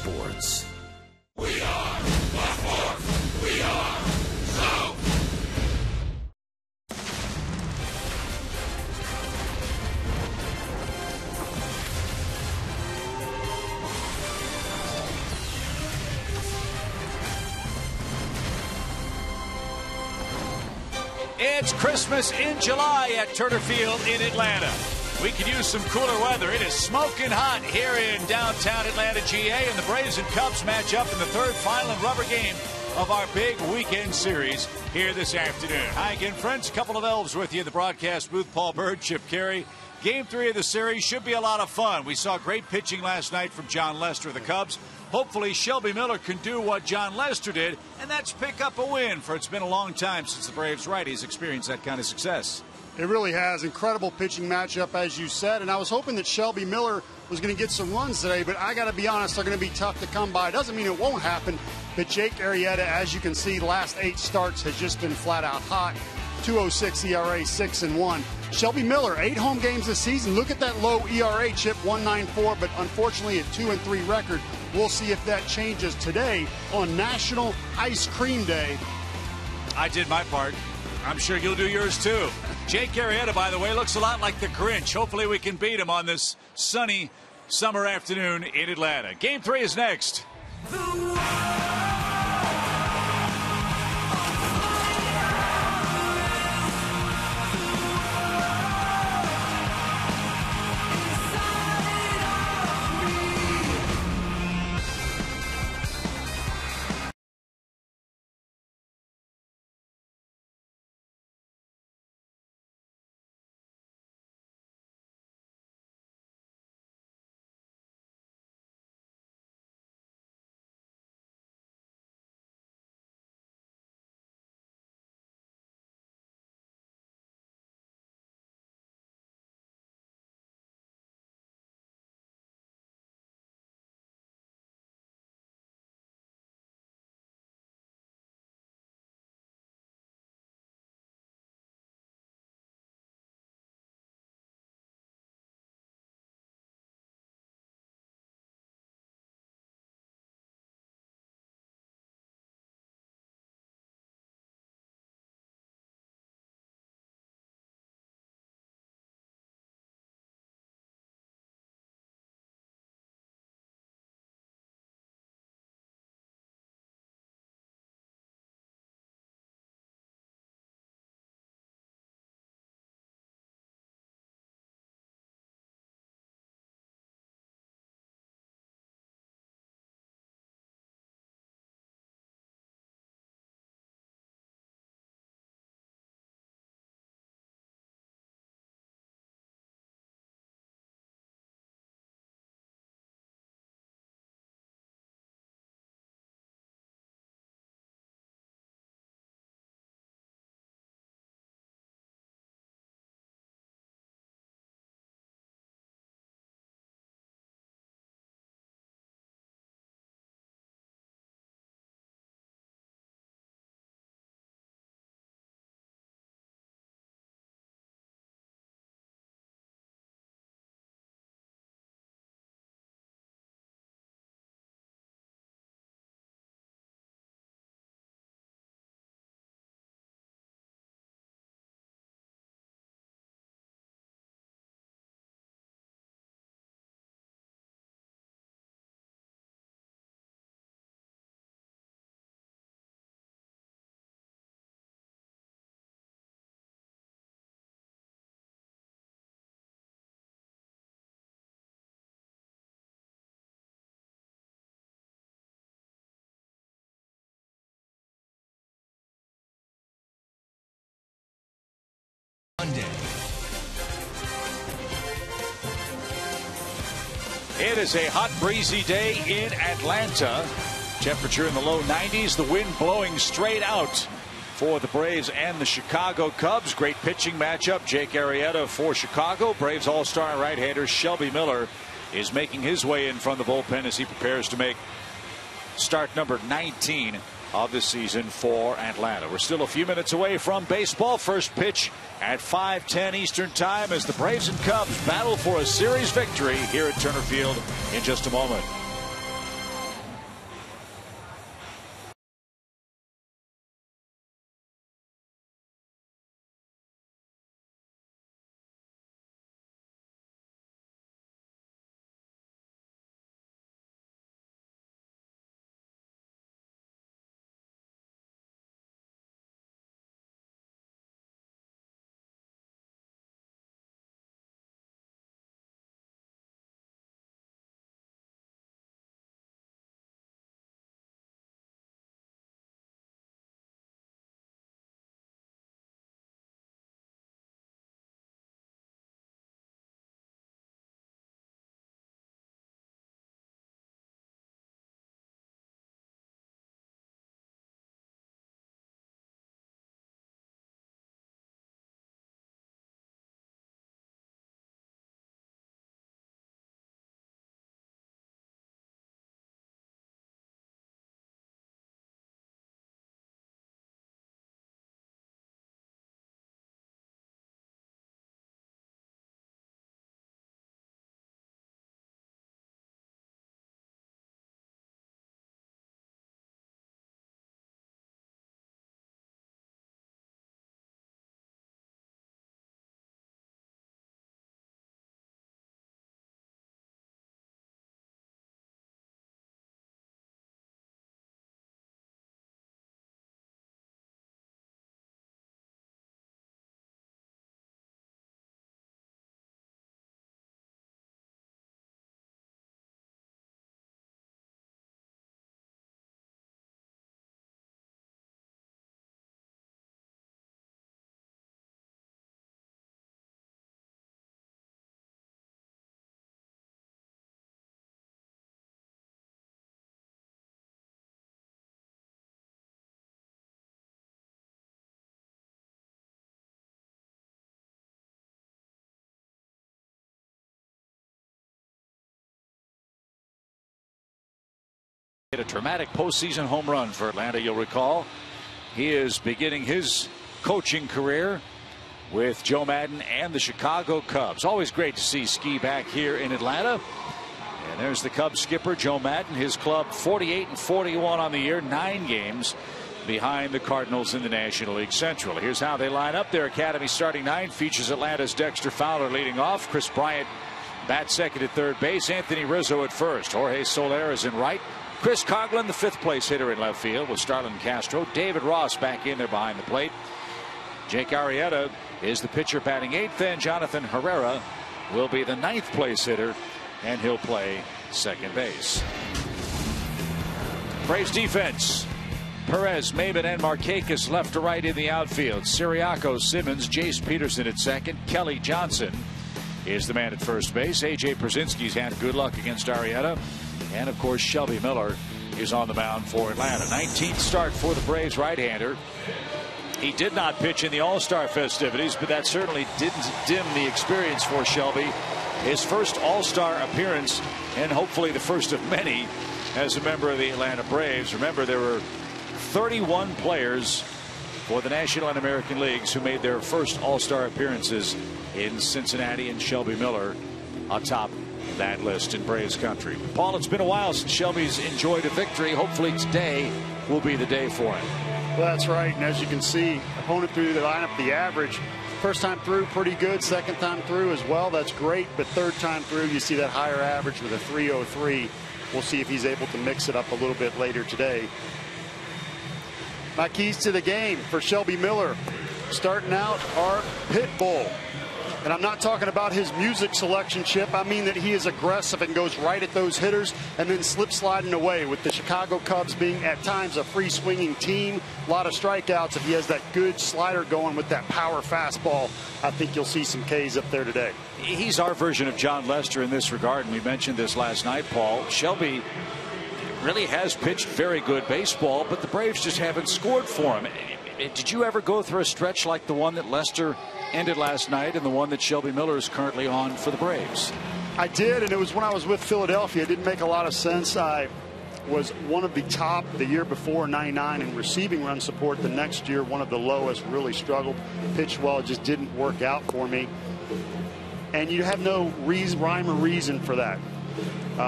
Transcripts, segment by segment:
Sports. We are the Fourth. We are so. It's Christmas in July at Turner Field in Atlanta. We could use some cooler weather. It is smoking hot here in downtown Atlanta, GA, and the Braves and Cubs match up in the third, final, and rubber game of our big weekend series here this afternoon. Hi again, friends. A couple of elves with you in the broadcast booth. Paul Bird, Chip Carey. Game 3 of the series should be a lot of fun. We saw great pitching last night from John Lester of the Cubs. Hopefully, Shelby Miller can do what John Lester did, and that's pick up a win, for it's been a long time since the Braves righties experienced that kind of success. It really has. Incredible pitching matchup, as you said, and I was hoping that Shelby Miller was going to get some runs today, but I got to be honest, they're going to be tough to come by. It doesn't mean it won't happen, but Jake Arrieta, as you can see, last 8 starts has just been flat out hot. 2.06 ERA, 6-1. Shelby Miller, 8 home games this season. Look at that low ERA, Chip, 1.94, but unfortunately a 2-3 record. We'll see if that changes today on National Ice Cream Day. I did my part. I'm sure you'll do yours too. Jake Arrieta, by the way, looks a lot like the Grinch. Hopefully we can beat him on this sunny summer afternoon in Atlanta. Game 3 is next. Monday. It is a hot, breezy day in Atlanta. Temperature in the low 90s. The wind blowing straight out for the Braves and the Chicago Cubs. Great pitching matchup. Jake Arrieta for Chicago. Braves all-star right-hander Shelby Miller is making his way in from the bullpen as he prepares to make start number 19 of the season for Atlanta. We're still a few minutes away from baseball. First pitch at 5:10 Eastern Time as the Braves and Cubs battle for a series victory here at Turner Field in just a moment. Hit a dramatic postseason home run for Atlanta. You'll recall he is beginning his coaching career with Joe Maddon and the Chicago Cubs. Always great to see Ski back here in Atlanta. And there's the Cubs skipper Joe Maddon. His club 48-41 on the year, 9 games behind the Cardinals in the National League Central. Here's how they line up. Their Academy starting 9 features Atlanta's Dexter Fowler leading off. Chris Bryant bats second at third base. Anthony Rizzo at first. Jorge Soler is in right. Chris Coghlan, the 5th place hitter in left field with Starlin Castro. David Ross back in there behind the plate. Jake Arrieta is the pitcher batting 8th, and Jonathan Herrera will be the 9th place hitter, and he'll play second base. Braves defense. Perez, Maybin, and Markakis left to right in the outfield. Siriaco, Simmons, Jace Peterson at second. Kelly Johnson is the man at first base. A.J. Przinsky's had good luck against Arrieta. And of course Shelby Miller is on the mound for Atlanta. 19th start for the Braves right-hander. He did not pitch in the All-Star festivities, but that certainly didn't dim the experience for Shelby. His first All-Star appearance, and hopefully the first of many as a member of the Atlanta Braves. Remember, there were 31 players for the National and American Leagues who made their first All-Star appearances in Cincinnati, and Shelby Miller atop that list in Braves country. Paul, it's been a while since Shelby's enjoyed a victory. Hopefully today will be the day for him. Well, that's right. And as you can see, opponent through the lineup, the average first time through pretty good, second time through as well. That's great. But third time through, you see that higher average with a 303. We'll see if he's able to mix it up a little bit later today. My keys to the game for Shelby Miller. Starting out are pit bull. And I'm not talking about his music selection, Chip. I mean that he is aggressive and goes right at those hitters and then slip sliding away, with the Chicago Cubs being at times a free swinging team. A lot of strikeouts. If he has that good slider going with that power fastball, I think you'll see some Ks up there today. He's our version of John Lester in this regard, and we mentioned this last night, Paul. Shelby really has pitched very good baseball, but the Braves just haven't scored for him. Did you ever go through a stretch like the one that Lester ended last night and the one that Shelby Miller is currently on for the Braves? I did, and it was when I was with Philadelphia. It didn't make a lot of sense. I was one of the top the year before, 99, in receiving run support. The next year, one of the lowest, really struggled. Pitched well, just didn't work out for me. And you have no rhyme or reason for that.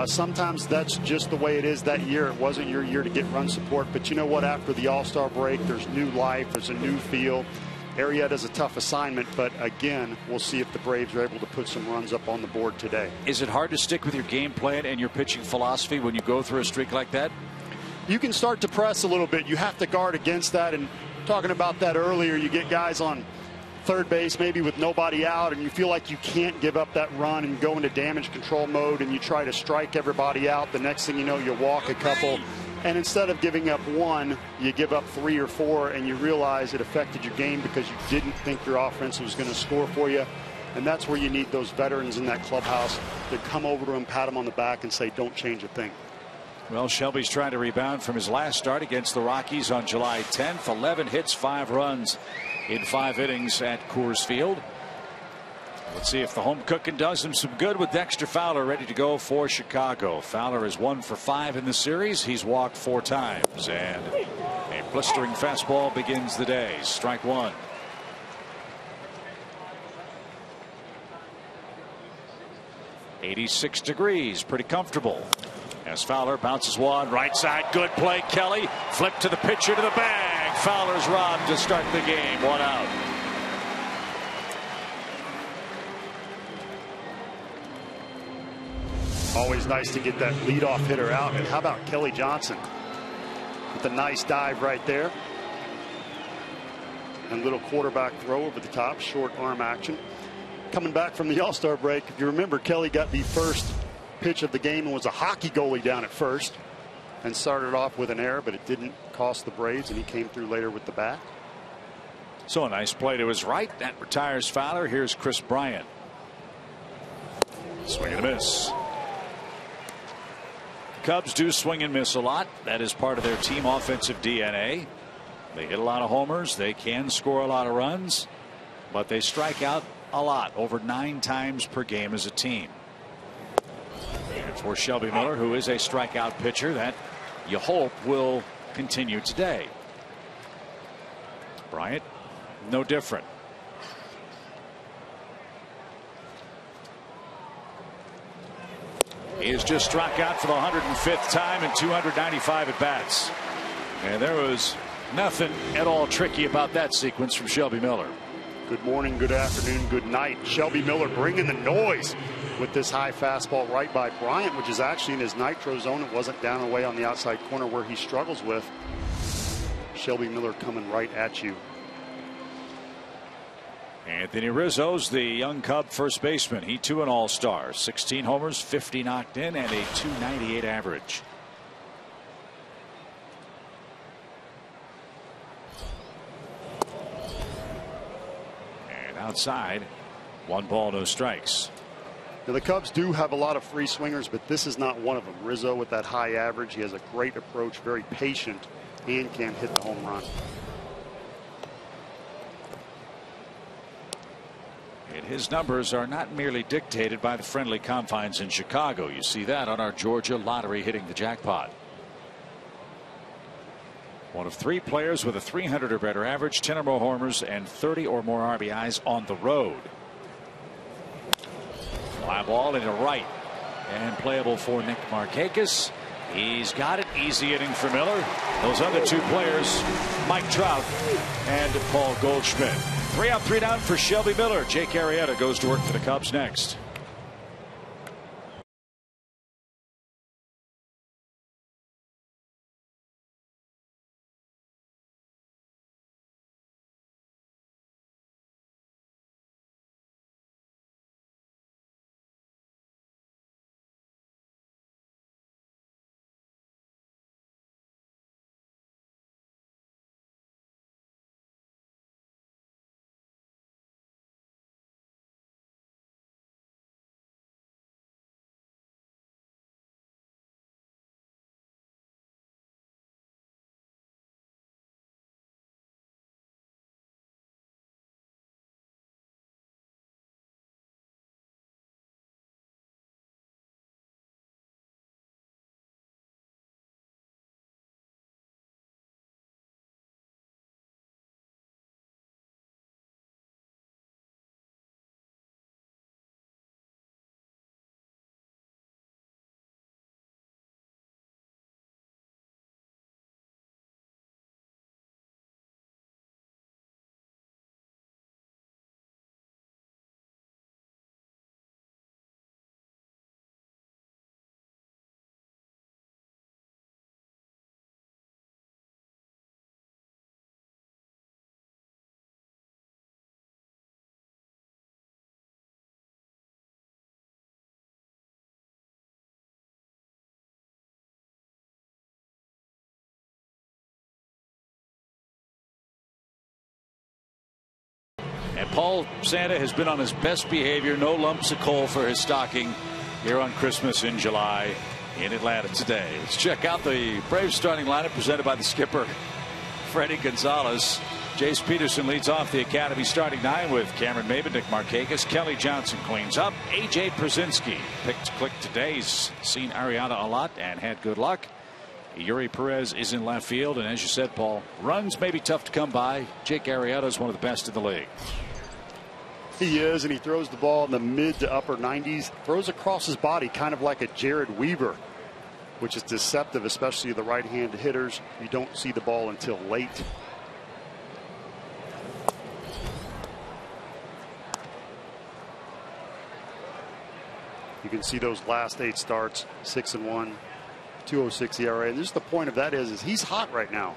Sometimes that's just the way it is that year. It wasn't your year to get run support. But you know what? After the All-Star break, there's new life. There's a new feel. Arrieta's a tough assignment, but again, we'll see if the Braves are able to put some runs up on the board today. Is it hard to stick with your game plan and your pitching philosophy when you go through a streak like that? You can start to press a little bit. You have to guard against that. And talking about that earlier, you get guys on third base maybe with nobody out, and you feel like you can't give up that run and go into damage control mode, and you try to strike everybody out. The next thing you know, you walk a couple. And instead of giving up 1, you give up 3 or 4, and you realize it affected your game because you didn't think your offense was going to score for you. And that's where you need those veterans in that clubhouse to come over to him, pat him on the back, and say, don't change a thing. Well, Shelby's trying to rebound from his last start against the Rockies on July 10th. 11 hits, 5 runs in 5 innings at Coors Field. Let's see if the home cooking does him some good with Dexter Fowler ready to go for Chicago. Fowler is 1 for 5 in the series. He's walked 4 times, and a blistering fastball begins the day. Strike 1. .86 degrees, pretty comfortable. As Fowler bounces one right side, good play. Kelly flip to the pitcher to the bag. Fowler's robbed to start the game. 1 out. Always nice to get that leadoff hitter out. And how about Kelly Johnson with a nice dive right there, and little quarterback throw over the top, short arm action. Coming back from the All-Star break, if you remember, Kelly got the first pitch of the game and was a hockey goalie down at first and started off with an error, but it didn't cost the Braves, and he came through later with the bat. So a nice play to his right. That retires Fowler. Here's Chris Bryant. Swing and a miss. Cubs do swing and miss a lot. That is part of their team offensive DNA. They hit a lot of homers. They can score a lot of runs, but they strike out a lot, over 9 times per game as a team. And for Shelby Miller, who is a strikeout pitcher, that you hope will continue today. Bryant, no different. He has just struck out for the 105th time in 295 at bats. And there was nothing at all tricky about that sequence from Shelby Miller. Good morning, good afternoon, good night. Shelby Miller bringing the noise with this high fastball right by Bryant, which is actually in his nitro zone. It wasn't down away on the outside corner where he struggles with. Shelby Miller coming right at you. Anthony Rizzo's the young Cub first baseman. He too an all-star. 16 homers, 50 knocked in, and a .298 average. And outside, 1 ball, no strikes. Now, the Cubs do have a lot of free swingers, but this is not one of them. Rizzo with that high average. He has a great approach, very patient, and can hit the home run. And his numbers are not merely dictated by the friendly confines in Chicago. You see that on our Georgia lottery hitting the jackpot. One of 3 players with a 300 or better average, 10 or more homers, and 30 or more RBIs on the road. Fly ball into right and playable for Nick Markakis. He's got it. Easy inning for Miller. Those other 2 players, Mike Trout and Paul Goldschmidt. 3 out, 3 down for Shelby Miller. Jake Arrieta goes to work for the Cubs next. And Paul Santa has been on his best behavior. No lumps of coal for his stocking here on Christmas in July in Atlanta today. Let's check out the Braves starting lineup presented by the skipper, Freddy Gonzalez. Jace Peterson leads off the Academy starting 9 with Cameron Maybin, Nick Markakis. Kelly Johnson cleans up. A.J. Przinsky picked to click today. He's seen Arrieta a lot and had good luck. Yuri Perez is in left field, and as you said, Paul, runs may be tough to come by. Jake Arrieta is one of the best in the league. He is, and he throws the ball in the mid to upper 90s. Throws across his body, kind of like a Jared Weaver, which is deceptive, especially the right-handed hitters. You don't see the ball until late. You can see those last 8 starts, 6-1, 2.06 ERA. And just the point of that is he's hot right now.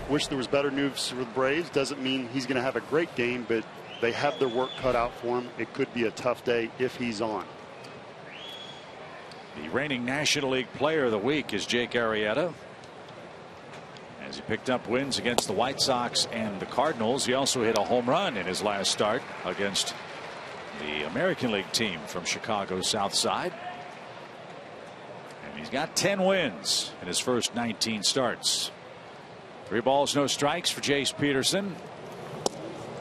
Wish there was better news for the Braves. Doesn't mean he's going to have a great game, but they have their work cut out for him. It could be a tough day if he's on. The reigning National League Player of the Week is Jake Arrieta, as he picked up wins against the White Sox and the Cardinals. He also hit a home run in his last start against the American League team from Chicago South Side. And he's got 10 wins in his first 19 starts. 3 balls, no strikes for Jace Peterson.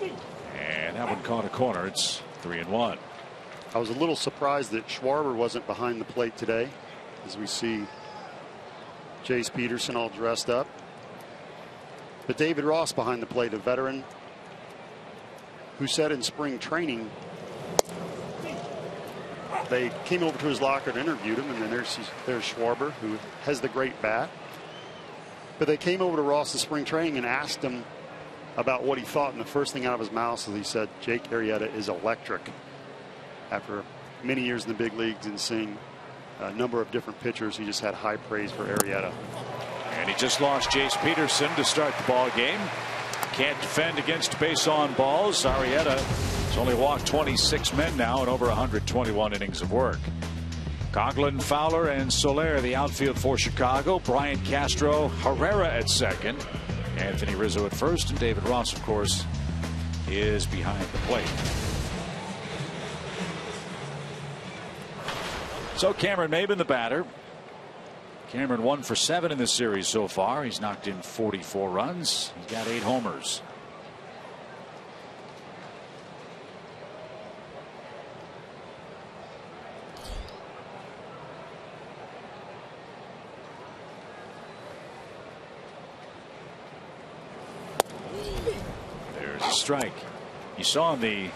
And that one caught a corner. It's 3-1. I was a little surprised that Schwarber wasn't behind the plate today, as we see Jace Peterson all dressed up. But David Ross behind the plate, a veteran who said in spring training they came over to his locker and interviewed him, and then there's Schwarber, who has the great bat. But they came over to Ross in spring training and asked him about what he thought, and the first thing out of his mouth was he said Jake Arrieta is electric. After many years in the big leagues and seeing a number of different pitchers, he just had high praise for Arrieta. And he just lost Jace Peterson to start the ball game. Can't defend against base on balls. Arrieta has only walked 26 men now in over 121 innings of work. Coughlin, Fowler, and Soler the outfield for Chicago. Brian Castro, Herrera at second. Anthony Rizzo at first, and David Ross, of course, is behind the plate. So Cameron Maybin, the batter. Cameron 1 for 7 in this series so far. He's knocked in 44 runs. He's got 8 homers. There's a strike. You saw on the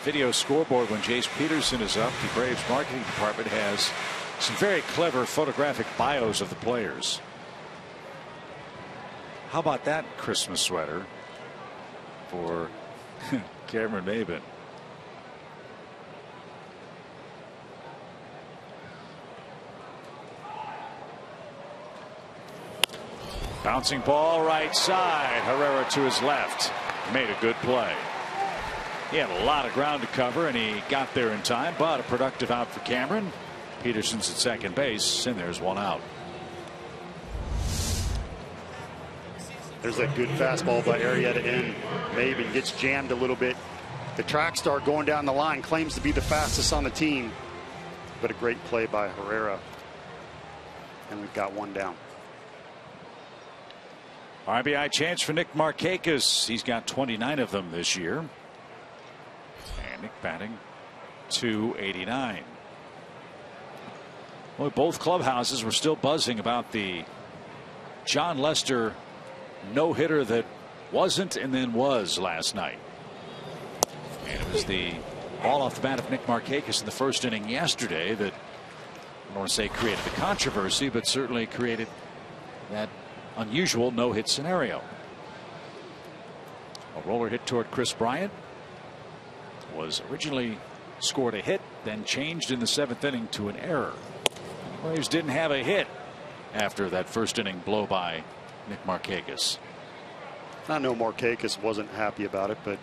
video scoreboard when Jace Peterson is up, the Braves marketing department has some very clever photographic bios of the players. How about that Christmas sweater for Cameron Maybin? Bouncing ball right side. Herrera to his left. Made a good play. He had a lot of ground to cover, and he got there in time, but a productive out for Cameron. Peterson's at second base, and there's one out. There's that good fastball by Arrieta in. Maybin gets jammed a little bit. The track star going down the line claims to be the fastest on the team, but a great play by Herrera. And we've got one down. RBI chance for Nick Markakis. He's got 29 of them this year. And Nick batting .289. Well, both clubhouses were still buzzing about the John Lester no-hitter that wasn't and then was last night. And it was the ball off the bat of Nick Markakis in the first inning yesterday that, I don't want to say created the controversy, but certainly created that unusual no-hit scenario. A roller hit toward Chris Bryant. Was originally scored a hit, then changed in the 7th inning to an error. Braves didn't have a hit after that first inning blow by Nick Markakis. I know Markakis wasn't happy about it, but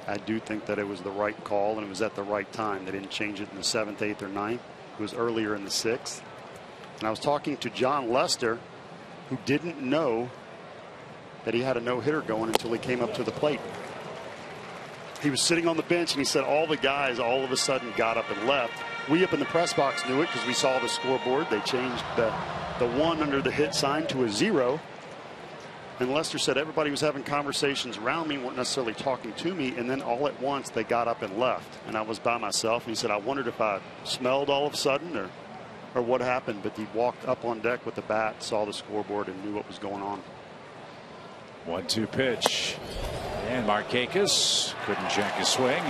I do think that it was the right call and it was at the right time. They didn't change it in the 7th, 8th, or 9th. It was earlier in the 6th. And I was talking to John Lester, who didn't know that he had a no-hitter going until he came up to the plate. He was sitting on the bench and he said all the guys all of a sudden got up and left. We up in the press box knew it because we saw the scoreboard. They changed the 1 under the hit sign to a 0. And Lester said everybody was having conversations around me, weren't necessarily talking to me, and then all at once they got up and left. And I was by myself. And he said I wondered if I smelled all of a sudden or what happened, but he walked up on deck with the bat, saw the scoreboard, and knew what was going on. 1-2 pitch. And Markakis couldn't check his swing.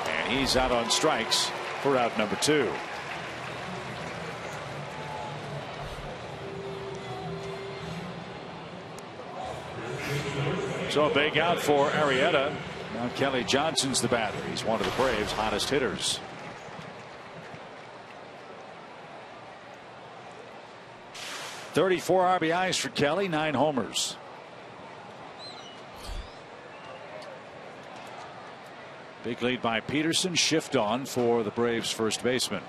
And he's out on strikes for out number 2. So a big out for Arrieta. Now Kelly Johnson's the batter. He's one of the Braves' hottest hitters. .34 RBIs for Kelly, 9 homers. Big lead by Peterson. Shift on for the Braves first baseman.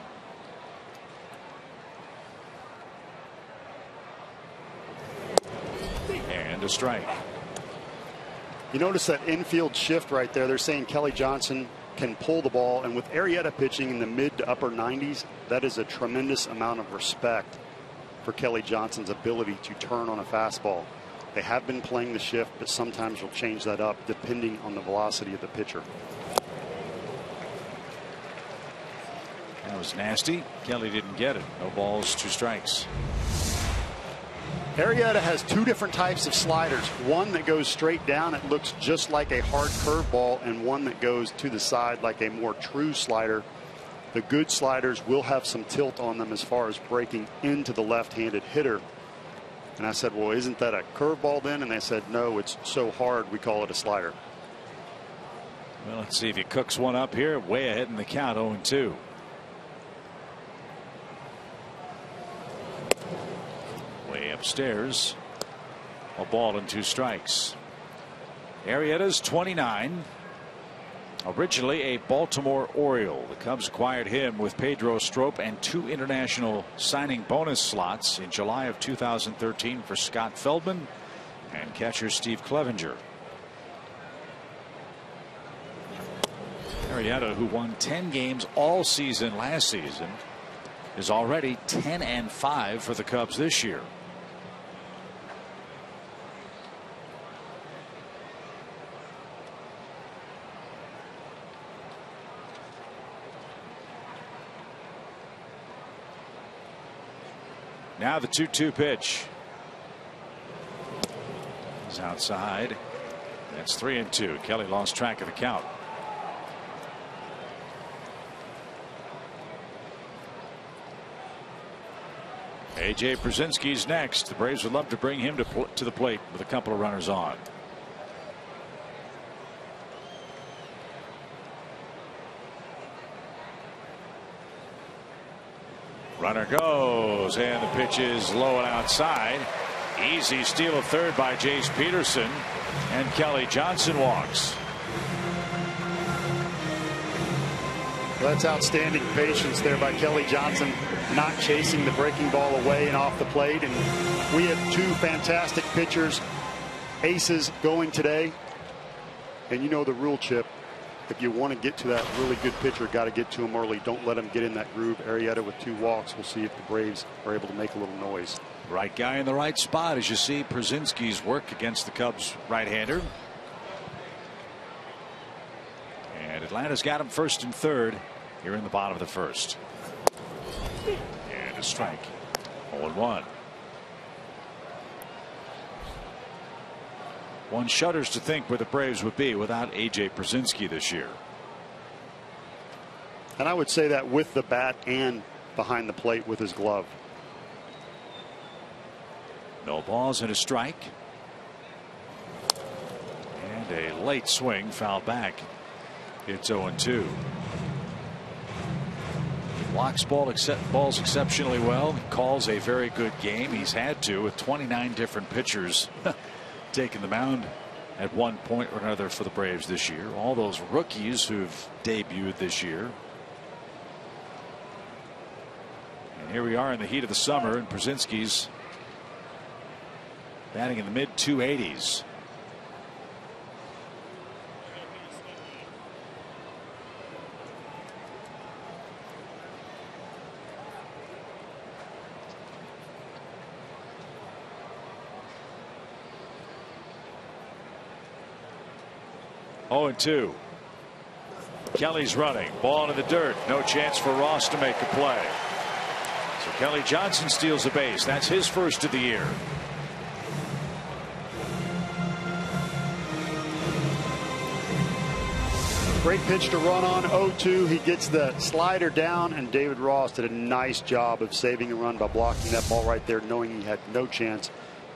And a strike. You notice that infield shift right there. They're saying Kelly Johnson can pull the ball, and with Arrieta pitching in the mid to upper 90s, that is a tremendous amount of respect for Kelly Johnson's ability to turn on a fastball. They have been playing the shift, but sometimes you'll change that up depending on the velocity of the pitcher. That was nasty. Kelly didn't get it. No balls, 2 strikes. Arrieta has two different types of sliders. One that goes straight down, it looks just like a hard curveball, and one that goes to the side like a more true slider. The good sliders will have some tilt on them as far as breaking into the left-handed hitter. And I said, well, isn't that a curveball then? And they said, no, it's so hard we call it a slider. Well, let's see if he cooks one up here. Way ahead in the count, 0-2. Way upstairs. A ball and 2 strikes. Arrieta's 29. Originally a Baltimore Oriole. The Cubs acquired him with Pedro Strop and 2 international signing bonus slots in July of 2013 for Scott Feldman and catcher Steve Clevenger. Arrieta, who won 10 games all season last season, is already 10-5 for the Cubs this year. Now the 2-2 pitch. He's outside. That's 3-2. Kelly lost track of the count. A.J. Brzezinski's next. The Braves would love to bring him to the plate with a couple of runners on. Runner goes, and the pitch is low and outside. Easy steal of third by Jace Peterson, and Kelly Johnson walks. Well, that's outstanding patience there by Kelly Johnson, not chasing the breaking ball away and off the plate. And we have 2 fantastic pitchers, aces, going today. And you know the rule, Chip. If you want to get to that really good pitcher, got to get to him early. Don't let him get in that groove. Arrieta with 2 walks. We'll see if the Braves are able to make a little noise. Right guy in the right spot, as you see Brzezinski's work against the Cubs right-hander. And Atlanta's got him first and third here in the bottom of the first. And a strike. 0-1. One shudders to think where the Braves would be without A.J. Brzezinski this year. And I would say that with the bat and behind the plate with his glove. No balls and a strike. And a late swing fouled back. It's 0-2. Blocks balls exceptionally well. Calls a very good game. He's had to with 29 different pitchers taking the mound at one point or another for the Braves this year. All those rookies who've debuted this year. And here we are in the heat of the summer, and Brzezinski's batting in the mid 280s. Oh, 2. Kelly's running. Ball in the dirt. No chance for Ross to make a play. So Kelly Johnson steals a base. That's his first of the year. Great pitch to run on. 0-2. He gets the slider down, and David Ross did a nice job of saving a run by blocking that ball right there, knowing he had no chance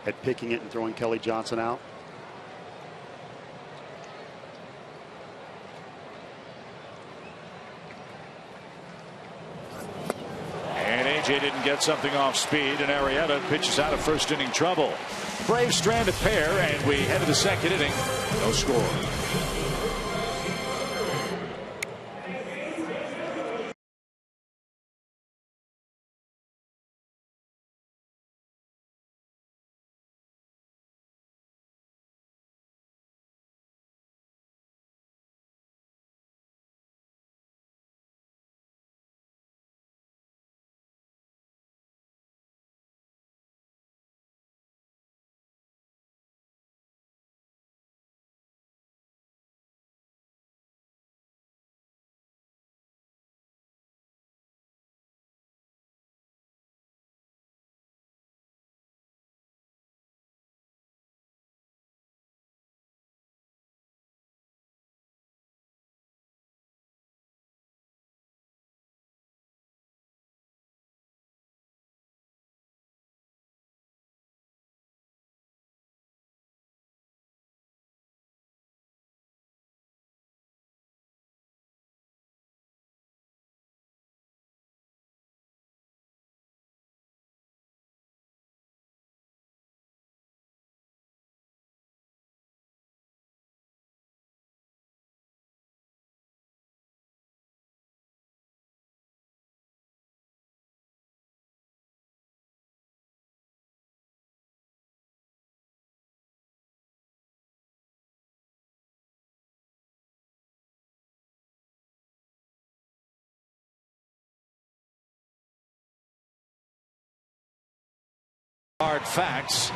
at picking it and throwing Kelly Johnson out. A.J. didn't get something off speed, and Arrieta pitches out of first inning trouble. Braves strand a pair, and we head to the second inning. No score. Hard facts.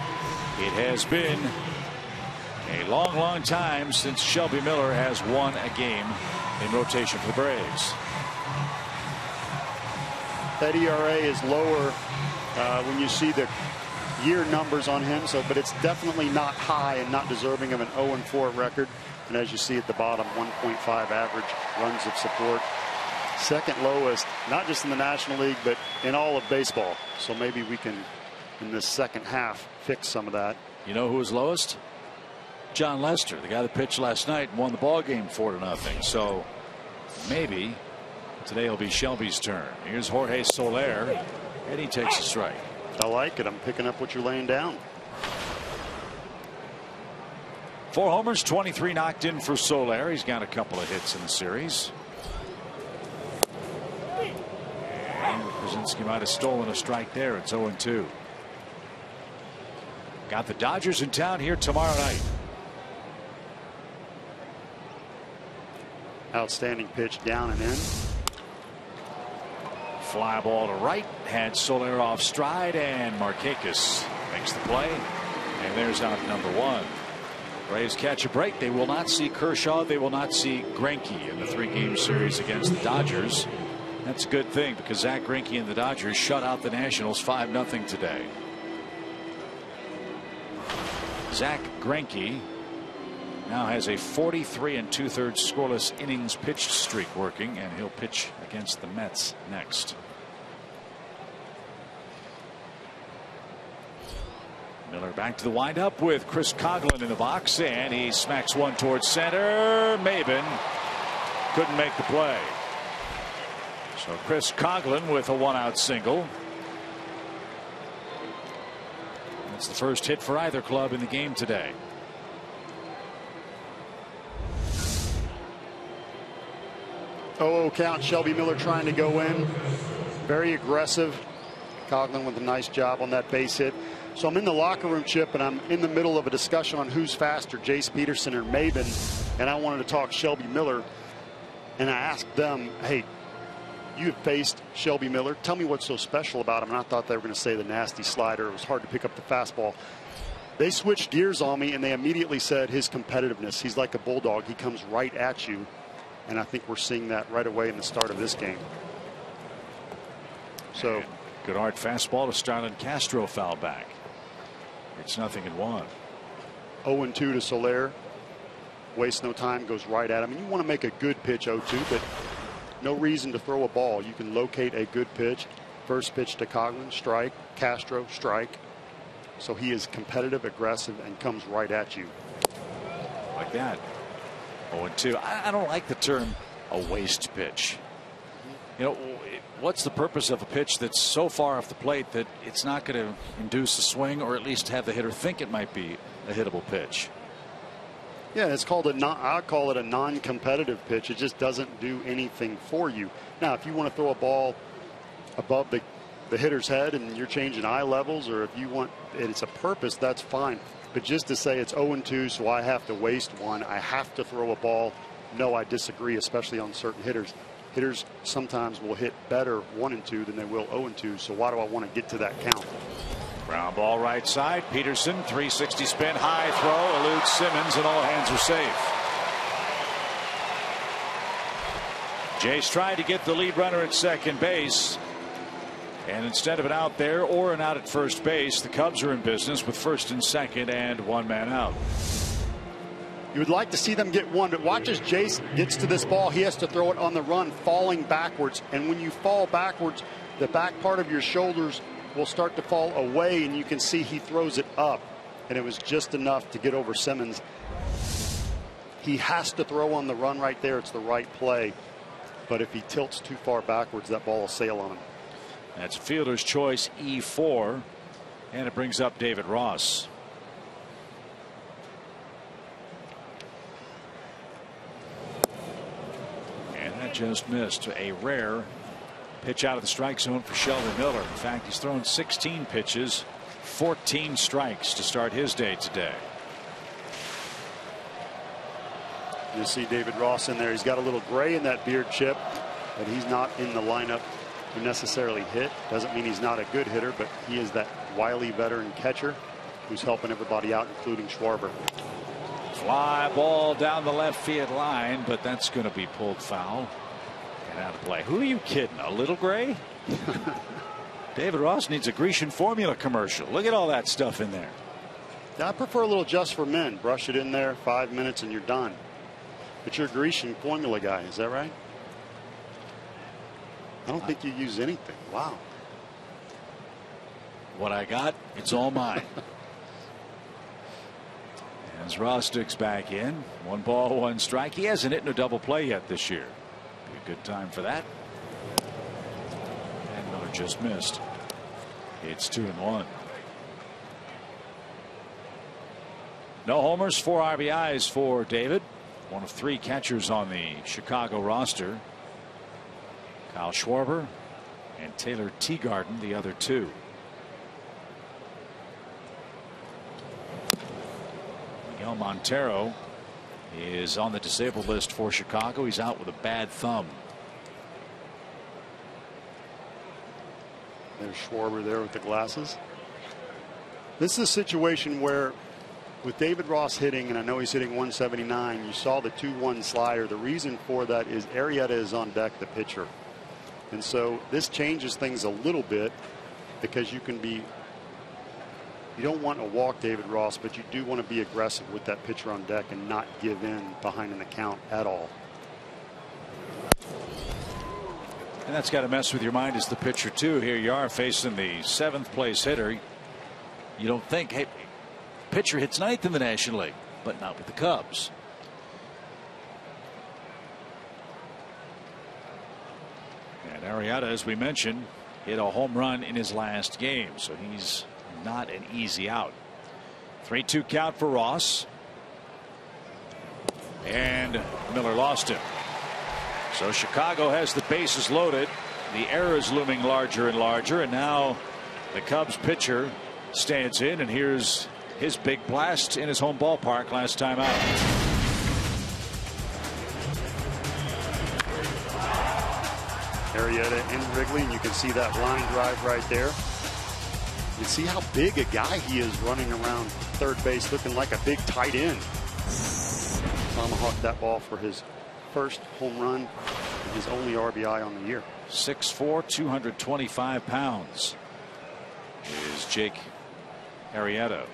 It has been a long time since Shelby Miller has won a game in rotation for the Braves. That ERA is lower when you see the year numbers on him, but it's definitely not high and not deserving of an 0-4 record. And as you see at the bottom, 1.5 average runs of support. Second lowest, not just in the National League, but in all of baseball. So maybe we can, in this second half, fix some of that. You know who was lowest? John Lester, the guy that pitched last night and won the ball game 4-0. So maybe today will be Shelby's turn. Here's Jorge Soler, and he takes a strike. I like it. I'm picking up what you're laying down. 4 homers, 23 knocked in for Soler. He's got a couple of hits in the series. And Krasinski might have stolen a strike there. It's 0-2. Got the Dodgers in town here tomorrow night. Outstanding pitch down and in. Fly ball to right, had Soler off stride, and Markakis makes the play. And there's out number 1. Braves catch a break. They will not see Kershaw. They will not see Greinke in the 3-game series against the Dodgers. That's a good thing because Zach Greinke and the Dodgers shut out the Nationals 5-0 today. Zach Greinke now has a 43 2/3 scoreless innings pitched streak working, and he'll pitch against the Mets next. Miller back to the windup with Chris Coghlan in the box, and he smacks one towards center. Maben couldn't make the play. So Chris Coghlan with a 1-out single. That's the first hit for either club in the game today. Oh, count. Shelby Miller trying to go in. Very aggressive. Coghlan with a nice job on that base hit. So I'm in the locker room, Chip, and I'm in the middle of a discussion on who's faster, Jace Peterson or Maben. And I wanted to talk Shelby Miller. And I asked them, hey, you have faced Shelby Miller. Tell me what's so special about him. And I thought they were going to say the nasty slider. It was hard to pick up the fastball. They switched gears on me, and they immediately said his competitiveness. He's like a bulldog. He comes right at you. And I think we're seeing that right away in the start of this game. So, and good hard fastball to Starlin Castro, foul back. It's 0-1. 0-2 to Soler. Waste no time, goes right at him. And you want to make a good pitch 0-2, but no reason to throw a ball. You can locate a good pitch. First pitch to Coghlan, strike. Castro, strike. So he is competitive, aggressive, and comes right at you. Like that. 0-2. I don't like the term a waste pitch. You know, what's the purpose of a pitch that's so far off the plate that it's not going to induce a swing, or at least have the hitter think it might be a hittable pitch? Yeah, it's called I call it a non-competitive pitch. It just doesn't do anything for you. Now, if you want to throw a ball above the hitter's head and you're changing eye levels, or if you want it's a purpose, that's fine. But just to say it's 0-2, so I have to waste one, I have to throw a ball, no, I disagree, especially on certain hitters. Hitters sometimes will hit better 1-2 than they will 0-2. So why do I want to get to that count? Ground ball right side. Peterson 360 spin, high throw, eludes Simmons, and all hands are safe. Jace tried to get the lead runner at second base, and instead of an out there or an out at first base, the Cubs are in business with first and second and 1 man out. You would like to see them get one, but watch as Jace gets to this ball. He has to throw it on the run, falling backwards. And when you fall backwards, the back part of your shoulders will start to fall away, and you can see he throws it up. And it was just enough to get over Simmons. He has to throw on the run right there. It's the right play. But if he tilts too far backwards, that ball will sail on him. That's fielder's choice E4, and it brings up David Ross. And that just missed. A rare pitch out of the strike zone for Shelby Miller. In fact, he's thrown 16 pitches, 14 strikes to start his day today. You see David Ross in there. He's got a little gray in that beard, Chip, but he's not in the lineup to necessarily hit. Doesn't mean he's not a good hitter, but he is that wily veteran catcher who's helping everybody out, including Schwarber. Fly ball down the left field line, but that's going to be pulled foul and out of play. Who are you kidding? A little gray? David Ross needs a Grecian formula commercial. Look at all that stuff in there. I prefer a little just for men. Brush it in there, 5 minutes, and you're done. But you're a Grecian formula guy, is that right? I don't think you use anything. Wow. What I got, it's all mine. As Rostick's back in, 1 ball, 1 strike. He hasn't hit in a double play yet this year. Be a good time for that. And Miller just missed. It's 2-1. No homers, 4 RBIs for David. One of 3 catchers on the Chicago roster. Kyle Schwarber and Taylor Teagarden, the other 2. Miguel Montero is on the disabled list for Chicago. He's out with a bad thumb. There's Schwarber there with the glasses. This is a situation where with David Ross hitting, and I know he's hitting 179, you saw the 2-1 slider. The reason for that is Arrieta is on deck, the pitcher. And so this changes things a little bit because you don't want to walk David Ross, but you do want to be aggressive with that pitcher on deck and not give in behind in the count at all. And that's got to mess with your mind as the pitcher too. Here you are facing the 7th place hitter. You don't think, hey, pitcher hits 9th in the National League, but not with the Cubs. And Arrieta, as we mentioned, hit a home run in his last game, so he's not an easy out. 3-2 count for Ross. And Miller lost him. So Chicago has the bases loaded. The error is looming larger and larger, and now the Cubs pitcher stands in, and here's his big blast in his home ballpark last time out. Arrieta in Wrigley, and you can see that line drive right there. You see how big a guy he is running around third base, looking like a big tight end. Tomahawked that ball for his first home run and his only RBI on the year. 6'4", 225 pounds is Jake Arrieta.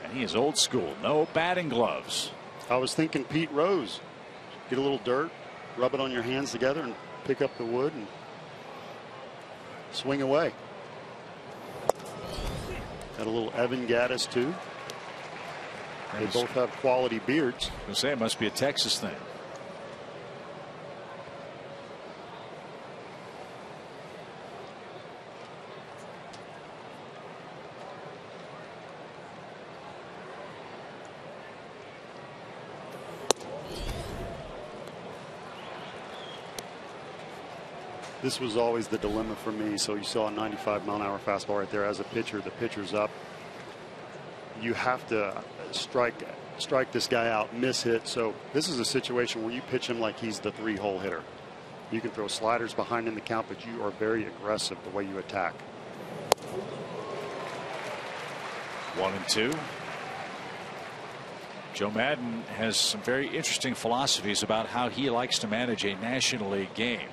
And he is old school. No batting gloves. I was thinking Pete Rose. Get a little dirt, rub it on your hands together, and pick up the wood and swing away. Got a little Evan Gaddis too. They both have quality beards. I was going to say it must be a Texas thing. This was always the dilemma for me. So you saw a 95-mile-an-hour fastball right there. As a pitcher, the pitcher's up. You have to strike this guy out, miss hit. So this is a situation where you pitch him like he's the 3-hole hitter. You can throw sliders behind in the count, but you are very aggressive the way you attack. 1-2. Joe Maddon has some very interesting philosophies about how he likes to manage a National League game.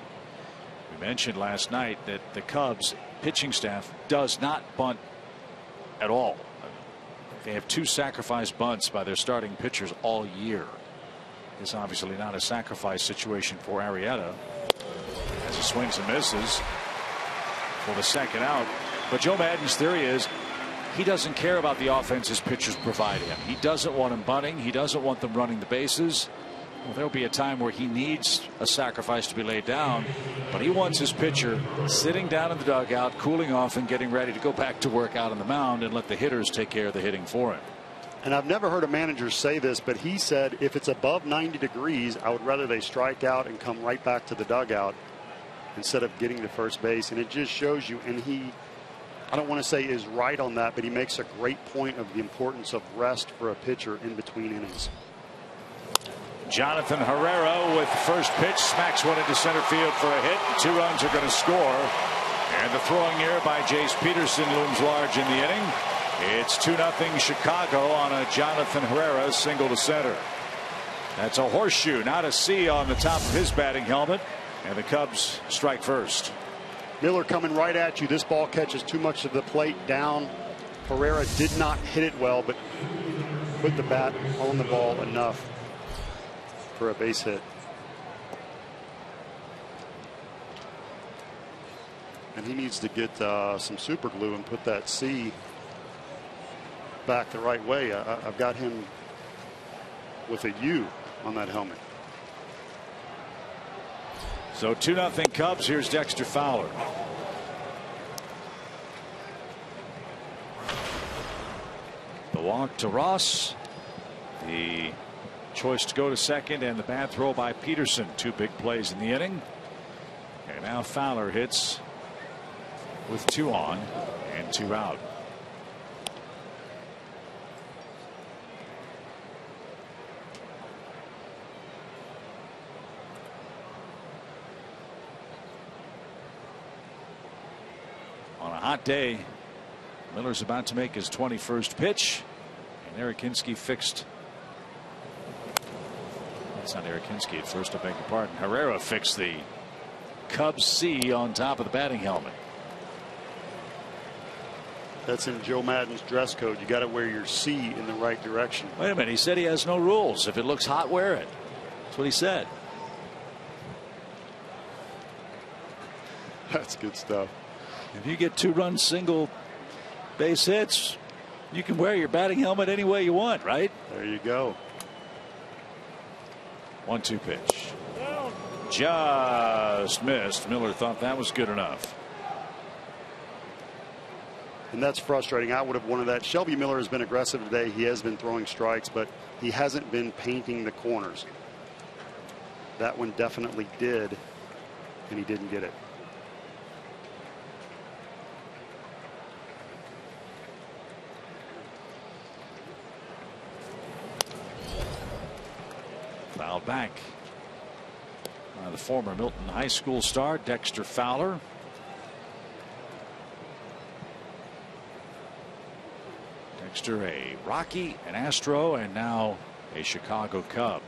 We mentioned last night that the Cubs pitching staff does not bunt at all. They have 2 sacrifice bunts by their starting pitchers all year. It's obviously not a sacrifice situation for Arrieta as he swings and misses for the second out. But Joe Maddon's theory is he doesn't care about the offense his pitchers provide him. He doesn't want them bunting. He doesn't want them running the bases. Well, there'll be a time where he needs a sacrifice to be laid down, but he wants his pitcher sitting down in the dugout, cooling off and getting ready to go back to work out on the mound and let the hitters take care of the hitting for him. And I've never heard a manager say this, but he said if it's above 90 degrees, I would rather they strike out and come right back to the dugout instead of getting to first base. And it just shows you, and he, I don't want to say is right on that, but he makes a great point of the importance of rest for a pitcher in between innings. Jonathan Herrera with the first pitch, smacks one into center field for a hit. 2 runs are going to score. And the throwing error by Jace Peterson looms large in the inning. It's 2-0 Chicago on a Jonathan Herrera single to center. That's a horseshoe, not a C on the top of his batting helmet. And the Cubs strike first. Miller coming right at you. This ball catches too much of the plate down. Herrera did not hit it well, but put the bat on the ball enough for a base hit. And he needs to get some super glue and put that C back the right way. I've got him with a U on that helmet. So 2-0 Cubs. Here's Dexter Fowler. The walk to Ross. The choice to go to second and the bad throw by Peterson. 2 big plays in the inning. And now Fowler hits with 2 on and 2 out. On a hot day, Miller's about to make his 21st pitch, and Erikinski fixed. That's not Erikinski at first, I beg your pardon. Herrera fixed the Cubs C on top of the batting helmet. That's in Joe Madden's dress code. You got to wear your C in the right direction. Wait a minute, he said he has no rules. If it looks hot, wear it. That's what he said. That's good stuff. If you get 2-run single base hits, you can wear your batting helmet any way you want, right? There you go. 1-2 pitch. Just missed. Miller thought that was good enough. And that's frustrating. I would have wanted that. Shelby Miller has been aggressive today. He has been throwing strikes, but he hasn't been painting the corners. That one definitely did, and he didn't get it. Fouled back. The former Milton High School star Dexter Fowler. Dexter, a Rocky, an Astro, and now a Chicago Cub.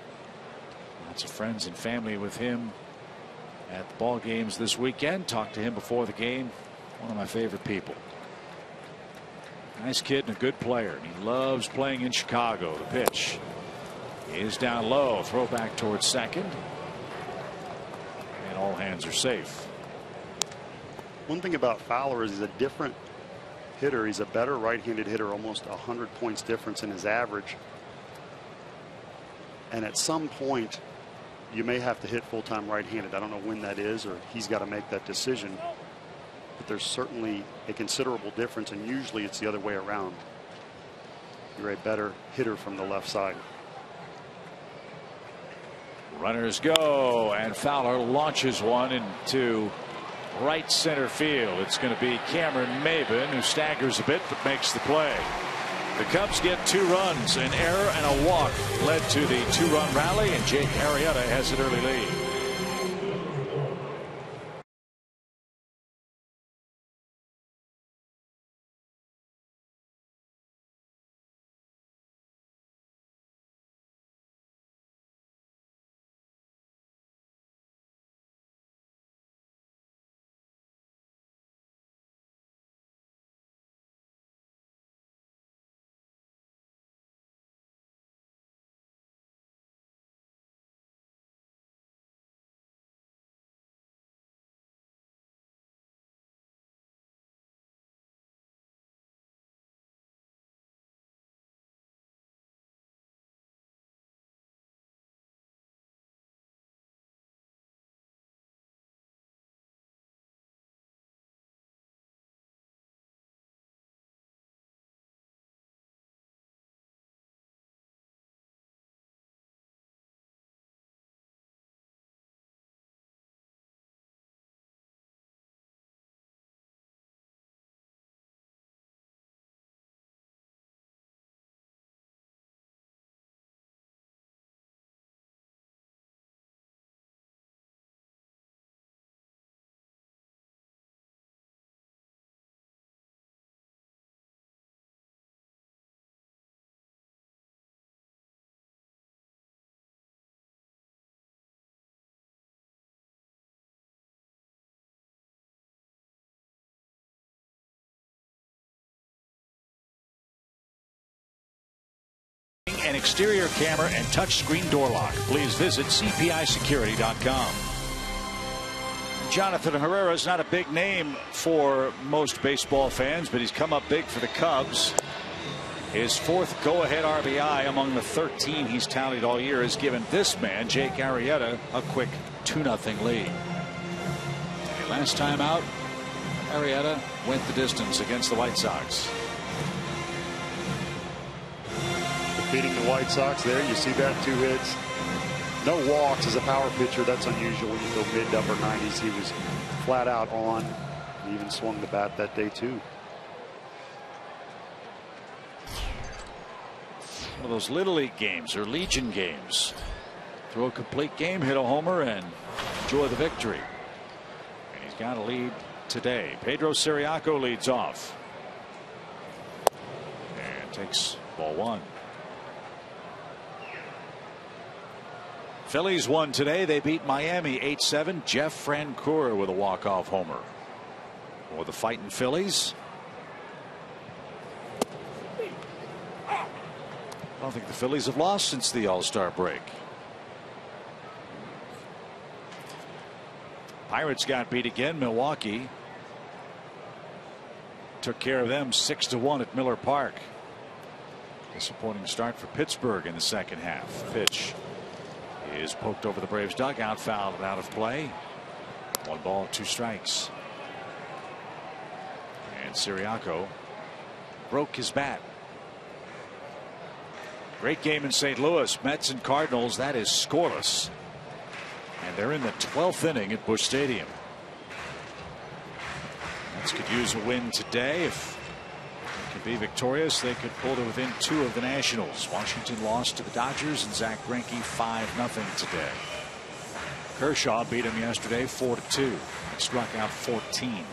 Lots of friends and family with him at the ball games this weekend. Talked to him before the game. One of my favorite people. Nice kid and a good player. He loves playing in Chicago. The pitch is down low. Throw back towards second. And all hands are safe. One thing about Fowler is he's a different hitter. He's a better right-handed hitter, almost 100 points difference in his average. And at some point, you may have to hit full-time right-handed. I don't know when that is, or he's got to make that decision. But there's certainly a considerable difference, and usually it's the other way around. You're a better hitter from the left side. Runners go, and Fowler launches one into right center field. It's going to be Cameron Maben, who staggers a bit but makes the play. The Cubs get 2 runs. An error and a walk led to the 2-run rally, and Jake Arrieta has an early lead. an exterior camera, and touchscreen door lock. Please visit cpisecurity.com. Jonathan Herrera is not a big name for most baseball fans, but he's come up big for the Cubs. His fourth go-ahead RBI among the 13 he's tallied all year has given this man, Jake Arrieta, a quick 2-0 lead. Last time out, Arrieta went the distance against the White Sox. Beating the White Sox there, you see that, 2 hits. No walks as a power pitcher. That's unusual when you go mid to upper 90s. He was flat out on. He even swung the bat that day too. One of those Little League games or Legion games. Throw a complete game, hit a homer, and enjoy the victory. And he's got a lead today. Pedro Ciriaco leads off. And takes ball 1. Phillies won today. They beat Miami 8-7. Jeff Francoeur with a walk-off homer. For the fighting Phillies. I don't think the Phillies have lost since the All-Star break. Pirates got beat again. Milwaukee took care of them 6-1 at Miller Park. Disappointing start for Pittsburgh in the second half. Pitch is poked over the Braves dugout, fouled and out of play. 1 ball, 2 strikes. And Ciriaco broke his bat. Great game in St. Louis. Mets and Cardinals. That is scoreless. And they're in the 12th inning at Busch Stadium. Mets could use a win today. If they could be victorious, they could pull to within 2 of the Nationals. Washington lost to the Dodgers, and Zach Greinke 5-0 today. Kershaw beat him yesterday 4-2. Struck out 14.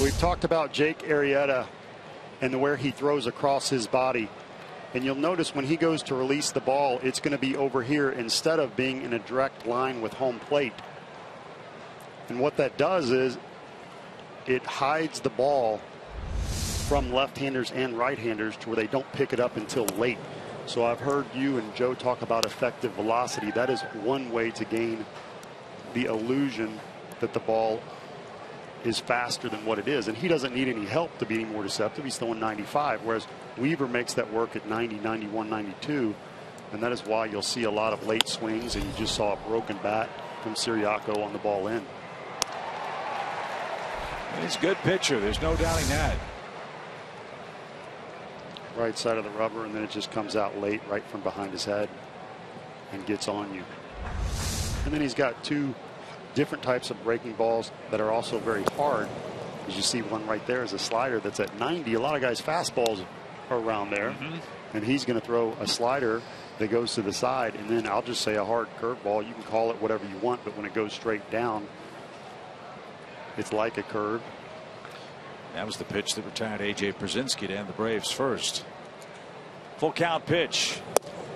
We've talked about Jake Arrieta and where he throws across his body. And you'll notice when he goes to release the ball, it's going to be over here instead of being in a direct line with home plate. And what that does is it hides the ball from left-handers and right-handers to where they don't pick it up until late. So I've heard you and Joe talk about effective velocity. That is one way to gain the illusion that the ball is faster than what it is, and he doesn't need any help to be any more deceptive. He's throwing 95, whereas Weaver makes that work at 90, 91, 92, and that is why you'll see a lot of late swings, and you just saw a broken bat from Ciriaco on the ball in. He's a good pitcher, there's no doubting that. Right side of the rubber, and then it just comes out late right from behind his head and gets on you. And then he's got 2 different types of breaking balls that are also very hard. As you see, one right there is a slider that's at 90. A lot of guys' fastballs are around there, and he's going to throw a slider that goes to the side, and then I'll just say a hard curveball. You can call it whatever you want, but when it goes straight down, it's like a curve. That was the pitch that retired A.J. Pierzynski to end the Braves first. Full count pitch,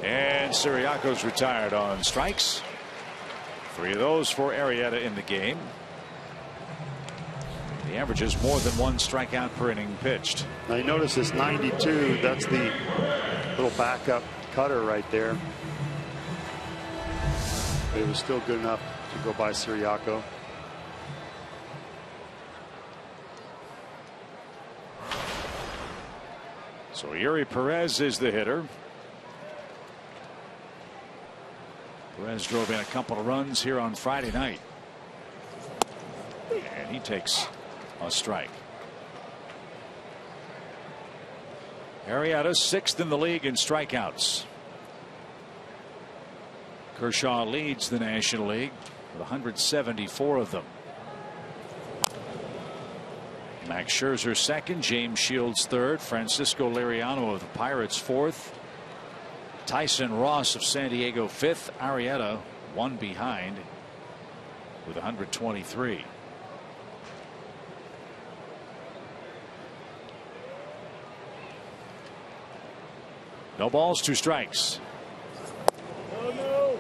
and Ciriaco's retired on strikes. 3 of those for Arrieta in the game. The average is more than 1 strikeout per inning pitched. Now you notice this 92, that's the little backup cutter right there. But it was still good enough to go by Ciriaco. So Yuri Perez is the hitter. Perez drove in a couple of runs here on Friday night. And he takes a strike. Arrieta 6th in the league in strikeouts. Kershaw leads the National League with 174 of them. Max Scherzer second, James Shields third, Francisco Liriano of the Pirates fourth, Tyson Ross of San Diego fifth, Arrieta one behind with 123. No balls, 2 strikes. Oh, no.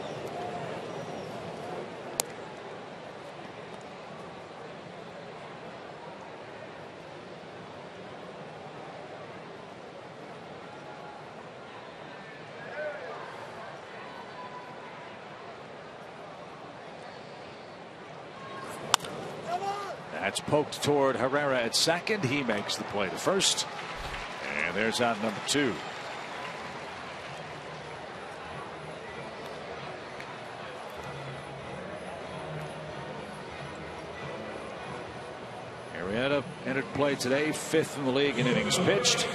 That's poked toward Herrera at second. He makes the play to first. And there's out number 2. Arrieta entered play today, 5th in the league in innings pitched.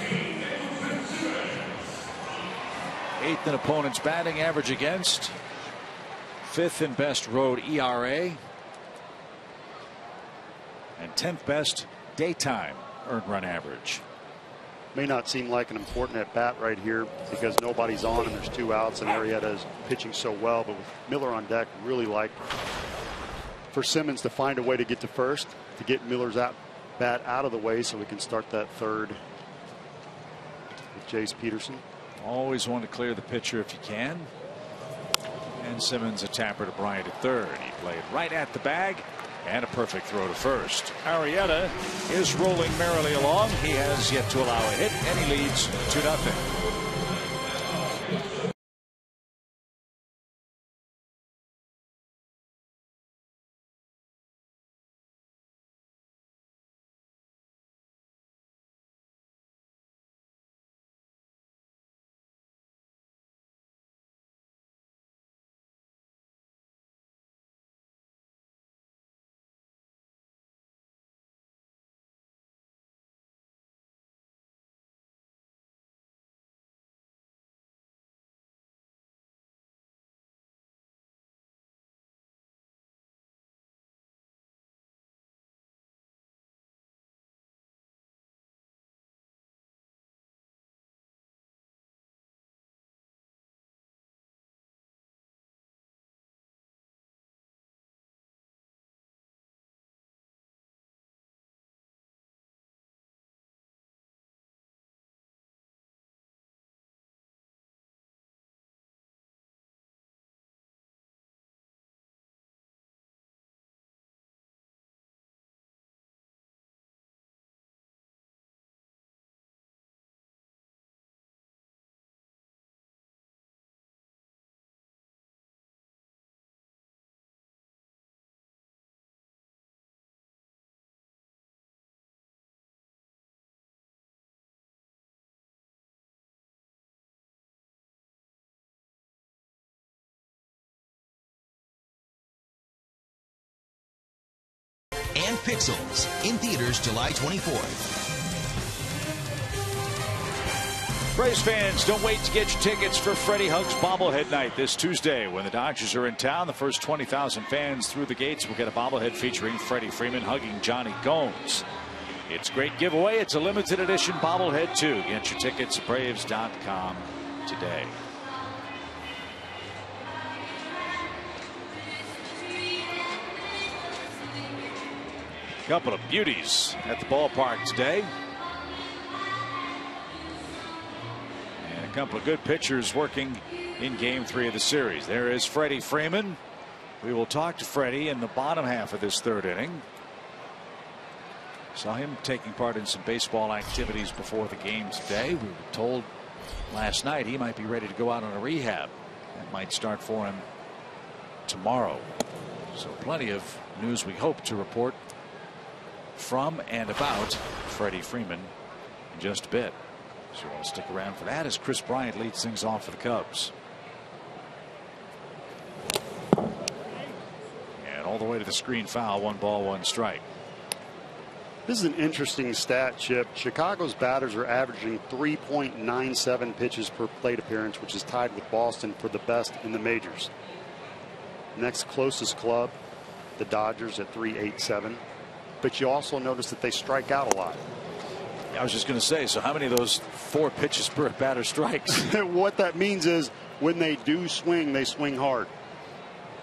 8th in opponent's batting average against. 5th in best road ERA. And 10th best daytime earned run average. May not seem like an important at bat right here because nobody's on and there's 2 outs and Arrieta is pitching so well, but with Miller on deck, really like for Simmons to find a way to get to first, to get Miller's at bat out of the way so we can start that third with Jace Peterson. Always want to clear the pitcher if you can. And Simmons a tapper to Bryant at third. He played right at the bag. And a perfect throw to first. Arrieta is rolling merrily along. He has yet to allow a hit, and he leads 2-0. And Pixels in theaters July 24th. Braves fans, don't wait to get your tickets for Freddie Hugs bobblehead night this Tuesday. When the Dodgers are in town, the first 20,000 fans through the gates will get a bobblehead featuring Freddy Freeman hugging Johnny Gomes. It's a great giveaway. It's a limited edition bobblehead too. Get your tickets at Braves.com today. Couple of beauties at the ballpark today. And a couple of good pitchers working in game 3 of the series. There is Freddy Freeman. We will talk to Freddy in the bottom half of this 3rd inning. Saw him taking part in some baseball activities before the game today. We were told last night he might be ready to go out on a rehab. That might start for him tomorrow. So plenty of news we hope to report from and about Freddy Freeman in just a bit. So you want to stick around for that as Chris Bryant leads things off for the Cubs. And all the way to the screen foul, 1 ball, 1 strike. This is an interesting stat, Chip. Chicago's batters are averaging 3.97 pitches per plate appearance, which is tied with Boston for the best in the majors. Next closest club, the Dodgers at 3.87. but you also notice that they strike out a lot. I was just going to say, so how many of those 4 pitches per batter strikes? What that means is when they do swing, they swing hard.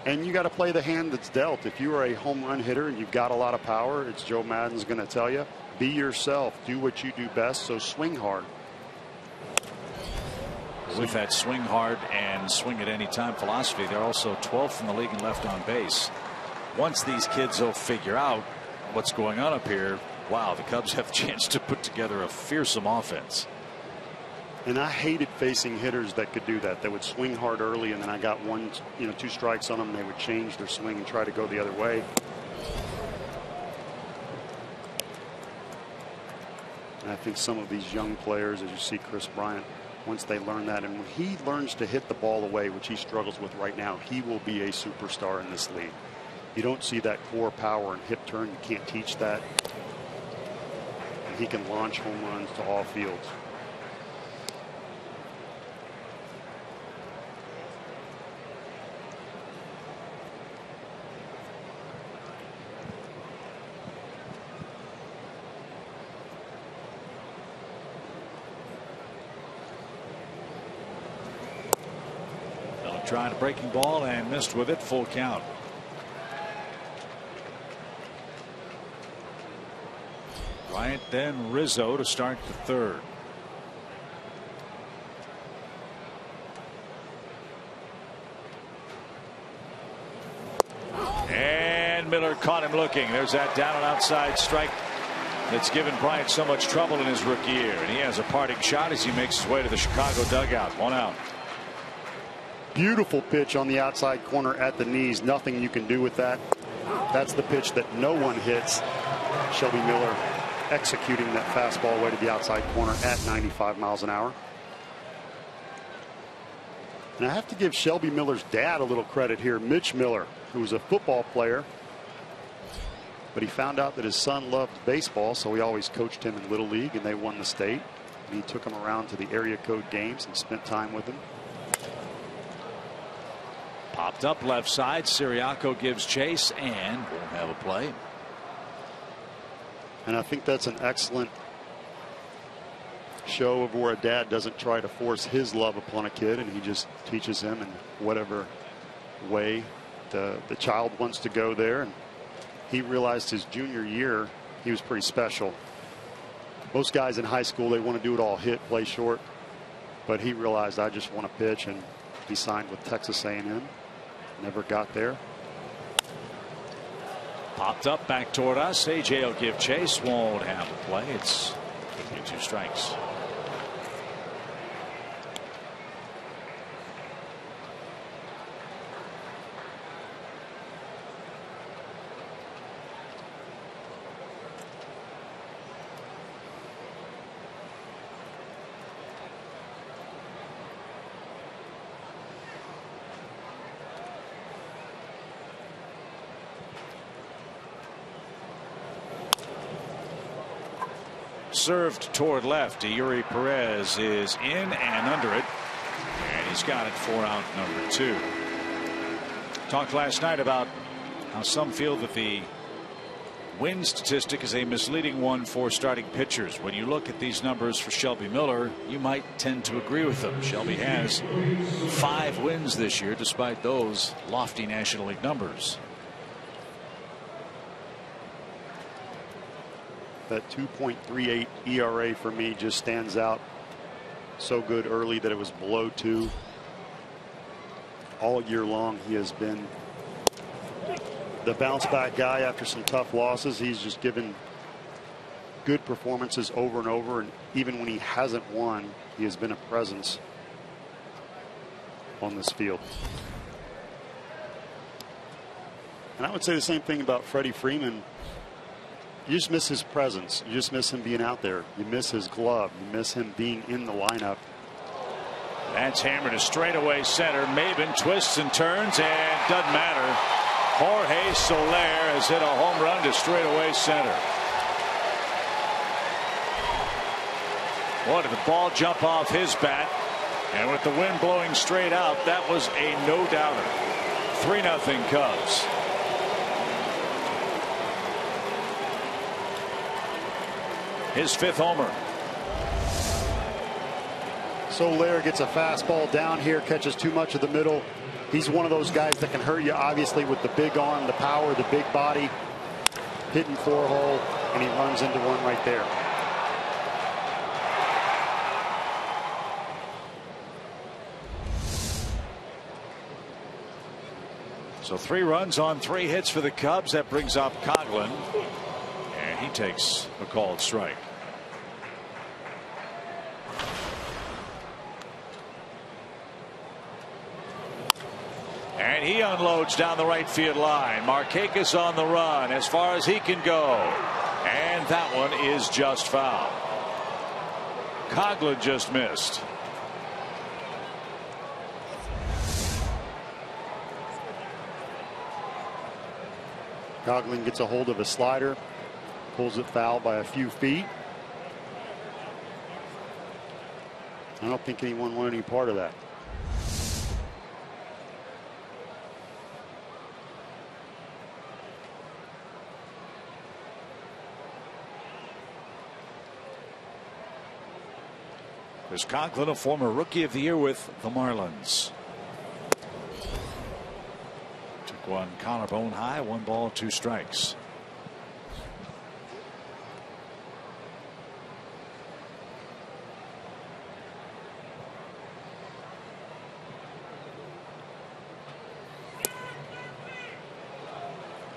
And you got to play the hand that's dealt. If you are a home run hitter and you've got a lot of power, it's Joe Maddon's going to tell you, be yourself, do what you do best, so swing hard. With that swing hard and swing at any time philosophy, they're also 12th in the league in left on base. Once these kids will figure out what's going on up here, wow, the Cubs have a chance to put together a fearsome offense. And I hated facing hitters that could do that. They would swing hard early, and then I got 2 strikes on them. They would change their swing and try to go the other way. And I think some of these young players, as you see Chris Bryant, once they learn that, and when he learns to hit the ball away, which he struggles with right now, he will be a superstar in this league. You don't see that core power and hip turn. You can't teach that. And he can launch home runs to all fields. Tried a breaking ball and missed with it. Full count. Bryant, then Rizzo to start the 3rd. And Miller caught him looking. There's that down and outside strike that's given Bryant so much trouble in his rookie year. And he has a parting shot as he makes his way to the Chicago dugout. 1 out. Beautiful pitch on the outside corner at the knees. Nothing you can do with that. That's the pitch that no one hits. Shelby Miller executing that fastball way to the outside corner at 95 miles an hour. And I have to give Shelby Miller's dad a little credit here. Mitch Miller, who was a football player, but he found out that his son loved baseball, so he always coached him in Little League, and they won the state. And he took him around to the area code games and spent time with him. Popped up left side. Siriaco gives chase and won't have a play. And I think that's an excellent show of where a dad doesn't try to force his love upon a kid, and he just teaches him in whatever way the child wants to go there. And he realized his junior year he was pretty special. Most guys in high school, they want to do it all, hit, play short, but he realized, I just want to pitch, and he signed with Texas A&M. Never got there. Popped up back toward us. AJ will give chase. Won't have a play. It's 2 strikes. Served toward left. Yuri Perez is in and under it, and he's got it. 4 out, number 2. Talked last night about how some feel that the win statistic is a misleading one for starting pitchers. When you look at these numbers for Shelby Miller, you might tend to agree with them. Shelby has 5 wins this year despite those lofty National League numbers. That 2.38 ERA for me just stands out. So good early that it was below 2. All year long he has been the bounce back guy after some tough losses. He's just given good performances over and over, and even when he hasn't won, he has been a presence on this field. And I would say the same thing about Freddy Freeman. You just miss his presence. You just miss him being out there. You miss his glove. You miss him being in the lineup. That's hammered to straightaway center. Maben twists and turns, and doesn't matter. Jorge Soler has hit a home run to straightaway center. Boy, did the ball jump off his bat, and with the wind blowing straight out, that was a no-doubter. 3-0 Cubs. his 5th homer. Soler gets a fastball down here, catches too much of the middle. He's one of those guys that can hurt you, obviously, with the big arm, the power, the big body. Hitting 4-hole, and he runs into one right there. So 3 runs on 3 hits for the Cubs. That brings up Coghlan, and he takes a called strike. And he unloads down the right field line. Markakis on the run as far as he can go. And that one is just foul. Coghlan just missed. Coghlan gets a hold of a slider, pulls it foul by a few feet. I don't think anyone wanted any part of that. There's Coghlan, a former Rookie of the Year with the Marlins. Took one collarbone high, 1 ball, 2 strikes.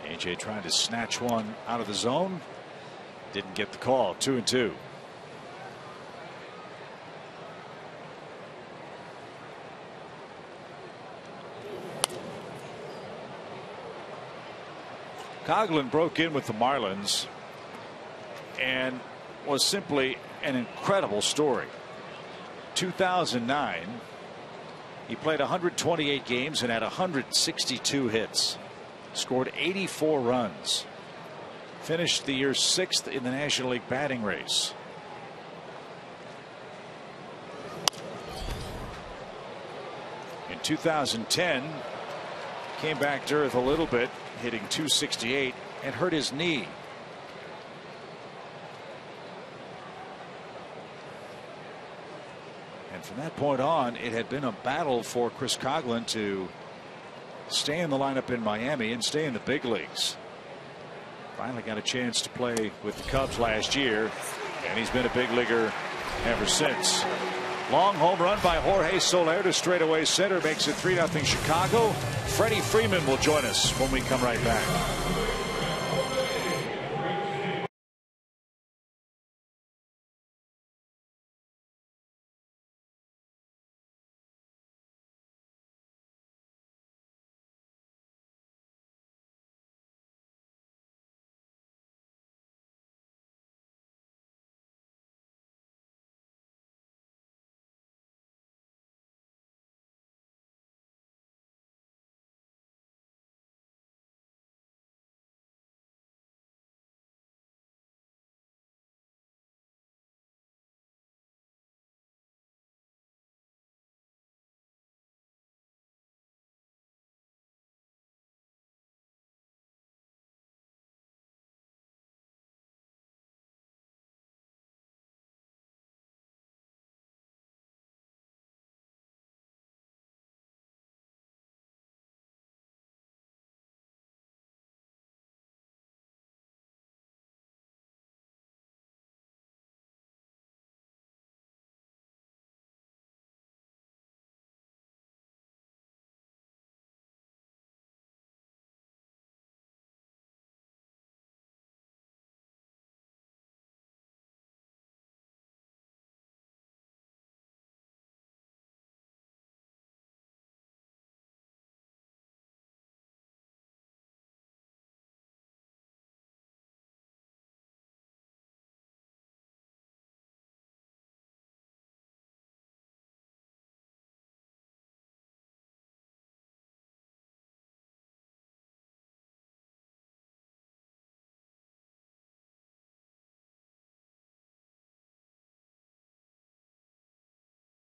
AJ trying to snatch one out of the zone. Didn't get the call. 2-2. Coghlan broke in with the Marlins and was simply an incredible story. 2009, he played 128 games and had 162 hits, scored 84 runs, finished the year 6th in the National League batting race. In 2010, came back to earth a little bit, hitting .268 and hurt his knee. And from that point on, it had been a battle for Chris Coghlan to stay in the lineup in Miami and stay in the big leagues. Finally got a chance to play with the Cubs last year, and he's been a big leaguer ever since. Long home run by Jorge Soler to straightaway center makes it 3-0 Chicago. Freddy Freeman will join us when we come right back.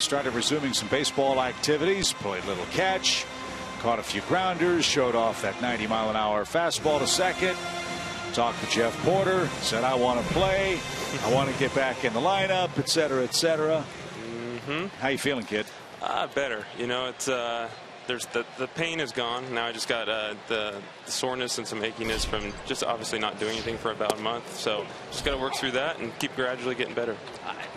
Started resuming some baseball activities, played a little catch, caught a few grounders, showed off that 90-mile-an-hour fastball to second, talked to Jeff Porter, said, I want to play. I want to get back in the lineup, et cetera, et cetera. How you feeling, kid? Better. You know, it's there's the pain is gone. Now I just got the soreness and some achiness from just obviously not doing anything for about a month. So just got to work through that and keep gradually getting better.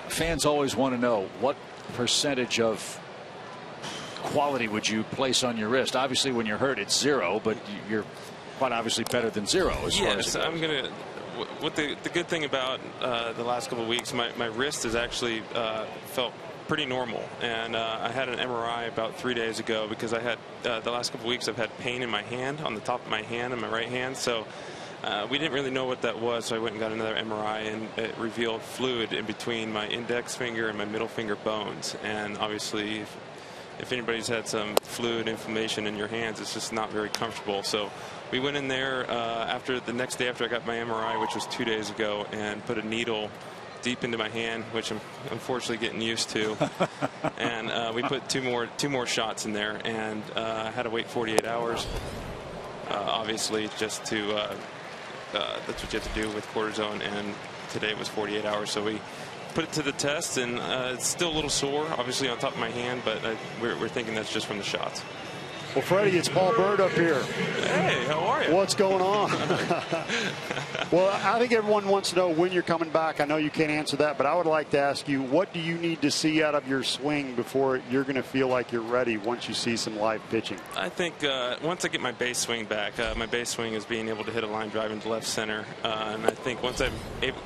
Fans always want to know, what percentage of quality would you place on your wrist? Obviously, when you're hurt, it's 0, but you're quite obviously better than 0. Yes, I'm gonna. What the good thing about the last couple of weeks, my wrist has actually felt pretty normal, and I had an MRI about 3 days ago because I had the last couple of weeks I've had pain in my hand, on the top of my hand, in my right hand. So we didn't really know what that was, so I went and got another MRI, and it revealed fluid in between my index finger and my middle finger bones. And obviously, if anybody's had some fluid inflammation in your hands, it's just not very comfortable. So we went in there after the next day after I got my MRI, which was 2 days ago, and put a needle deep into my hand, which I'm unfortunately getting used to. And we put two more shots in there, and I had to wait 48 hours. Obviously, just to that's what you have to do with cortisone, and today was 48 hours. So we put it to the test, and it's still a little sore, obviously, on top of my hand, but we're thinking that's just from the shots. Well, Freddie, it's Paul Bird up here. Hey, how are you? What's going on? Well, I think everyone wants to know when you're coming back. I know you can't answer that, but I would like to ask you, what do you need to see out of your swing before you're going to feel like you're ready once you see some live pitching? I think once I get my base swing back, my base swing is being able to hit a line drive into left center. And I think once I'm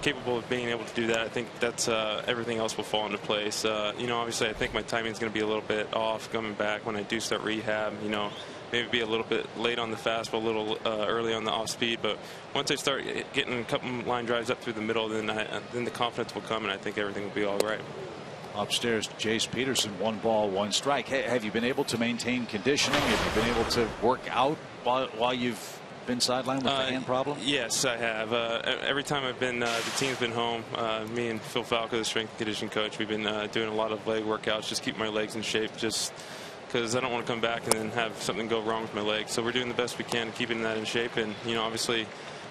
capable of being able to do that, I think that's everything else will fall into place. You know, obviously, I think my timing is going to be a little bit off coming back when I do start rehab. You know, maybe be a little bit late on the fastball, a little early on the off speed. But once I start getting a couple line drives up through the middle, then the confidence will come, and I think everything will be all right. Upstairs, Jace Peterson, 1 ball, 1 strike. Hey, have you been able to maintain conditioning? Have you been able to work out while you've been sidelined with the hand problem? Yes, I have. Every time I've been, the team's been home. Me and Phil Falco, the strength and conditioning coach, we've been doing a lot of leg workouts, just keep my legs in shape, just because I don't want to come back and then have something go wrong with my legs. So we're doing the best we can, keeping that in shape. And, you know, obviously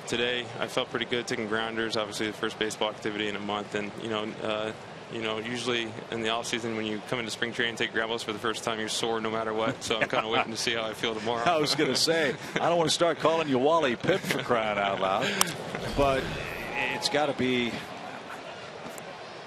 today I felt pretty good taking grounders, obviously the first baseball activity in a month. And, you know, usually in the off season when you come into spring training and take ground balls for the first time, you're sore no matter what. So I'm kind of waiting to see how I feel tomorrow. I was going to say, I don't want to start calling you Wally Pipp for crying out loud, but it's got to be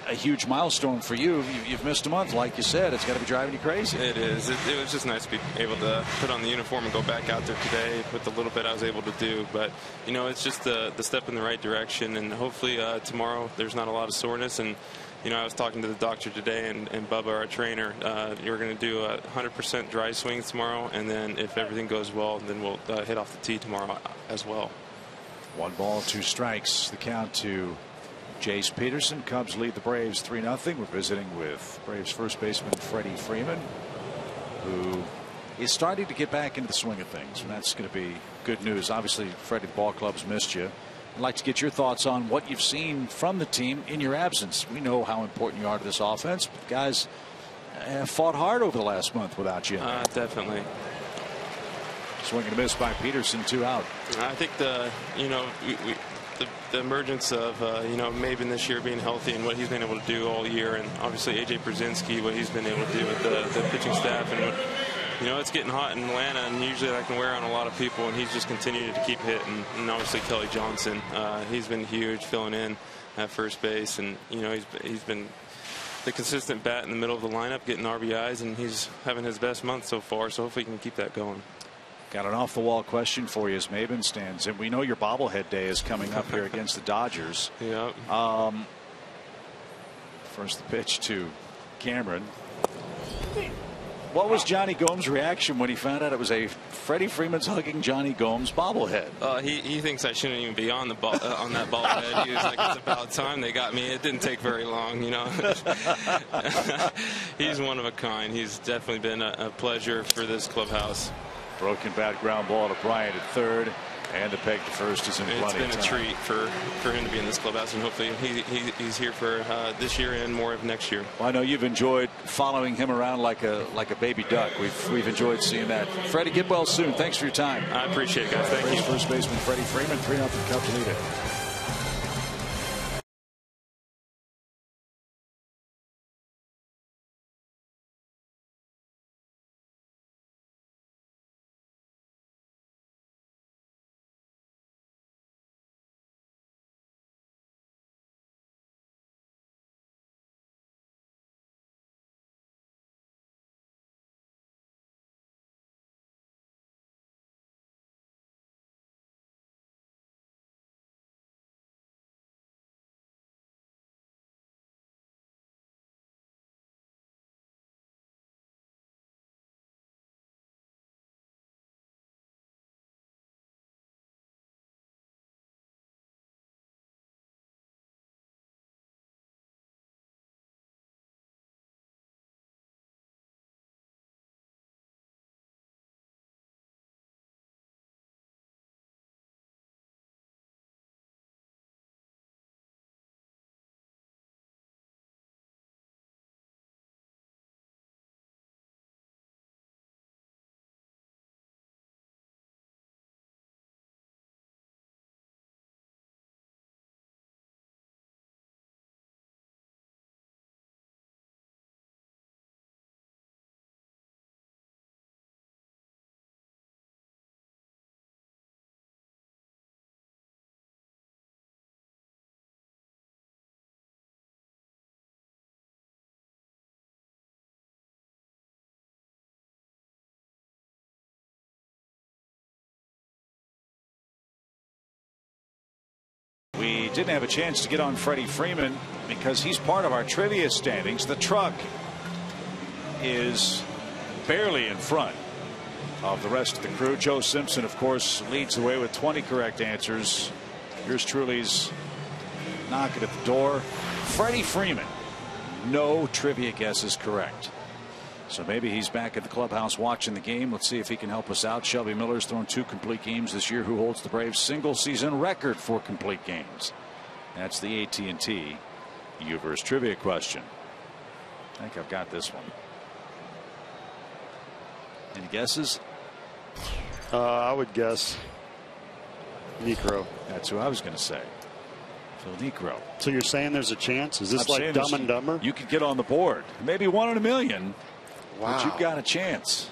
a huge milestone for you. You've missed a month, like you said. It's got to be driving you crazy. It is. It was just nice to be able to put on the uniform and go back out there today with the little bit I was able to do. But, you know, it's just the step in the right direction, and hopefully tomorrow there's not a lot of soreness. And, you know, I was talking to the doctor today, and Bubba, our trainer, you're going to do 100% dry swings tomorrow, and then if everything goes well, then we'll hit off the tee tomorrow as well. 1 ball, 2 strikes. The count to Jace Peterson. Cubs lead the Braves 3-0. We're visiting with Braves first baseman Freddy Freeman, who is starting to get back into the swing of things, and that's going to be good news. Obviously, Freddie, the ball club's missed you. I'd like to get your thoughts on what you've seen from the team in your absence. We know how important you are to this offense, but guys have fought hard over the last month without you. Definitely. Swing and a miss by Peterson, 2 out. I think the emergence of you know, Maben this year being healthy and what he's been able to do all year, and obviously AJ Brzezinski, what he's been able to do with the pitching staff, and what, you know, it's getting hot in Atlanta, and usually that can wear on a lot of people, and he's just continued to keep hitting. And obviously Kelly Johnson, he's been huge filling in at first base, and you know, he's been the consistent bat in the middle of the lineup, getting RBIs, and he's having his best month so far, so hopefully he can keep that going. Got an off-the-wall question for you as Maben stands, and we know your bobblehead day is coming up here against the Dodgers. Yep. First the pitch to Cameron. What was Johnny Gomes' reaction when he found out it was a Freddie Freeman's hugging Johnny Gomes bobblehead? He thinks I shouldn't even be on the on that bobblehead. He was like, it's about time they got me. It didn't take very long, you know. He's one of a kind. He's definitely been a pleasure for this clubhouse. Broken bat, ground ball to Bryant at third. And the peg to first is in plenty. It's been of a time. treat for him to be in this clubhouse, and hopefully he's here for this year and more of next year. Well, I know you've enjoyed following him around like a baby duck. We've enjoyed seeing that. Freddie, get well soon. Thanks for your time. I appreciate it, guys. Thank you. First baseman Freddy Freeman, 3-0 Cubs lead it. We didn't have a chance to get on Freddy Freeman because he's part of our trivia standings. The truck is barely in front of the rest of the crew. Joe Simpson, of course, leads the way with 20 correct answers. Yours truly's knocking at the door. Freddy Freeman, no trivia guesses correct. So maybe he's back at the clubhouse watching the game. Let's see if he can help us out. Shelby Miller's thrown 2 complete games this year. Who holds the Braves' single season record for complete games? That's the AT&T Uvers trivia question. I think I've got this one. Any guesses? I would guess Necro. That's who I was going to say. Phil Necro. So you're saying there's a chance? Is this I'm like Dumb and Dumber? You could get on the board. Maybe 1 in a million. Wow. But you've got a chance.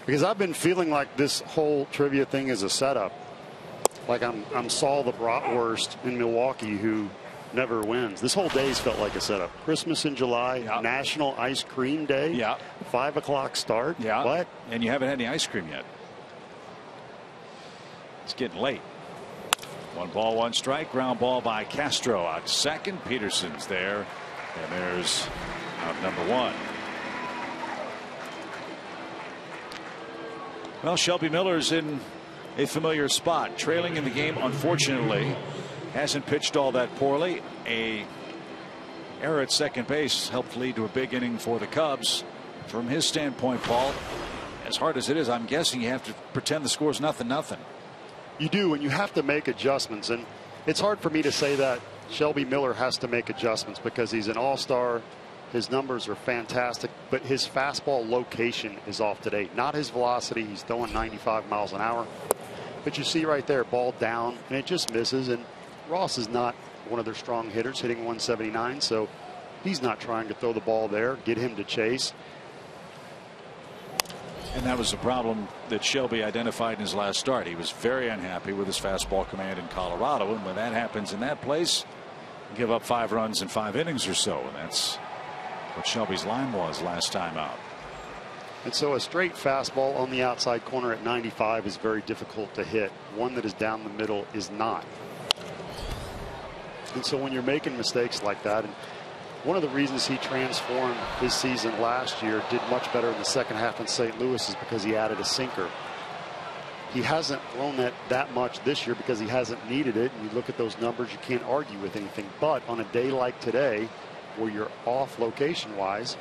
Because I've been feeling like this whole trivia thing is a setup. Like I'm Saul the Bratwurst in Milwaukee who never wins. This whole day's felt like a setup. Christmas in July, Yep. National Ice Cream Day, Yeah. 5 o'clock start. Yeah. What? And you haven't had any ice cream yet. It's getting late. 1 ball, 1 strike. Ground ball by Castro out second. Peterson's there. And there's out number 1. Well, Shelby Miller's in a familiar spot, trailing in the game. Unfortunately, hasn't pitched all that poorly. A error at second base helped lead to a big inning for the Cubs. From his standpoint, Paul, as hard as it is, I'm guessing you have to pretend the score's 0-0. You do, and you have to make adjustments. And it's hard for me to say that Shelby Miller has to make adjustments because he's an all-star. His numbers are fantastic, but his fastball location is off today. Not his velocity. He's throwing 95 miles an hour. But you see right there, ball down, and it just misses. And Ross is not one of their strong hitters, hitting 179. So he's not trying to throw the ball there, get him to chase. And that was the problem that Shelby identified in his last start. He was very unhappy with his fastball command in Colorado. And when that happens in that place, you give up 5 runs in 5 innings or so. And that's what Shelby's line was last time out. And so a straight fastball on the outside corner at 95 is very difficult to hit. One that is down the middle is not. And so when you're making mistakes like that, and one of the reasons he transformed his season last year, did much better in the second half in St. Louis, is because he added a sinker. He hasn't thrown that much this year because he hasn't needed it. And you look at those numbers, you can't argue with anything. But on a day like today, where you're off location wise,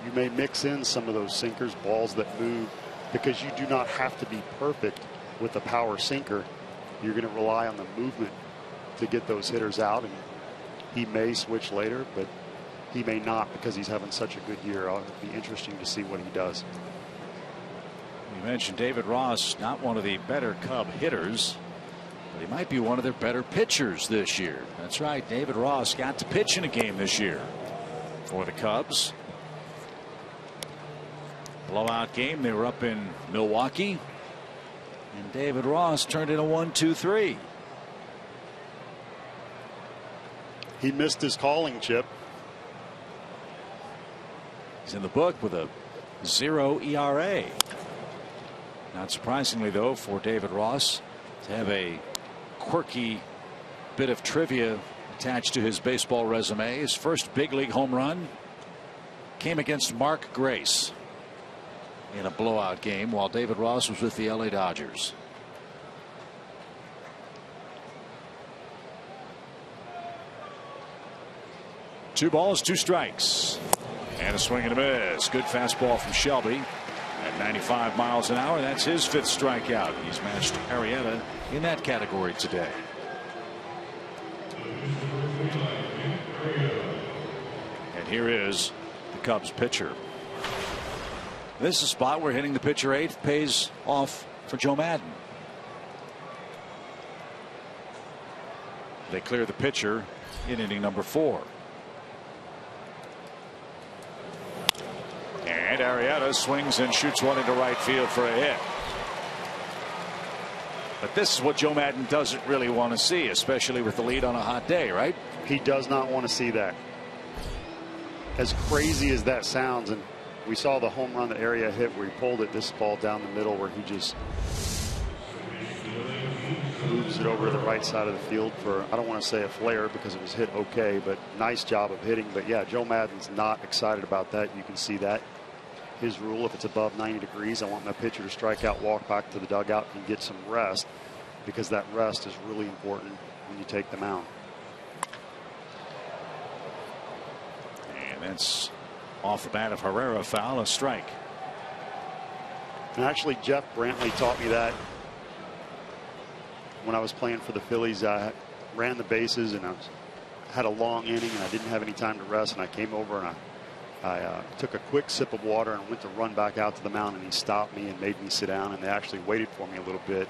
you may mix in some of those sinkers, balls that move because you do not have to be perfect with a power sinker. You're going to rely on the movement to get those hitters out, and he may switch later, but he may not because he's having such a good year. It'll be interesting to see what he does. You mentioned David Ross, not one of the better Cub hitters, but he might be one of their better pitchers this year. That's right, David Ross got to pitch in a game this year for the Cubs. Blowout game. They were up in Milwaukee, and David Ross turned in a 1-2-3. He missed his calling, Chip. He's in the book with a 0 ERA. Not surprisingly, though, for David Ross to have a quirky bit of trivia attached to his baseball resume. His first big league home run came against Mark Grace in a blowout game while David Ross was with the LA Dodgers. Two balls, two strikes, and a swing and a miss. Good fastball from Shelby at 95 miles an hour. That's his 5th strikeout. He's matched Arrieta in that category today. And here is the Cubs pitcher. This is a spot where hitting the pitcher 8th pays off for Joe Madden. They clear the pitcher in inning number 4. And Arrieta swings and shoots one into right field for a hit. But this is what Joe Madden doesn't really want to see, especially with the lead on a hot day, right? He does not want to see that. As crazy as that sounds, and we saw the home run that Arrieta hit where he pulled it, this ball down the middle where he just moves it over to the right side of the field for, I don't want to say a flare because it was hit okay, but nice job of hitting. But yeah, Joe Madden's not excited about that. You can see that. His rule, if it's above 90 degrees, I want my pitcher to strike out, walk back to the dugout, and get some rest, because that rest is really important when you take the mound. And that's off the bat of Herrera, foul, a strike. And actually, Jeff Brantley taught me that when I was playing for the Phillies. I ran the bases and I had a long inning and I didn't have any time to rest, and I came over and I took a quick sip of water and went to run back out to the mound, and he stopped me and made me sit down, and they actually waited for me a little bit.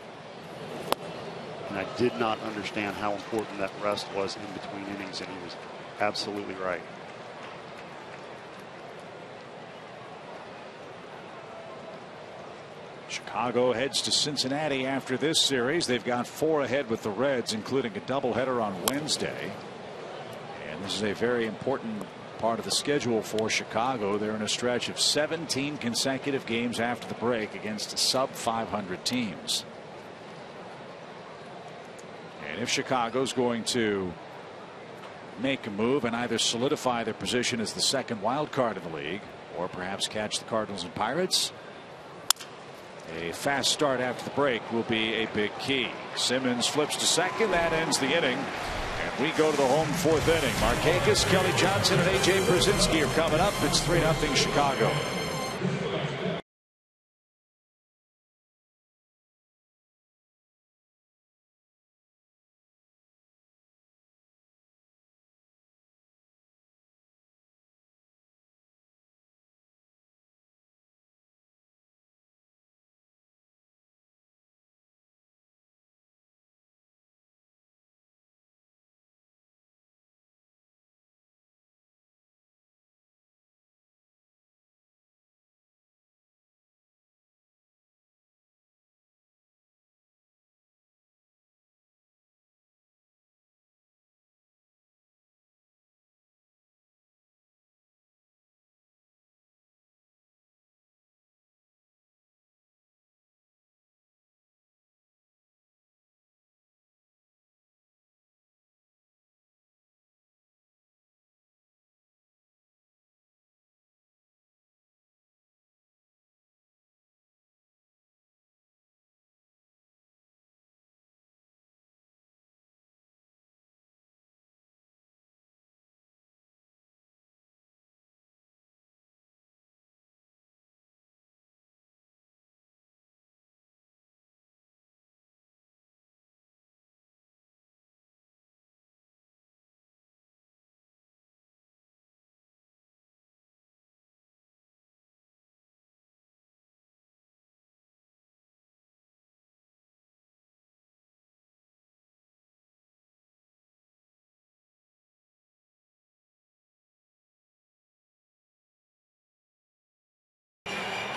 And I did not understand how important that rest was in between innings, and he was absolutely right. Chicago heads to Cincinnati after this series. They've got 4 ahead with the Reds, including a doubleheader on Wednesday. And this is a very important part of the schedule for Chicago. They're in a stretch of 17 consecutive games after the break against sub 500 teams. And if Chicago's going to make a move and either solidify their position as the second wild card in the league, or perhaps catch the Cardinals and Pirates, a fast start after the break will be a big key. Simmons flips to second. That ends the inning. And we go to the home 4th inning. Markakis, Kelly Johnson, and A.J. Brzezinski are coming up. It's 3-0 Chicago.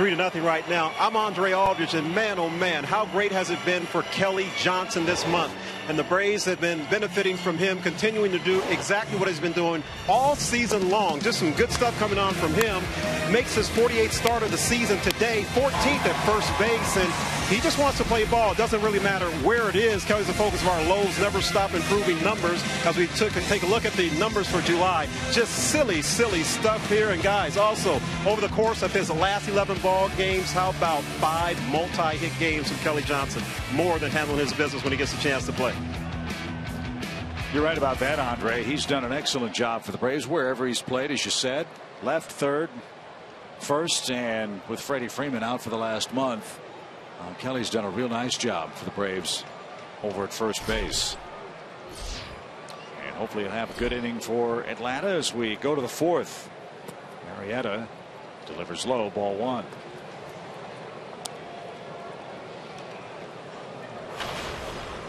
3-0 right now. I'm Andre Aldridge, and man, oh man, how great has it been for Kelly Johnson this month. And the Braves have been benefiting from him continuing to do exactly what he's been doing all season long. Just some good stuff coming on from him. Makes his 48th start of the season today, 14th at first base, and he just wants to play ball. It doesn't really matter where it is. Kelly's the focus of our Lowe's Never Stop Improving numbers as we take a look at the numbers for July. Just silly stuff here. And guys, also, over the course of his last 11 ball games, how about 5 multi-hit games from Kelly Johnson? More than handling his business when he gets a chance to play. You're right about that, Andre. He's done an excellent job for the Braves wherever he's played, as you said. Left, third, first, and with Freddy Freeman out for the last month, Kelly's done a real nice job for the Braves over at first base. And hopefully he'll have a good inning for Atlanta as we go to the 4th. Arrieta delivers low, ball 1.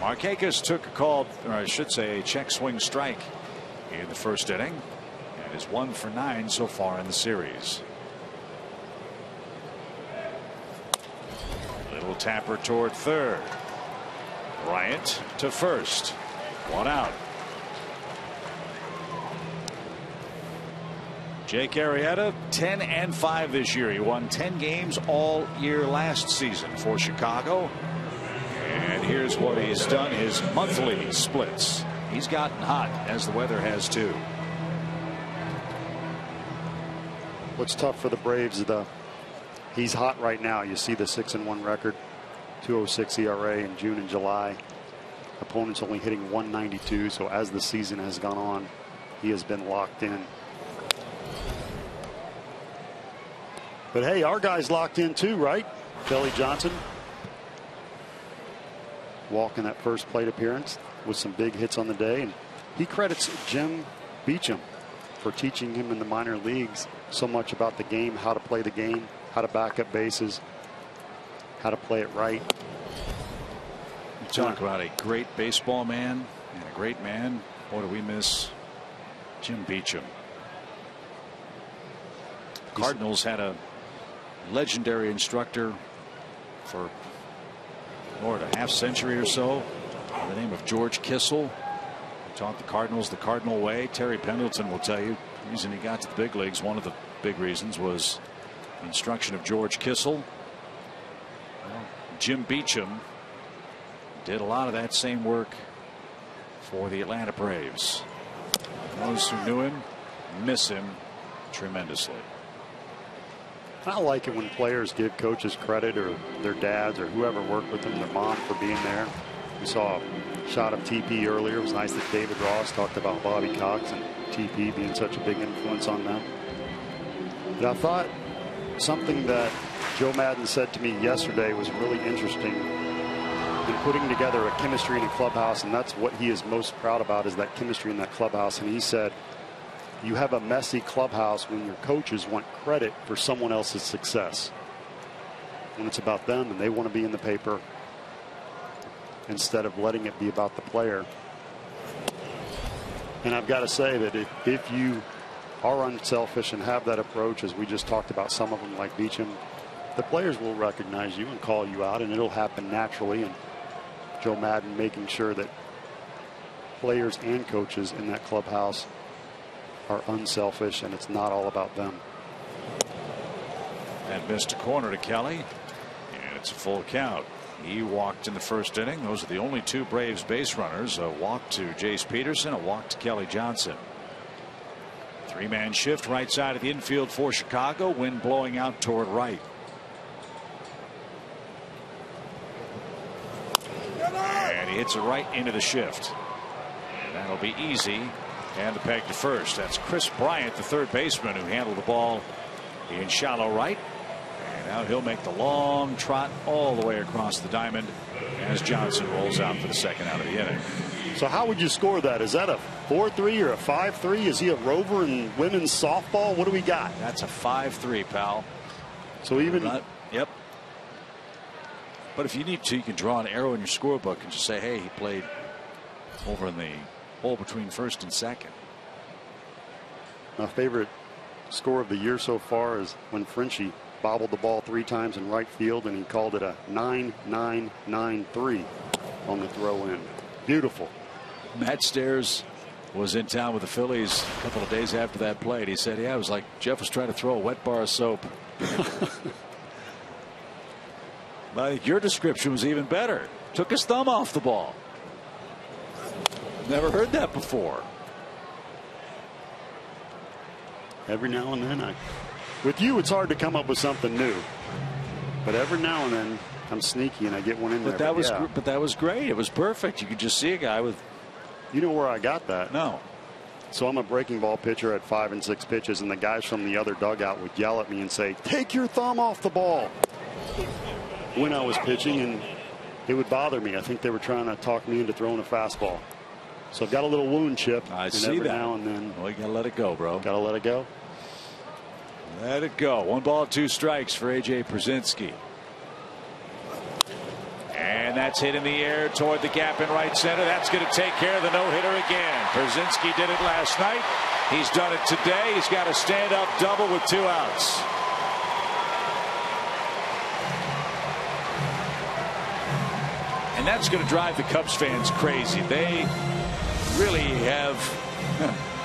Markakis took a called, or I should say, a check swing strike in the first inning, and is 1 for 9 so far in the series. Little tapper toward third. Bryant to first. 1 out. Jake Arrieta, 10-5 this year. He won 10 games all year last season for Chicago. And here's what he's done his monthly splits. He's gotten hot, as the weather has too. What's tough for the Braves, he's hot right now. You see the 6-1 record, 2.06 ERA in June and July. Opponents only hitting 192. So as the season has gone on, he has been locked in. But hey, our guy's locked in too, right? Kelly Johnson. Walking that first plate appearance with some big hits on the day. And he credits Jim Beecham for teaching him in the minor leagues so much about the game, how to play the game, how to back up bases, how to play it right. You talk about a great baseball man and a great man. Boy, do we miss Jim Beecham. Cardinals had a legendary instructor for more than a half century or so by the name of George Kissel. He taught the Cardinals the Cardinal way. Terry Pendleton will tell you the reason he got to the big leagues, one of the big reasons, was the instruction of George Kissel. Well, Jim Beecham did a lot of that same work for the Atlanta Braves. Those who knew him miss him tremendously. I like it when players give coaches credit, or their dads, or whoever worked with them, their mom, for being there. We saw a shot of TP earlier. It was nice that David Ross talked about Bobby Cox and TP being such a big influence on them. But I thought something that Joe Maddon said to me yesterday was really interesting in putting together a chemistry in a clubhouse, and that's what he is most proud about, is that chemistry in that clubhouse. And he said, you have a messy clubhouse when your coaches want credit for someone else's success. When it's about them and they want to be in the paper instead of letting it be about the player. And I've got to say that if you are unselfish and have that approach, as we just talked about some of them like Beecham, the players will recognize you and call you out, and it'll happen naturally. And Joe Maddon making sure that players and coaches in that clubhouse are unselfish, and it's not all about them. And missed a corner to Kelly, and it's a full count. He walked in the first inning. Those are the only 2 Braves base runners. A walk to Jace Peterson, a walk to Kelly Johnson. 3-man shift right side of the infield for Chicago. Wind blowing out toward right. And he hits it right into the shift. And that'll be easy. And the peg to first. That's Chris Bryant, the third baseman, who handled the ball in shallow right. And now he'll make the long trot all the way across the diamond as Johnson rolls out for the second out of the inning. So how would you score that? Is that a 4-3 or a 5-3? Is he a rover in women's softball? What do we got? That's a 5-3, pal. So even... Yep. But if you need to, you can draw an arrow in your scorebook and just say, hey, he played over in the hole between first and second. My favorite score of the year so far is when Frenchie bobbled the ball 3 times in right field, and he called it a 9-9-9-3 on the throw in. Beautiful. Matt Stairs was in town with the Phillies a couple of days after that play, and he said, yeah, it was like Jeff was trying to throw a wet bar of soap. I think your description was even better. Took his thumb off the ball. Never heard that before. Every now and then, with you, it's hard to come up with something new. But every now and then, I'm sneaky and I get one in there. But that was great. It was perfect. You could just see a guy with. You know where I got that? No. So I'm a breaking ball pitcher at 5 and 6 pitches, and the guys from the other dugout would yell at me and say, "Take your thumb off the ball," when I was pitching, and it would bother me. I think they were trying to talk me into throwing a fastball. So I've got a little wound, Chip. I see every that. Now and then. Well, you gotta let it go, bro. Gotta let it go. Let it go. 1 ball, 2 strikes for A.J. Pierzynski. And that's hit in the air toward the gap in right center. That's going to take care of the no-hitter again. Pierzynski did it last night. He's done it today. He's got a stand-up double with 2 outs. And that's going to drive the Cubs fans crazy. They really have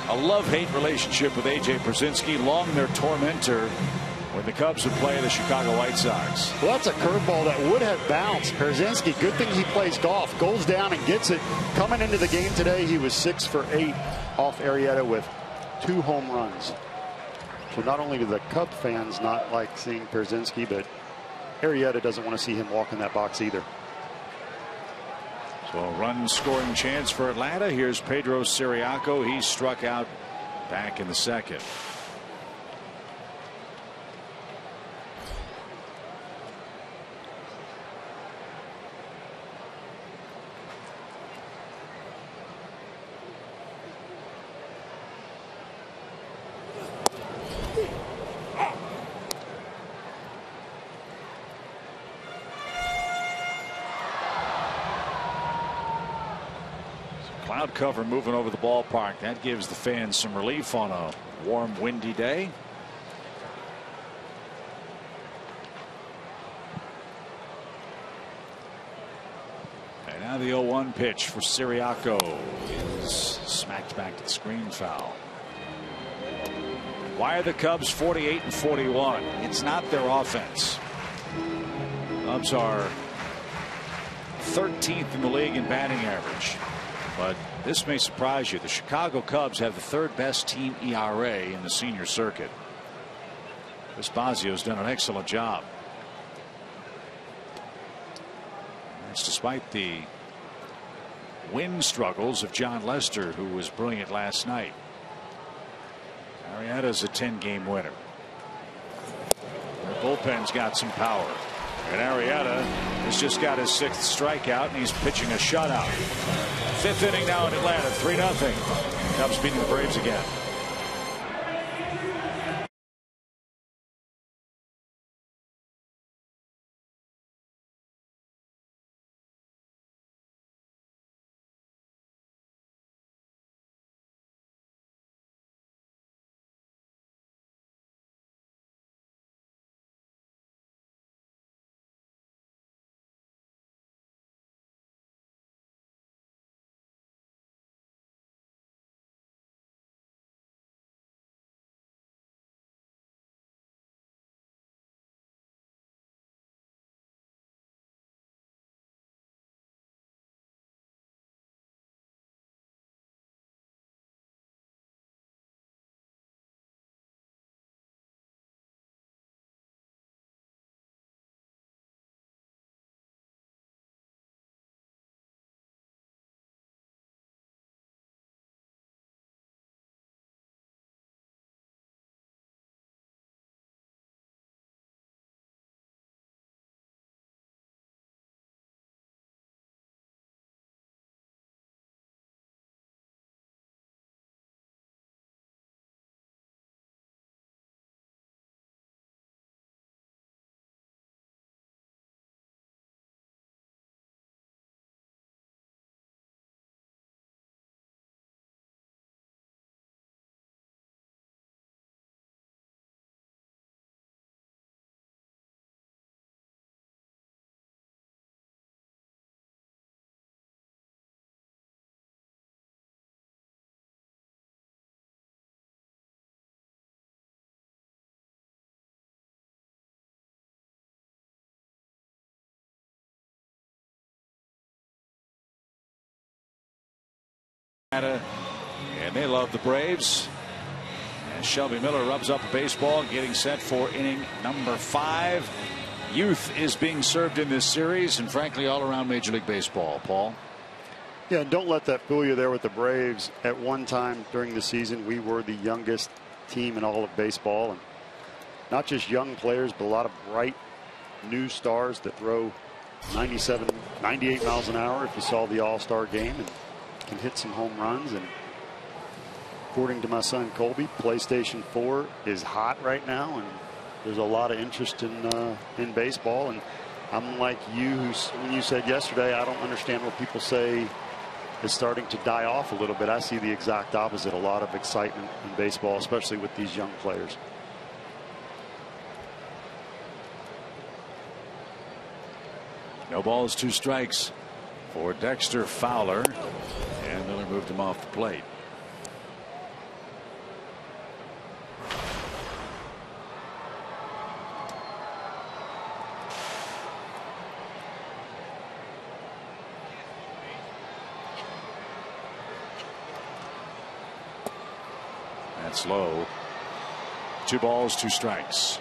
a love-hate relationship with A.J. Pierzynski. Long their tormentor when the Cubs would play the Chicago White Sox. Well, that's a curveball that would have bounced. Pierzynski, good thing he plays golf, goes down and gets it. Coming into the game today, he was 6 for 8 off Arrieta with 2 home runs. So not only do the Cub fans not like seeing Pierzynski, but Arrieta doesn't want to see him walk in that box either. So a run scoring chance for Atlanta. Here's Pedro Siriaco. He struck out back in the 2nd. Cloud cover moving over the ballpark. That gives the fans some relief on a warm, windy day. And now the 0-1 pitch for Siriaco is smacked back to the screen foul. Why are the Cubs 48 and 41? It's not their offense. Cubs are 13th in the league in batting average. But this may surprise you. The Chicago Cubs have the 3rd best team ERA in the senior circuit. Vespazio's done an excellent job. That's despite the win struggles of John Lester, who was brilliant last night. Arrieta's a 10-game winner. The bullpen's got some power. And Arrieta has just got his 6th strikeout, and he's pitching a shutout. 5th inning now in Atlanta, 3-0. Cubs beating the Braves again. And they love the Braves. And Shelby Miller rubs up a baseball, getting set for inning number 5. Youth is being served in this series, and frankly, all around Major League Baseball. Paul. Yeah, don't let that fool you there with the Braves. At one time during the season, we were the youngest team in all of baseball, and not just young players, but a lot of bright new stars that throw 97, 98 miles an hour. If you saw the All-Star game, and can hit some home runs. And according to my son Colby, PlayStation 4 is hot right now, and there's a lot of interest in baseball. And I'm like you, when you said yesterday, I don't understand what people say is starting to die off a little bit. I see the exact opposite. A lot of excitement in baseball, especially with these young players. No balls, 2 strikes for Dexter Fowler, and Miller moved him off the plate. That's low. 2 balls, 2 strikes.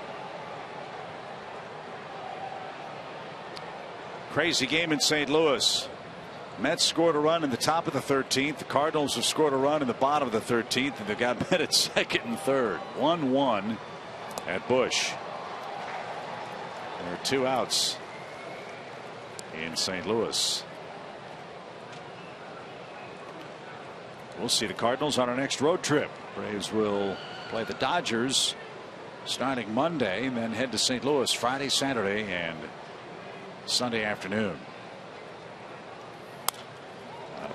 Crazy game in St. Louis. Mets scored a run in the top of the 13th. The Cardinals have scored a run in the bottom of the 13th, and they got met at second and third. 1-1 at Busch. There are 2 outs in St. Louis. We'll see the Cardinals on our next road trip. Braves will play the Dodgers starting Monday, and then head to St. Louis Friday, Saturday, and Sunday afternoon.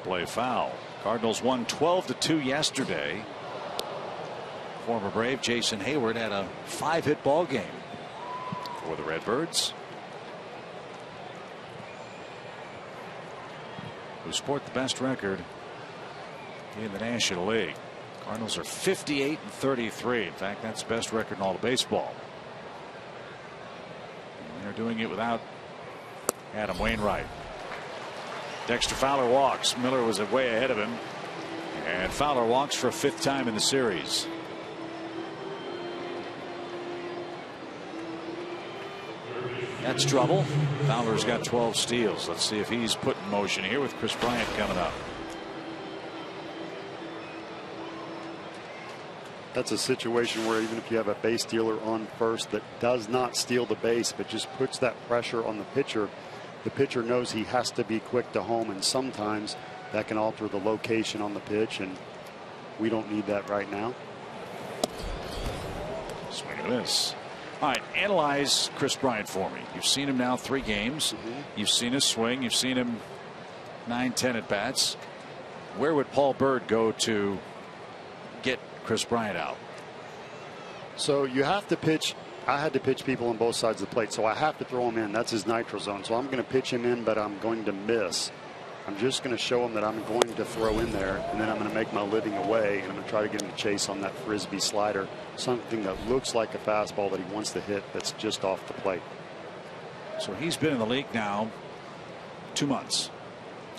Play foul. Cardinals won 12-2 yesterday. Former Brave Jason Hayward had a 5-hit ball game for the Redbirds, who sport the best record in the National League. Cardinals are 58-33. In fact, that's the best record in all of baseball. And they're doing it without Adam Wainwright. Dexter Fowler walks. Miller was way ahead of him, and Fowler walks for a 5th time in the series. That's trouble. Fowler's got 12 steals. Let's see if he's put in motion here with Chris Bryant coming up. That's a situation where even if you have a base stealer on first that does not steal the base, but just puts that pressure on the pitcher knows he has to be quick to home, and sometimes that can alter the location on the pitch, and we don't need that right now. Swing and miss. All right, analyze Chris Bryant for me. You've seen him now 3 games. You've seen his swing. You've seen him 9-10 at bats. Where would Paul Bird go to get Chris Bryant out? So you have to pitch. I had to pitch people on both sides of the plate, so I have to throw him in. That's his nitro zone. So I'm going to pitch him in, but I'm going to miss. I'm just going to show him that I'm going to throw in there, and then I'm going to make my living away, and I'm going to try to get him to chase on that frisbee slider, something that looks like a fastball that he wants to hit that's just off the plate. So he's been in the league now 2 months.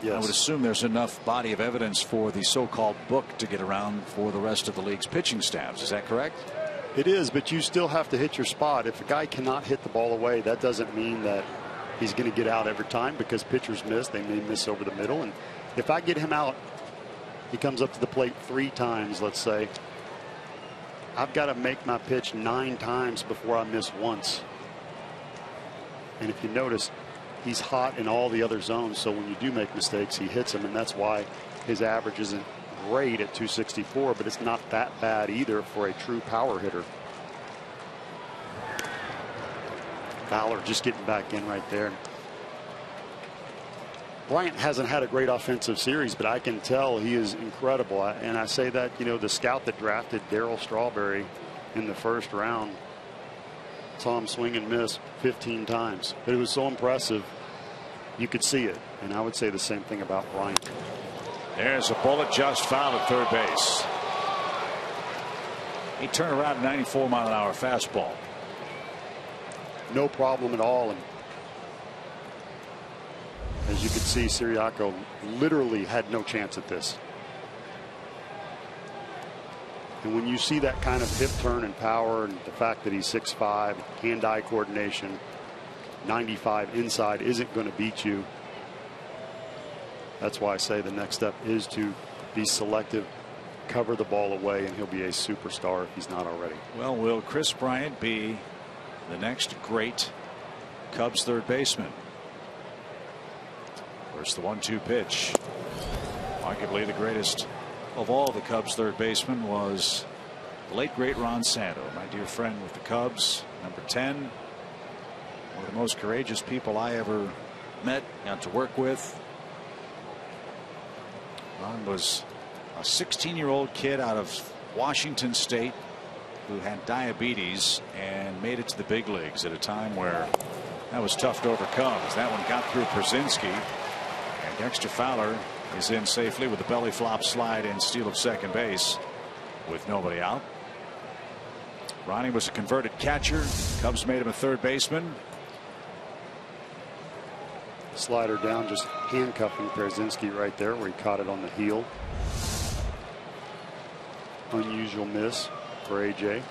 Yes. I would assume there's enough body of evidence for the so-called book to get around for the rest of the league's pitching staffs. Is that correct? It is, but you still have to hit your spot. If a guy cannot hit the ball away, that doesn't mean that he's going to get out every time, because pitchers miss. They may miss over the middle. And if I get him out, he comes up to the plate 3 times, let's say. I've got to make my pitch 9 times before I miss once. And if you notice, he's hot in all the other zones. So when you do make mistakes, he hits them. And that's why his average isn't great at 264, but it's not that bad either for a true power hitter. Fowler just getting back in right there. Bryant hasn't had a great offensive series, but I can tell he is incredible. And I say that, you know, the scout that drafted Darryl Strawberry in the 1st round saw him swing and miss 15 times, but it was so impressive you could see it. And I would say the same thing about Bryant. There's a bullet just foul at third base. He turned around a 94-mile-an-hour fastball. No problem at all. And as you could see, Siriaco literally had no chance at this. And when you see that kind of hip turn and power, and the fact that he's 6'5", hand-eye coordination, 95 inside isn't going to beat you. That's why I say the next step is to be selective, cover the ball away, and he'll be a superstar if he's not already. Well, will Chris Bryant be the next great Cubs third baseman? First, the 1-2 pitch. Arguably the greatest of all the Cubs third baseman was the late great Ron Santo, my dear friend with the Cubs, number 10. One of the most courageous people I ever met, got to work with. Ron was a 16-year-old kid out of Washington State who had diabetes and made it to the big leagues at a time where that was tough to overcome. As that one got through Przinsky, and Dexter Fowler is in safely with a belly flop slide and steal of second base with nobody out. Ronnie was a converted catcher. Cubs made him a third baseman. Slider down, just handcuffing Przinsky right there where he caught it on the heel. Unusual miss for AJ.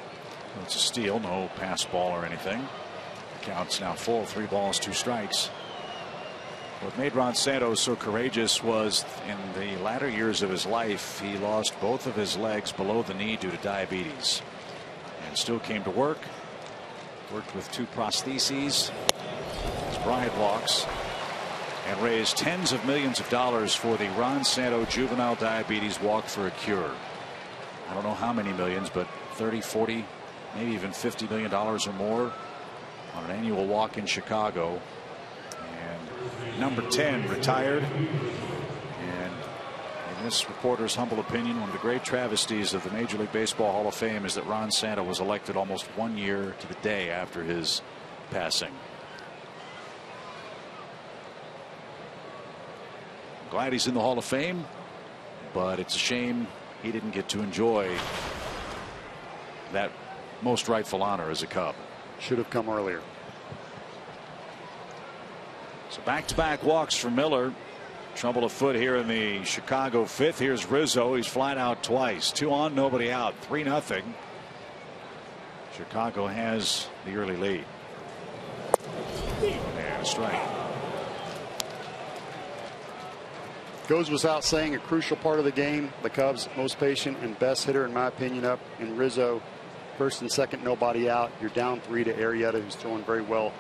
It's a steal, no pass ball or anything. Count's now full, 3 balls, 2 strikes. What made Ron Santos so courageous was in the latter years of his life, he lost both of his legs below the knee due to diabetes, and still came to work. Worked with 2 prostheses as Bryant walks, and raised tens of millions of dollars for the Ron Santo Juvenile Diabetes Walk for a Cure. I don't know how many millions, but 30, 40, maybe even $50 million or more on an annual walk in Chicago. And number 10 retired. And in this reporter's humble opinion, one of the great travesties of the Major League Baseball Hall of Fame is that Ron Santo was elected almost 1 year to the day after his passing. Glad he's in the Hall of Fame, but it's a shame he didn't get to enjoy that most rightful honor as a Cub. Should have come earlier. So back-to-back walks for Miller. Trouble afoot here in the Chicago 5th. Here's Rizzo. He's flying out twice. 2 on, nobody out. 3-0. Chicago has the early lead. And a strike. Goes without saying, a crucial part of the game. The Cubs most patient and best hitter in my opinion up in Rizzo. First and second, nobody out. You're down 3 to Arrieta, who's throwing very well.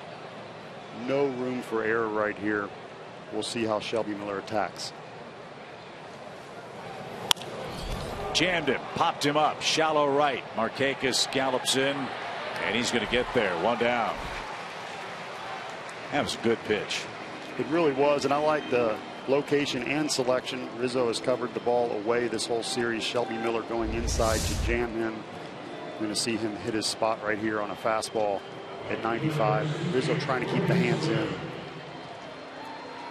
No room for error right here. We'll see how Shelby Miller attacks. Jammed him, popped him up, shallow right. Markakis gallops in, and he's going to get there. 1 down. That was a good pitch. It really was, and I like the location and selection. Rizzo has covered the ball away this whole series. Shelby Miller going inside to jam him. We're going to see him hit his spot right here on a fastball at 95. Rizzo trying to keep the hands in,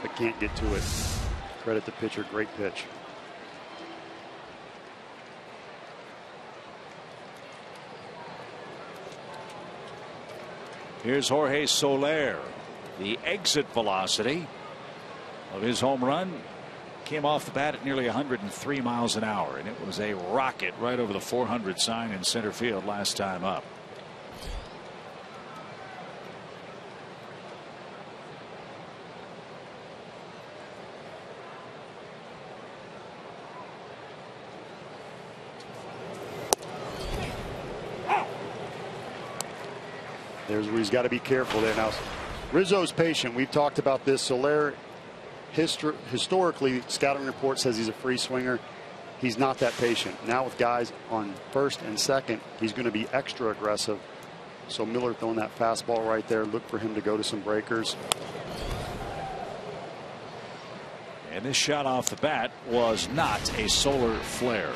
but can't get to it. Credit the pitcher, great pitch. Here's Jorge Soler. The exit velocity of his home run came off the bat at nearly 103 miles an hour, and it was a rocket right over the 400 sign in center field last time up. There's where he's got to be careful there. Now, Rizzo's patient. We've talked about this. Soler, historically, scouting report says he's a free swinger. He's not that patient. Now with guys on first and second, he's going to be extra aggressive. So Miller throwing that fastball right there. Look for him to go to some breakers. And this shot off the bat was not a Soler flare.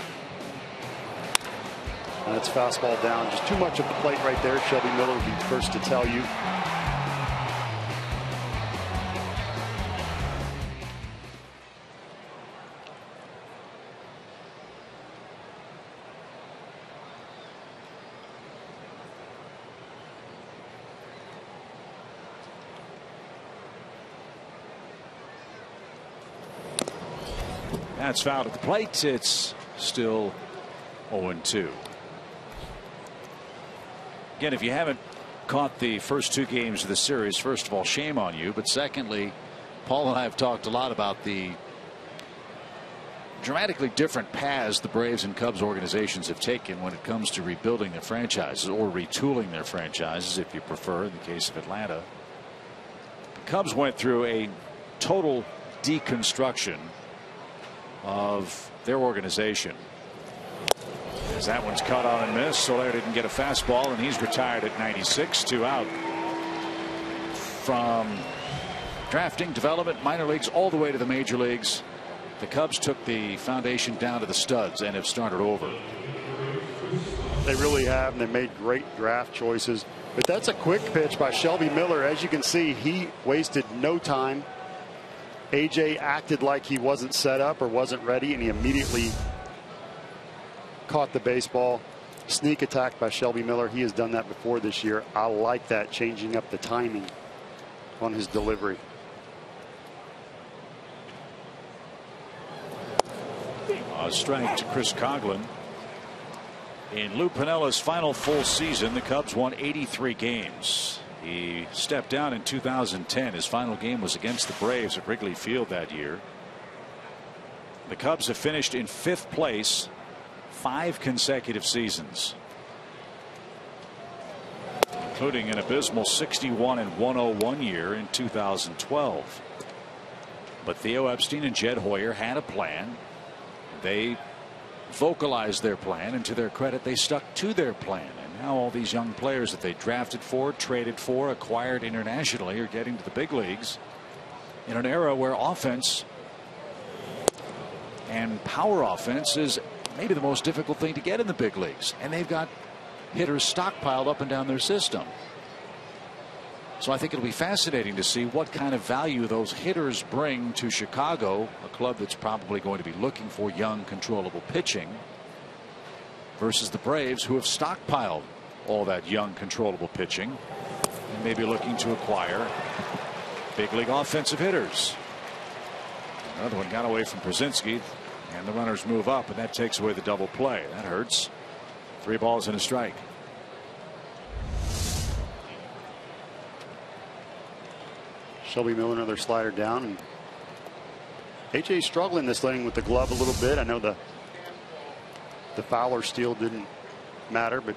And that's fastball down. Just too much of the plate right there. Shelby Miller will be first to tell you. That's fouled at the plate. It's still 0-2. Again, if you haven't caught the first 2 games of the series, first of all, shame on you. But secondly, Paul and I have talked a lot about the dramatically different paths the Braves and Cubs organizations have taken when it comes to rebuilding their franchises, or retooling their franchises, if you prefer, in the case of Atlanta. The Cubs went through a total deconstruction of their organization. As that one's caught on and missed, Soler didn't get a fastball, and he's retired at 96, 2 out. From drafting, development, minor leagues, all the way to the major leagues, the Cubs took the foundation down to the studs and have started over. They really have, and they made great draft choices. But that's a quick pitch by Shelby Miller. As you can see, he wasted no time. AJ acted like he wasn't set up or wasn't ready, and he immediately caught the baseball. Sneak attack by Shelby Miller. He has done that before this year. I like that, changing up the timing on his delivery. A strike to Chris Coghlan. In Lou Piniella's final full season, the Cubs won 83 games. He stepped down in 2010. His final game was against the Braves at Wrigley Field that year. The Cubs have finished in 5th place 5 consecutive seasons, including an abysmal 61-101 year in 2012. But Theo Epstein and Jed Hoyer had a plan. They vocalized their plan, and to their credit, they stuck to their plan. And now all these young players that they drafted for, traded for, acquired internationally are getting to the big leagues in an era where offense and power offense is maybe the most difficult thing to get in the big leagues. And they've got hitters stockpiled up and down their system. So I think it'll be fascinating to see what kind of value those hitters bring to Chicago, a club that's probably going to be looking for young, controllable pitching, versus the Braves, who have stockpiled all that young, controllable pitching and maybe looking to acquire big league offensive hitters. Another one got away from Brzezinski, and the runners move up, and that takes away the double play. That hurts. 3 balls and a strike. Shelby Miller, another slider down. And AJ struggling this inning with the glove a little bit. I know the Fowler steal didn't matter, but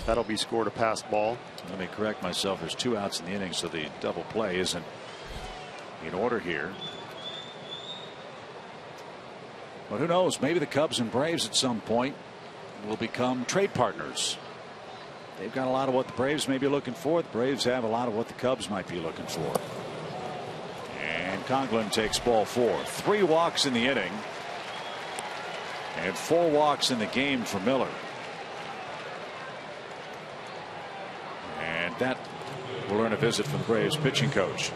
that'll be scored a pass ball. Let me correct myself. There's 2 outs in the inning, so the double play isn't in order here. But who knows? Maybe the Cubs and Braves at some point will become trade partners. They've got a lot of what the Braves may be looking for. The Braves have a lot of what the Cubs might be looking for. And Coghlan takes ball 4. 3 walks in the inning and 4 walks in the game for Miller. And that will earn a visit from the Braves pitching coach.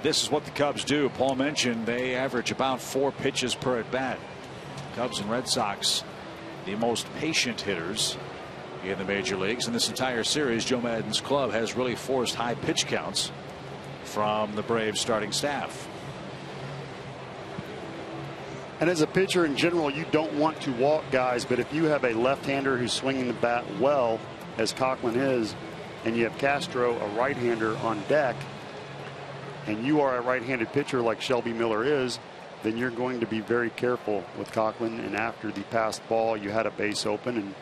This is what the Cubs do. Paul mentioned they average about 4 pitches per at bat. Cubs and Red Sox, the most patient hitters in the major leagues. In this entire series, Joe Maddon's club has really forced high pitch counts from the Braves starting staff. And as a pitcher in general, you don't want to walk guys, but if you have a left-hander who's swinging the bat well, as Coghlan is, and you have Castro, a right-hander, on deck, and you are a right-handed pitcher like Shelby Miller is, then you're going to be very careful with Coghlan. And after the passed ball, you had a base open, and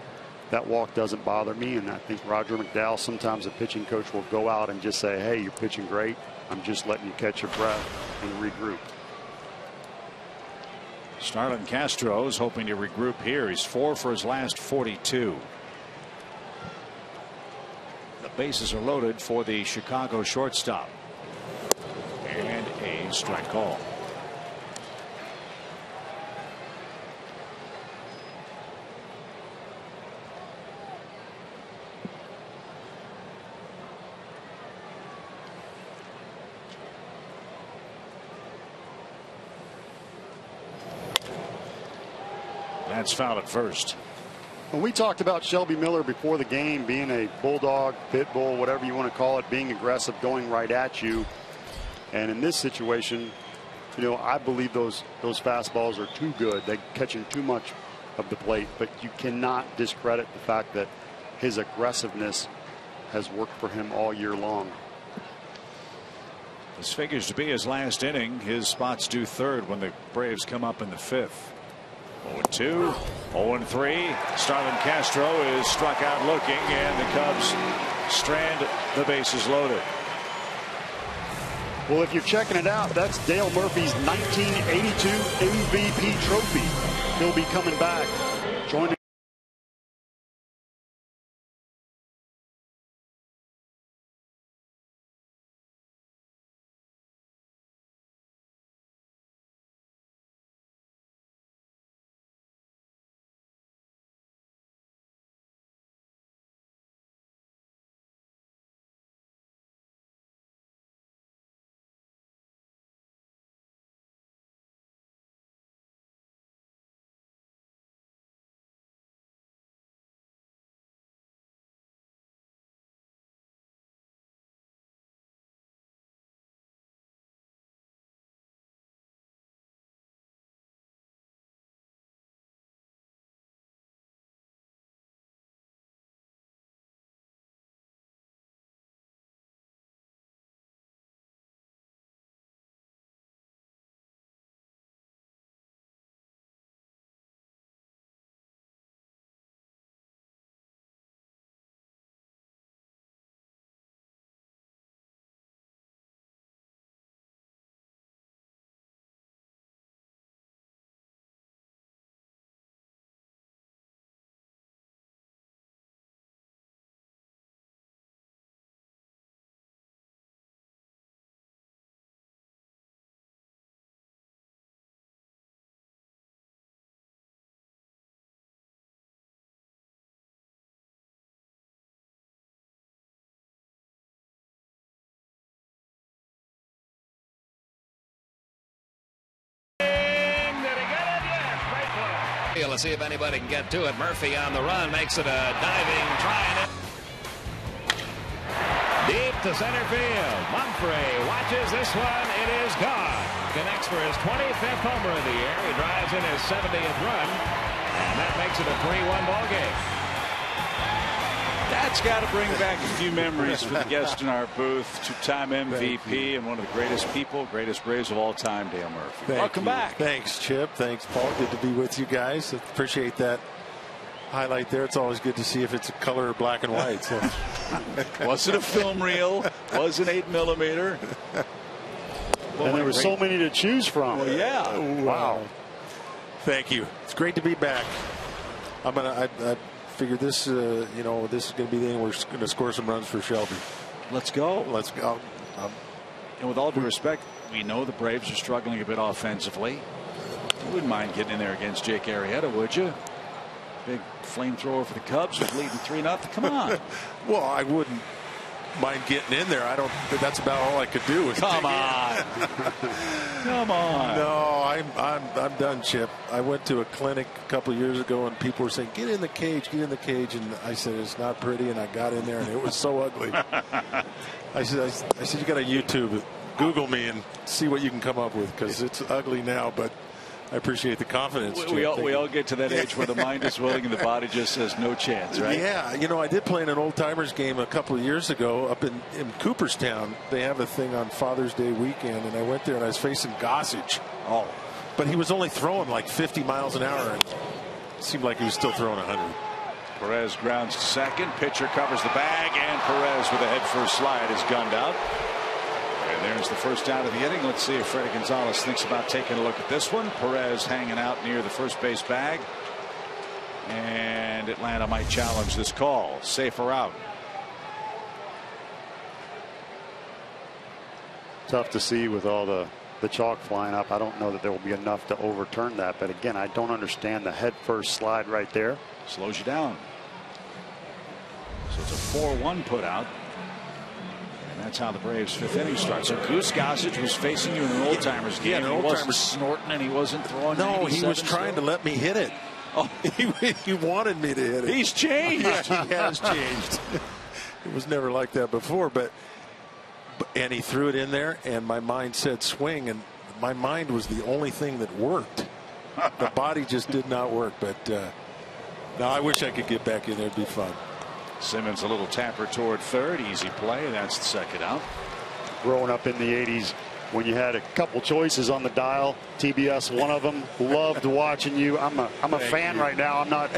that walk doesn't bother me. And I think Roger McDowell, sometimes a pitching coach will go out and just say, hey, you're pitching great. I'm just letting you catch your breath and regroup. Starlin Castro is hoping to regroup here. He's 4 for his last 42. The bases are loaded for the Chicago shortstop. And a strike call. That's foul at first. When we talked about Shelby Miller before the game being a bulldog, pit bull, whatever you want to call it, being aggressive, going right at you. And in this situation, You know, I believe those fastballs are too good. They're catching too much of the plate, but you cannot discredit the fact that his aggressiveness has worked for him all year long. This figures to be his last inning. His spot's due third when the Braves come up in the fifth. 0-2, 0-3. Starlin Castro is struck out looking, and the Cubs strand the bases loaded. Well, if you're checking it out, that's Dale Murphy's 1982 MVP trophy. He'll be coming back. Joining Let's see if anybody can get to it. Murphy on the run makes it a diving try. Deep to center field. Mumphrey watches this one. It is gone. Connects for his 25th homer of the year. He drives in his 70th run, and that makes it a 3-1 ball game. That's got to bring back a few memories for the guest in our booth. Two-time MVP and one of the greatest people, greatest Braves of all time, Dale Murphy. Welcome back. Thanks, Chip. Thanks, Paul. Good to be with you guys. Appreciate that highlight there. It's always good to see if it's a color or black and white. So. Was it a film reel? Was it 8mm? And there were so many to choose from. Well, yeah. Wow. Thank you. It's great to be back. I figured this, you know, this is going to be the end. We're going to score some runs for Shelby. Let's go. Let's go. And with all due respect, we know the Braves are struggling a bit offensively. You wouldn't mind getting in there against Jake Arrieta, would you? Big flamethrower for the Cubs, who's leading 3-0. Come on. Well, I wouldn't mind getting in there. That's about all I could do. Come on. Come on. No, I'm done, Chip. I went to a clinic a couple of years ago and people were saying, get in the cage, and I said, it's not pretty, and I got in there and it was so ugly. I said you got to YouTube, Google me and see what you can come up with, because it's ugly now, but I appreciate the confidence. We all get to that age where the mind is willing and the body just says no chance, right? Yeah, you know, I did play in an old timers game a couple of years ago up in Cooperstown. They have a thing on Father's Day weekend, and I went there and I was facing Gossage. Oh, but he was only throwing like 50 miles an hour, and it seemed like he was still throwing 100. Perez grounds to second. Pitcher covers the bag, and Perez with a head-first slide is gunned out. And there's the first out of the inning. Let's see if Freddy Gonzalez thinks about taking a look at this one. Perez hanging out near the first base bag. And Atlanta might challenge this call. Safer out. Tough to see with all the chalk flying up. I don't know that there will be enough to overturn that. But again, I don't understand the head first slide right there. Slows you down. So it's a 4-1 put out. That's how the Braves' fifth inning starts. So Goose Gossage was facing you in an old timers game. Yeah, he wasn't snorting and he wasn't throwing. No, he was trying to let me hit it. Oh, he wanted me to hit it. He's changed. Yeah, he has changed. It was never like that before, and he threw it in there, and my mind said swing, and my mind was the only thing that worked. The body just did not work. But no, I wish I could get back in there. It'd be fun. Simmons a little tapper toward third. Easy play. That's the second out. Growing up in the 80s, when you had a couple choices on the dial, TBS one of them. Loved watching you. I'm a fan right now. I'm not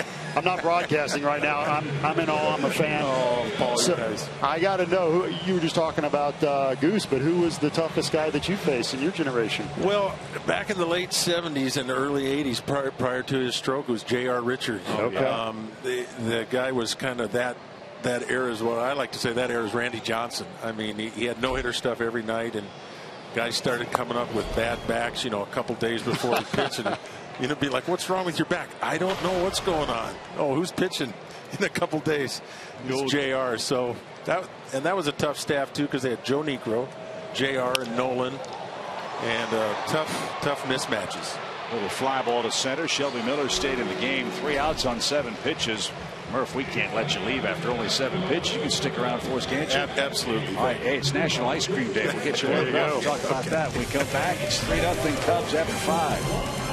broadcasting right now. I'm in awe. I'm a fan. Oh, Paul, so guys. I got to know who you were just talking about Goose, but who was the toughest guy that you faced in your generation? Well, back in the late 70s and early 80s, prior to his stroke, was J.R. Richards. Okay. The guy was kind of that era is what I like to say. That era is Randy Johnson. I mean, he had no-hitter stuff every night, and guys started coming up with bad backs, a couple days before he pitched, and be like, "What's wrong with your back?" I don't know what's going on. Oh, who's pitching in a couple days? It's JR. So that was a tough staff too, because they had Joe Niekro, JR, and Nolan, and tough mismatches. Little fly ball to center. Shelby Miller stayed in the game. 3 outs on 7 pitches. Murph, we can't let you leave after only 7 pitches. You can stick around for us, can't you? Absolutely. All right, hey, it's National Ice Cream Day. We'll get you warmed up. We'll talk about that when we come back. It's 3-0 Cubs after 5.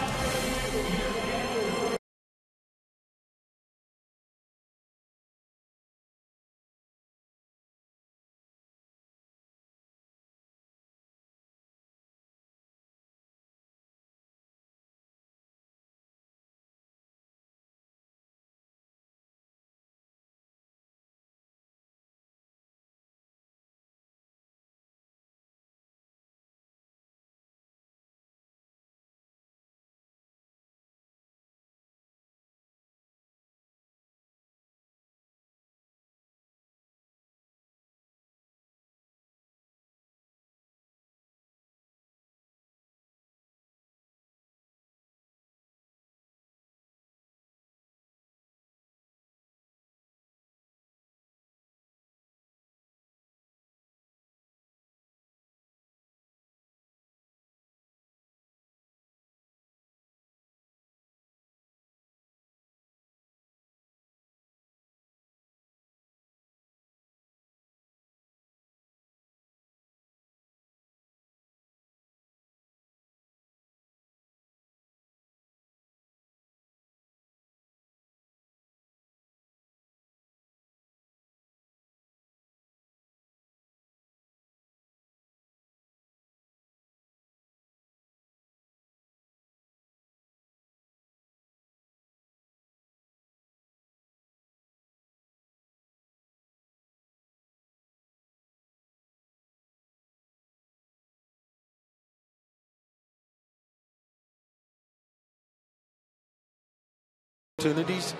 Opportunities,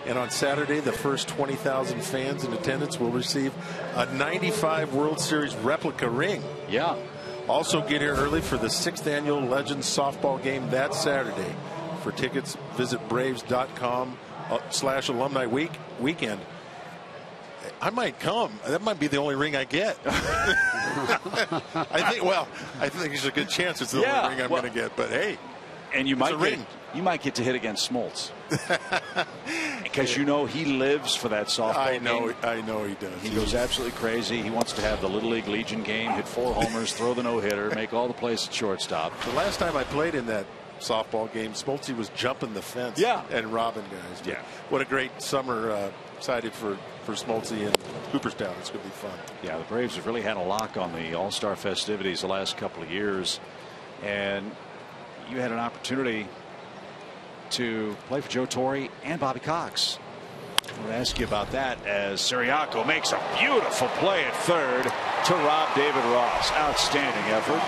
and on Saturday the first 20,000 fans in attendance will receive a 95 World Series replica ring. Yeah. Also get here early for the 6th annual Legends softball game that Saturday. For tickets, visit braves.com/alumni weekend. I might come. That might be the only ring I get. I think there's a good chance it's the only ring I'm going to get. But hey, and you might get to hit against Smoltz because he lives for that softball game. I know he does. He goes absolutely crazy. He wants to have the Little League Legion game, hit 4 homers, throw the no-hitter, make all the plays at shortstop. The last time I played in that softball game, Smoltz was jumping the fence and robbing guys. But what a great summer. Excited for Smoltz in Cooperstown. It's going to be fun. Yeah, the Braves have really had a lock on the All-Star festivities the last couple of years, and you had an opportunity to play for Joe Torre and Bobby Cox. I'm going to ask you about that as Siriaco makes a beautiful play at third to rob David Ross. Outstanding effort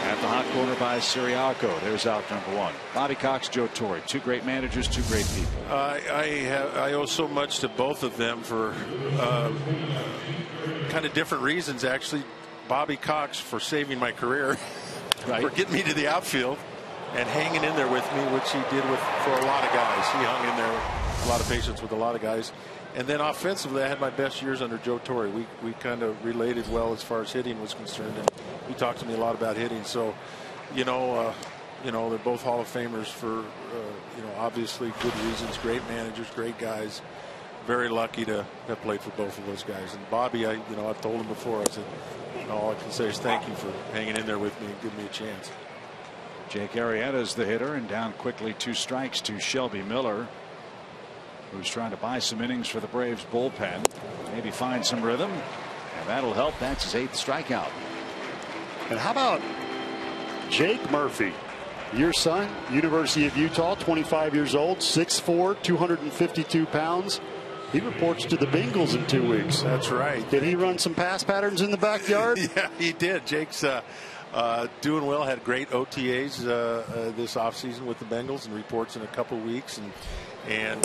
at the hot corner by Siriaco. There's out number 1. Bobby Cox, Joe Torre, 2 great managers, 2 great people. I owe so much to both of them for kind of different reasons. Actually, Bobby Cox for saving my career, for getting me to the outfield and hanging in there with me, which he did for a lot of guys. He hung in there, a lot of patience with a lot of guys. And then offensively, I had my best years under Joe Torre. We kind of related well as far as hitting was concerned, and he talked to me a lot about hitting. So, they're both Hall of Famers for, obviously good reasons. Great managers, great guys. very lucky to have played for both of those guys. And Bobby, I've told him before, I said, all I can say is thank you for hanging in there with me and giving me a chance. Jake Arrieta is the hitter, and down quickly 2 strikes to Shelby Miller, who's trying to buy some innings for the Braves bullpen, maybe find some rhythm, and that'll help. That's his 8th strikeout. And how about Jake Murphy, your son, University of Utah, 25 years old, 6'4", 252 pounds. He reports to the Bengals in 2 weeks. That's right. Did he run some pass patterns in the backyard? Yeah, he did. Jake's doing well. Had great OTAs this offseason with the Bengals, and reports in a couple weeks. And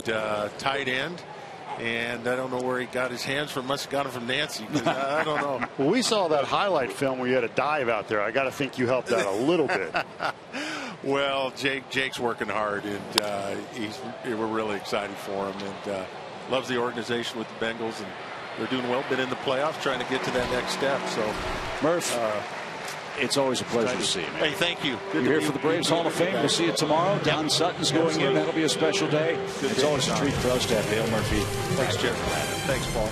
tight end. And I don't know where he got his hands from. Must have got them from Nancy. I don't know. Well, we saw that highlight film where you had a dive out there. I got to think you helped out a little bit. Well, Jake's working hard, and we're really excited for him, and loves the organization with the Bengals, and they're doing well. Been in the playoffs, trying to get to that next step. So, Murph, it's always a pleasure to see you, man. Hey, thank you. You're here for the Braves Hall of Fame. We'll see you tomorrow. Don Sutton's going in. That'll be a special day. It's always a treat for us to have Dale Murphy. Thanks, Jeff. Thanks, Paul.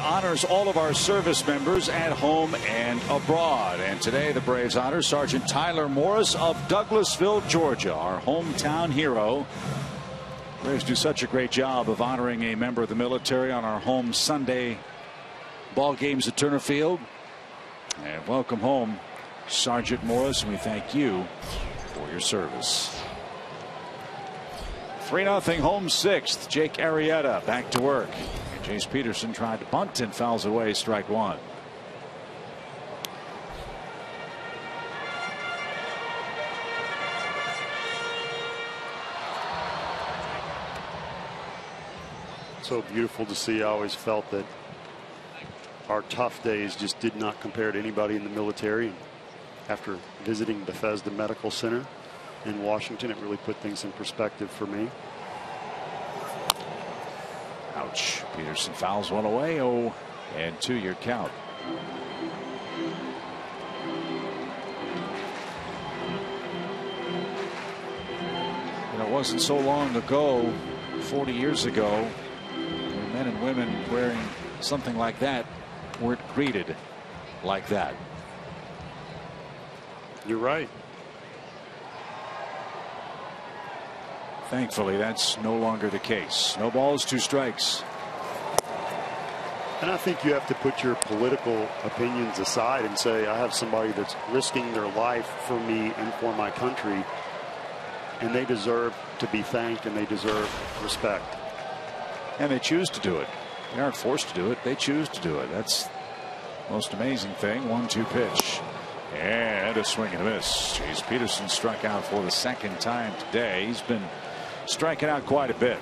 Honors all of our service members at home and abroad. And today the Braves honor Sergeant Tyler Morris of Douglasville, Georgia, our hometown hero. Braves do such a great job of honoring a member of the military on our home Sunday ball games at Turner Field. And welcome home, Sergeant Morris, and we thank you for your service. 3-0 home 6th. Jake Arrieta back to work. Jace Peterson tried to bunt and fouls away, strike 1. So beautiful to see. I always felt that our tough days just did not compare to anybody in the military. And after visiting Bethesda Medical Center in Washington, it really put things in perspective for me. Ouch. Peterson fouls one away. 0-2 your count. And it wasn't so long ago, 40 years ago, when men and women wearing something like that weren't greeted like that. You're right. Thankfully, that's no longer the case. No balls, 2 strikes. And I think you have to put your political opinions aside and say, I have somebody that's risking their life for me and for my country, and they deserve to be thanked and they deserve respect. And they choose to do it. They aren't forced to do it. They choose to do it. That's the most amazing thing. 1-2 pitch. And a swing and a miss. Chase Peterson struck out for the second time today. He's been striking out quite a bit.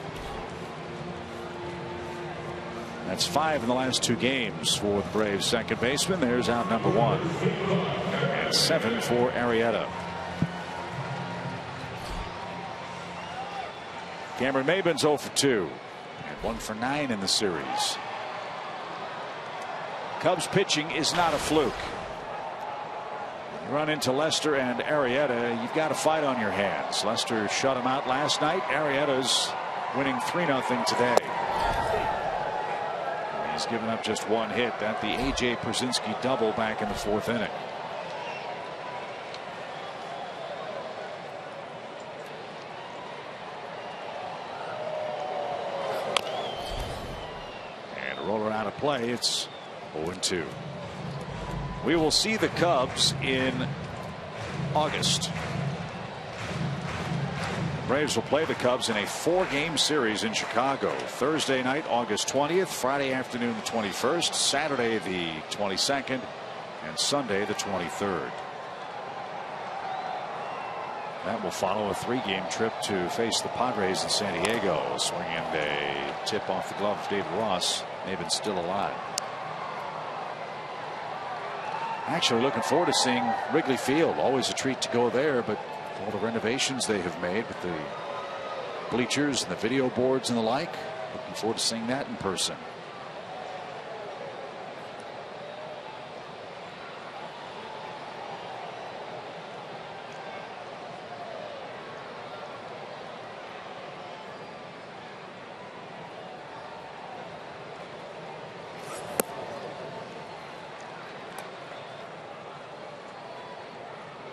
That's 5 in the last 2 games for the Braves second baseman. There's out number 1. And 7 for Arrieta. Cameron Maybin's 0 for 2. And 1 for 9 in the series. Cubs pitching is not a fluke. You run into Lester and Arrieta, you've got a fight on your hands. Lester shut him out last night. Arrieta's winning 3-0 today. He's given up just 1 hit. That the A.J. Pierzynski double back in the 4th inning. And a roller out of play. It's 0-2. We will see the Cubs in August. The Braves will play the Cubs in a 4-game series in Chicago. Thursday night, August 20th, Friday afternoon, the 21st, Saturday, the 22nd, and Sunday, the 23rd. That will follow a 3-game trip to face the Padres in San Diego. Swing and a tip off the glove of David Ross. Maybin's still alive. Actually looking forward to seeing Wrigley Field. Always a treat to go there, but all the renovations they have made with the bleachers and the video boards and the like, looking forward to seeing that in person.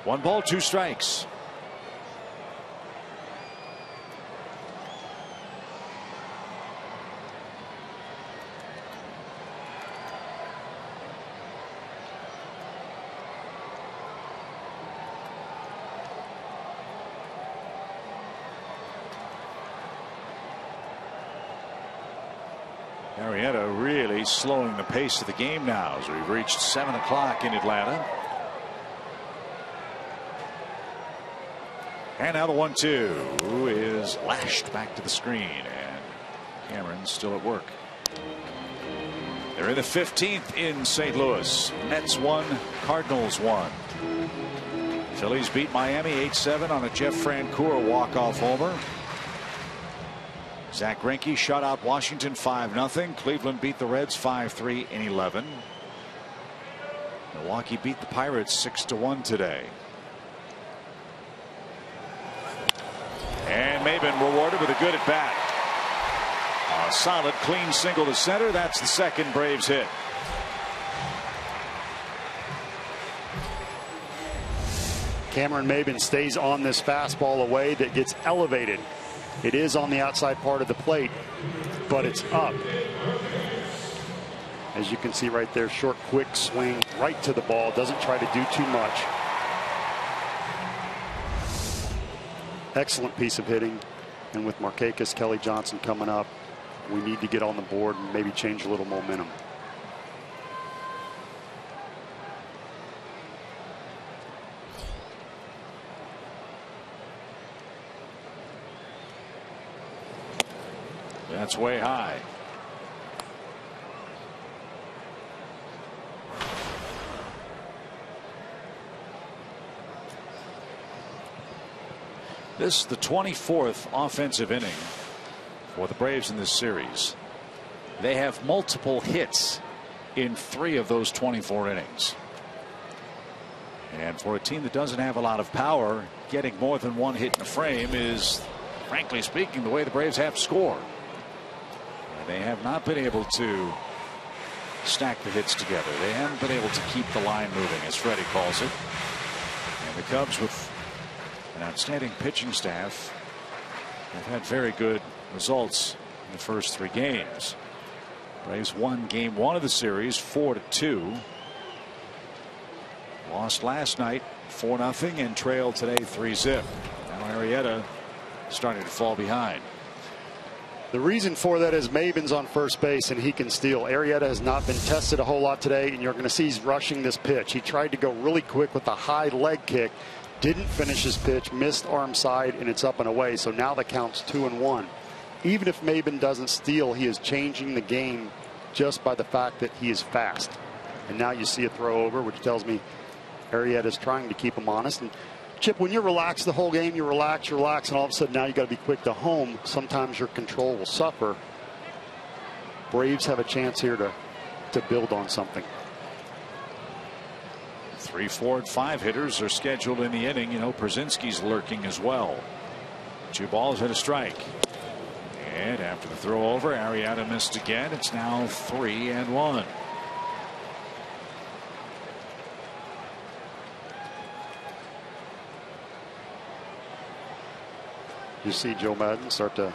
One ball, 2 strikes. Arrieta really slowing the pace of the game now as we've reached 7 o'clock in Atlanta. And now the 1-2 is lashed back to the screen, and Cameron's still at work. They're in the 15th in St. Louis. Mets 1, Cardinals 1. Phillies beat Miami 8-7 on a Jeff Francoeur walk-off homer. Zach Greinke shut out Washington 5-0. Cleveland beat the Reds 5-3 in 11. Milwaukee beat the Pirates 6-1 today. And Maybin rewarded with a good at bat. A solid clean single to center. That's the second Braves hit. Cameron Maybin stays on this fastball away that gets elevated. It is on the outside part of the plate, but it's up. As you can see right there, short, quick swing right to the ball. Doesn't try to do too much. Excellent piece of hitting, and with Markakis, Kelly Johnson coming up, we need to get on the board and maybe change a little momentum. That's way high. This is the 24th offensive inning for the Braves in this series. They have multiple hits in 3 of those 24 innings. And for a team that doesn't have a lot of power, getting more than 1 hit in a frame is, frankly speaking, the way the Braves have to score. And they have not been able to stack the hits together. They haven't been able to keep the line moving, as Freddy calls it. And the Cubs, with an outstanding pitching staff, have had very good results in the first 3 games. Braves won game 1 of the series 4-2. Lost last night 4-0 and trailed today 3-0. Now Arrieta starting to fall behind. The reason for that is Maven's on first base and he can steal. Arrieta has not been tested a whole lot today, and you're going to see he's rushing this pitch. He tried to go really quick with a high leg kick, didn't finish his pitch, missed arm side, and it's up and away. So now the count's 2-1. Even if Maven doesn't steal, he is changing the game just by the fact that he is fast. And now you see a throw over, which tells me Arrieta is trying to keep him honest. And Chip, when you're relaxed the whole game, you relax, and all of a sudden now you got to be quick to home. Sometimes your control will suffer. Braves have a chance here to build on something. 3, 4, and 5 hitters are scheduled in the inning. You know, Przinski's lurking as well. 2 balls and a strike. And after the throw over, Arrieta missed again. It's now 3-1. You see Joe Maddon start to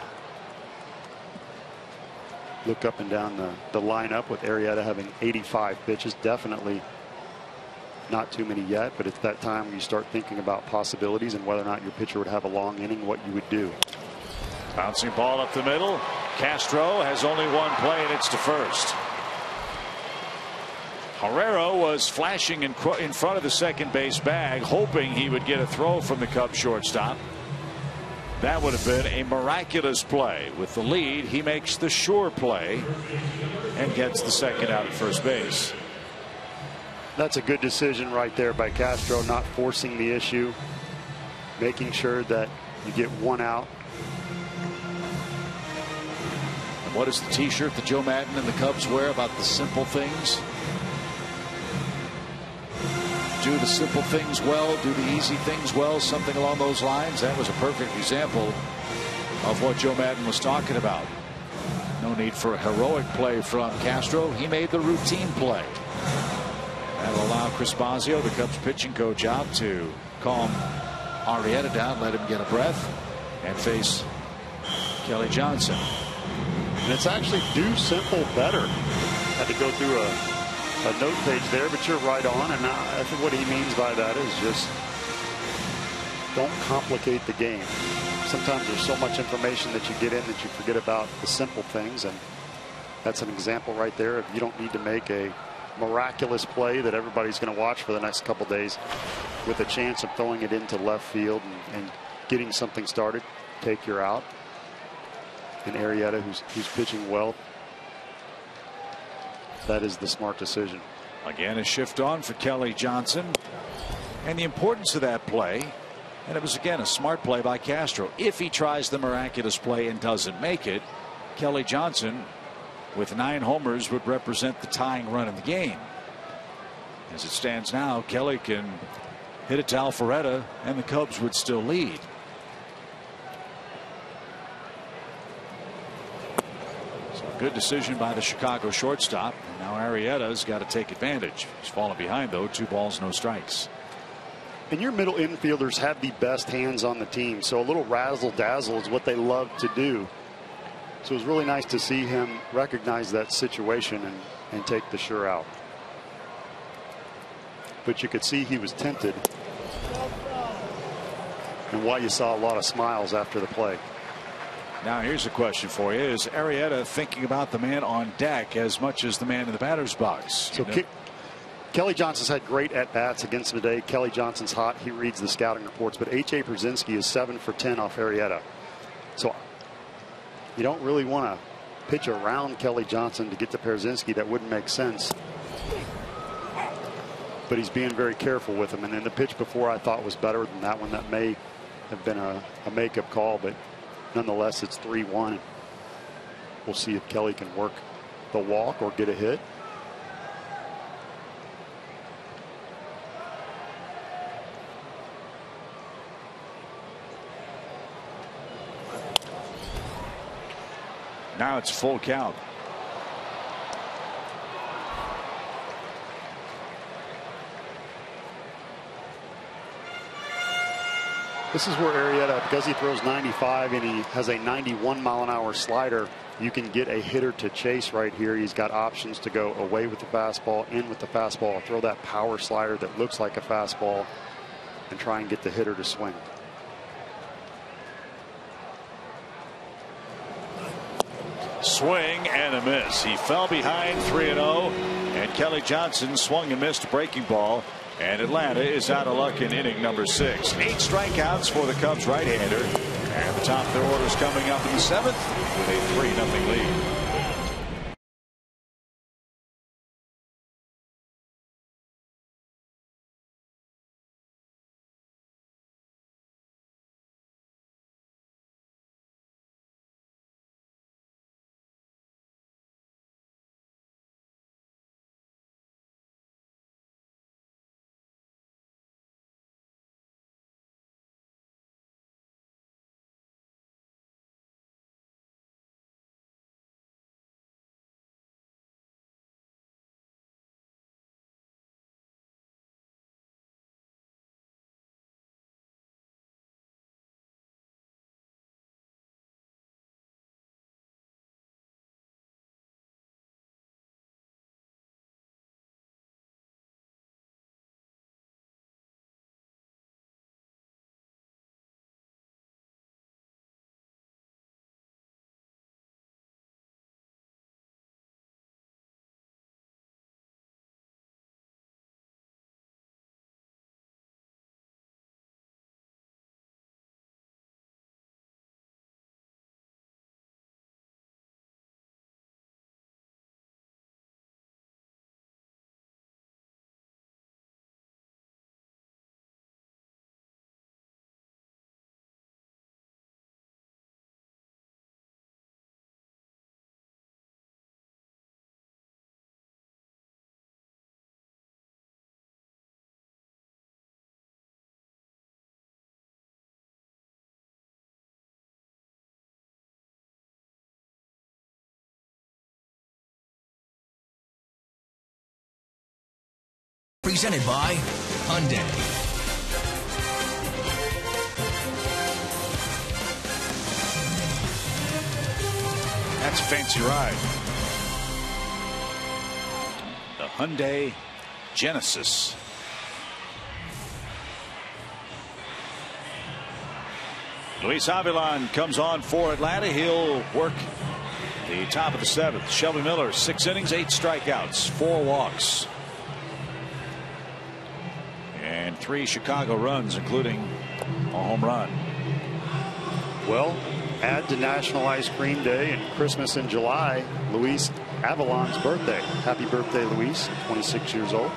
look up and down the lineup with Arrieta having 85 pitches. Definitely not too many yet, but it's that time when you start thinking about possibilities and whether or not your pitcher would have a long inning, what you would do. Bouncing ball up the middle. Castro has only one play, and it's to first. Herrera was flashing in front of the second base bag, hoping he would get a throw from the Cubs shortstop. That would have been a miraculous play. With the lead, he makes the sure play and gets the second out at first base. That's a good decision right there by Castro, not forcing the issue, making sure that you get one out. And what is the T-shirt that Joe Maddon and the Cubs wear about the simple things? Do the simple things well, do the easy things well, something along those lines. That was a perfect example of what Joe Maddon was talking about. No need for a heroic play from Castro. He made the routine play. That'll allow Chris Bosio, the Cubs pitching coach, out to calm Arrieta down, let him get a breath, and face Kelly Johnson. And it's actually do simple better. Had to go through a note page there, but you're right on. And I think what he means by that is just don't complicate the game. Sometimes there's so much information that you get in that you forget about the simple things, and that's an example right there of you don't need to make a miraculous play that everybody's going to watch for the next couple days with a chance of throwing it into left field and getting something started. Take your out. And Arrieta, who's pitching well, that is the smart decision. Again, a shift on for Kelly Johnson. And the importance of that play, and it was again a smart play by Castro. If he tries the miraculous play and doesn't make it, Kelly Johnson with 9 homers would represent the tying run in the game. As it stands now, Kelly can hit it to Alvaretta and the Cubs would still lead. So good decision by the Chicago shortstop. Now Arrieta's got to take advantage. He's fallen behind though. 2 balls, no strikes. And your middle infielders have the best hands on the team, so a little razzle dazzle is what they love to do. So it was really nice to see him recognize that situation and take the sure out. But you could see he was tempted, and why you saw a lot of smiles after the play. Now here's a question for you. Is Arrieta thinking about the man on deck as much as the man in the batter's box? So Kelly Johnson's had great at-bats against him today. Kelly Johnson's hot. He reads the scouting reports. But H.A. Przinski is 7 for 10 off Arrieta. So you don't really want to pitch around Kelly Johnson to get to Przinski. That wouldn't make sense. But he's being very careful with him. And then the pitch before I thought was better than that one. That may have been a makeup call. But nonetheless, it's 3-1. We'll see if Kelly can work the walk or get a hit. Now it's full count. This is where Arrieta, because he throws 95 and he has a 91-mile-an-hour slider, you can get a hitter to chase right here. He's got options to go away with the fastball, in with the fastball, throw that power slider that looks like a fastball, and try and get the hitter to swing. swing and a miss. He fell behind 3-0, and Kelly Johnson swung and missed a breaking ball, and Atlanta is out of luck in inning number 6. 8 strikeouts for the Cubs right-hander, and the top of their order is coming up in the 7th with a 3-0 lead. Presented by Hyundai. That's a fancy ride. The Hyundai Genesis. Luis Avilan comes on for Atlanta. He'll work the top of the 7th. Shelby Miller, 6 innings, 8 strikeouts, 4 walks. And 3 Chicago runs, including a home run. Well, add to National Ice Cream Day and Christmas in July, Luis Avilan's birthday. Happy birthday, Luis, 26 years old.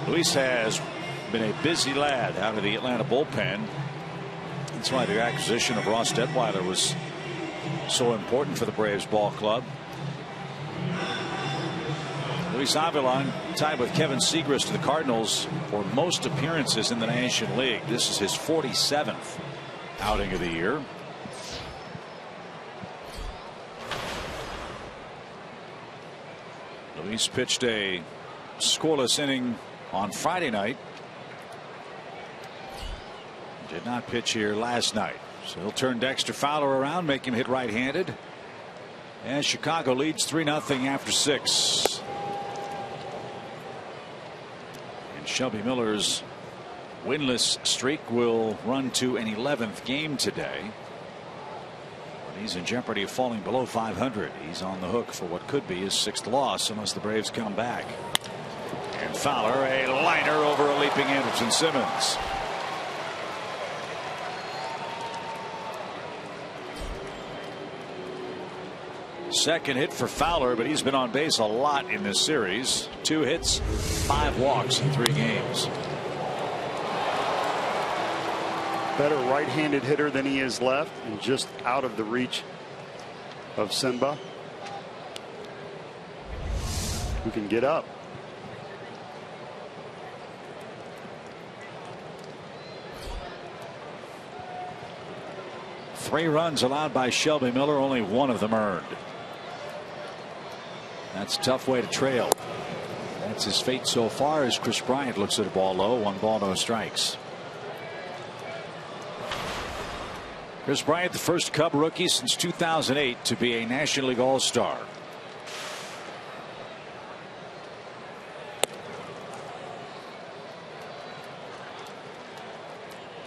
Luis has been a busy lad out of the Atlanta bullpen. That's why the acquisition of Ross Detweiler was so important for the Braves ball club. Luis Avilan tied with Kevin Segras to the Cardinals for most appearances in the National League. This is his 47th outing of the year. Luis pitched a scoreless inning on Friday night. Did not pitch here last night. So he'll turn Dexter Fowler around, make him hit right-handed. And Chicago leads 3-0 after 6. Shelby Miller's winless streak will run to an 11th game today. But he's in jeopardy of falling below 500. He's on the hook for what could be his 6th loss unless the Braves come back. And Fowler, a liner over a leaping Anderson Simmons. Second hit for Fowler, but he's been on base a lot in this series. 2 hits, 5 walks in 3 games. Better right-handed hitter than he is left, and just out of the reach of Simba, who can get up. Three runs allowed by Shelby Miller, only 1 of them earned. That's a tough way to trail. That's his fate so far as Chris Bryant looks at a ball low. 1 ball, no strikes. Chris Bryant, the first Cub rookie since 2008 to be a National League All-Star.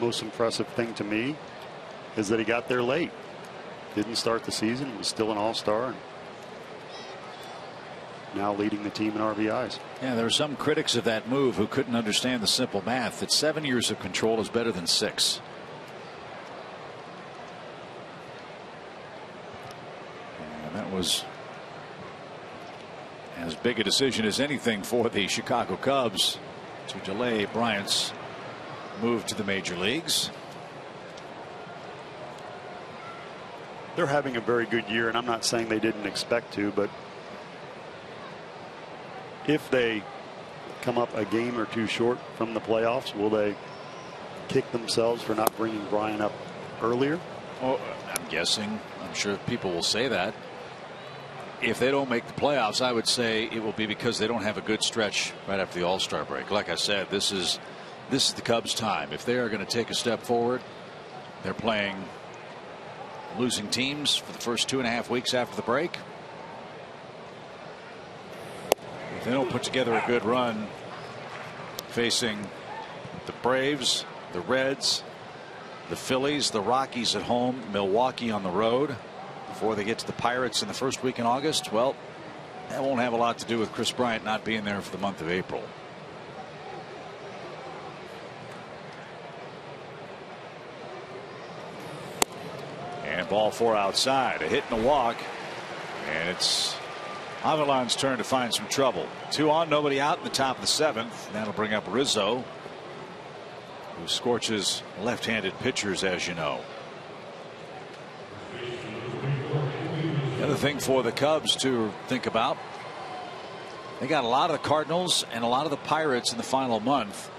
Most impressive thing to me is that he got there late. Didn't start the season, was still an all-star, and now leading the team in RBIs. Yeah, there are some critics of that move who couldn't understand the simple math that 7 years of control is better than 6. And that was as big a decision as anything for the Chicago Cubs to delay Bryant's move to the major leagues. They're having a very good year, and I'm not saying they didn't expect to, but if they come up a game or two short from the playoffs, will they kick themselves for not bringing Bryant up earlier? Oh, I'm guessing. I'm sure people will say that. If they don't make the playoffs, I would say it will be because they don't have a good stretch right after the All-Star break. Like I said, this is the Cubs' time. If they are going to take a step forward, they're playing losing teams for the first 2.5 weeks after the break. If they don't put together a good run facing the Braves, the Reds, the Phillies, the Rockies at home, Milwaukee on the road before they get to the Pirates in the first week in August, well, that won't have a lot to do with Kris Bryant not being there for the month of April. And ball 4 outside, a hit and a walk, and it's Avilan's turn to find some trouble. 2 on, nobody out in the top of the 7th. That'll bring up Rizzo, who scorches left-handed pitchers, as you know. The other thing for the Cubs to think about, they got a lot of the Cardinals and a lot of the Pirates in the final month.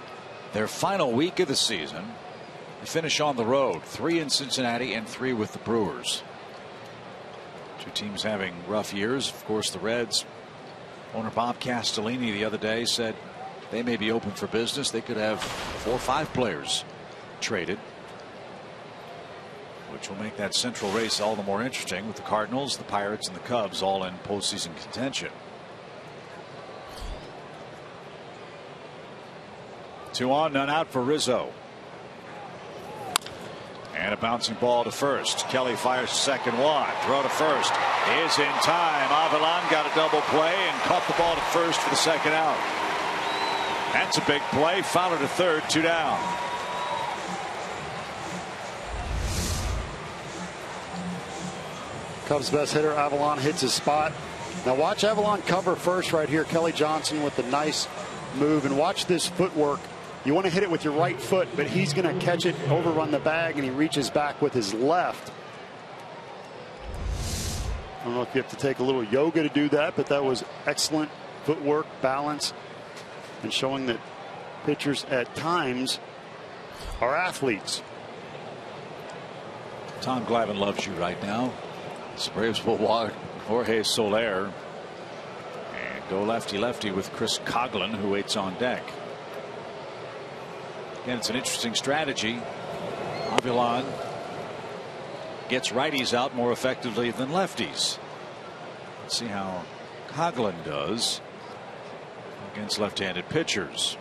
Their final week of the season, they finish on the road, 3 in Cincinnati and 3 with the Brewers. 2 teams having rough years. Of course, the Reds, owner Bob Castellini the other day said they may be open for business. They could have 4 or 5 players traded, which will make that central race all the more interesting with the Cardinals, the Pirates, and the Cubs all in postseason contention. 2 on, none out for Rizzo. And a bouncing ball to first. Kelly fires second one. Throw to first is in time. Avilan got a double play and caught the ball to first for the second out. That's a big play. Fowler to third, 2 down. Cubs best hitter Avilan hits his spot. Now watch Avilan cover first right here. Kelly Johnson with the nice move, and watch this footwork. You want to hit it with your right foot, but he's going to catch it, overrun the bag, and he reaches back with his left. I don't know if you have to take a little yoga to do that, but that was excellent footwork, balance, and showing that pitchers at times are athletes. Tom Glavine loves you right now. Braves will walk Jorge Soler and go lefty-lefty with Chris Coghlan, who waits on deck. Again, it's an interesting strategy. Avilan gets righties out more effectively than lefties. Let's see how Coghlan does against left-handed pitchers.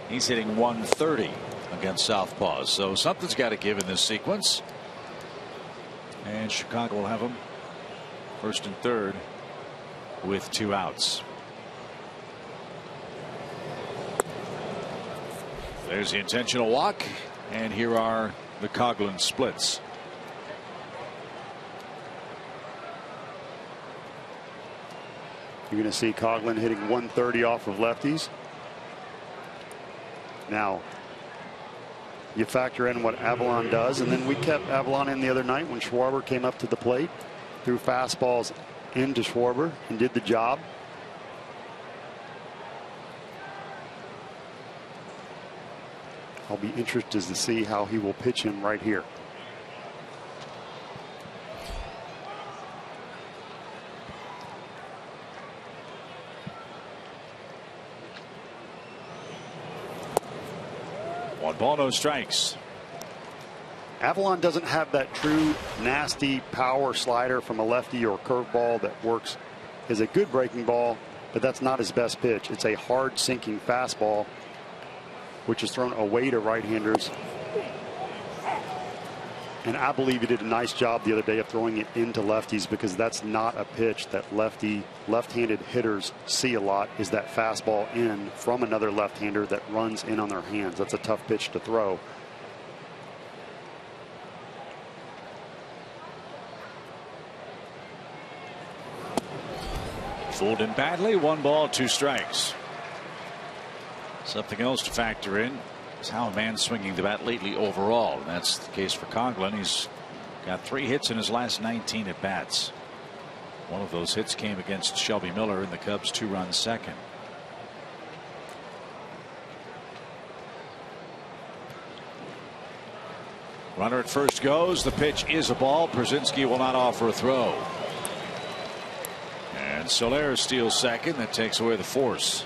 He's hitting 130 against southpaws, so something's got to give in this sequence. And Chicago will have him first and third with 2 outs. There's the intentional walk, and here are the Coghlan splits. You're going to see Coghlan hitting 130 off of lefties. Now, you factor in what Avilan does, and then we kept Avilan in the other night when Schwarber came up to the plate, threw fastballs into Schwarber and did the job. I'll be interested to see how he will pitch him right here. One ball, no strikes. Avilan doesn't have that true nasty power slider from a lefty or curveball that works as a good breaking ball, but that's not his best pitch. It's a hard sinking fastball, which is thrown away to right-handers. And I believe he did a nice job the other day of throwing it into lefties, because that's not a pitch that left-handed hitters see a lot, is that fastball in from another left-hander that runs in on their hands. That's a tough pitch to throw. Fooled him badly. 1 ball, 2 strikes. Something else to factor in is how a man's swinging the bat lately overall. And that's the case for Coghlan. He's got 3 hits in his last 19 at bats. One of those hits came against Shelby Miller in the Cubs' 2-run second. Runner at first goes. The pitch is a ball. Brzezinski will not offer a throw. And Soler steals second. That takes away the force.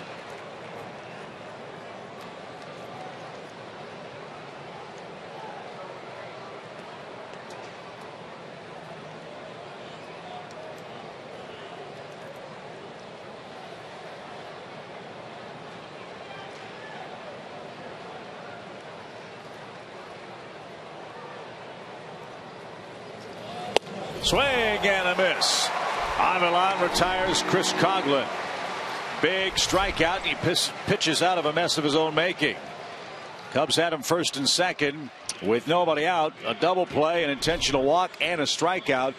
Swing and a miss. Avilan retires Chris Coghlan. Big strikeout. He pitches out of a mess of his own making. Cubs had him first and second with nobody out. A double play, an intentional walk, and a strikeout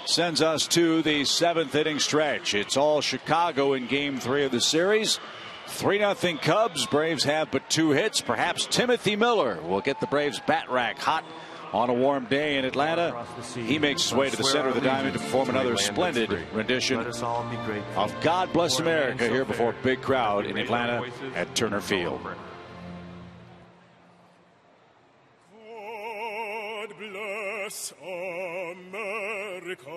sends us to the 7th inning stretch. It's all Chicago in Game 3 of the series. 3-0 Cubs. Braves have but 2 hits. Perhaps Timothy Miller will get the Braves bat rack hot on a warm day in Atlanta. He makes his way to the center of the diamond to perform another splendid rendition of God Bless America here before a big crowd in Atlanta at Turner Field. God bless America,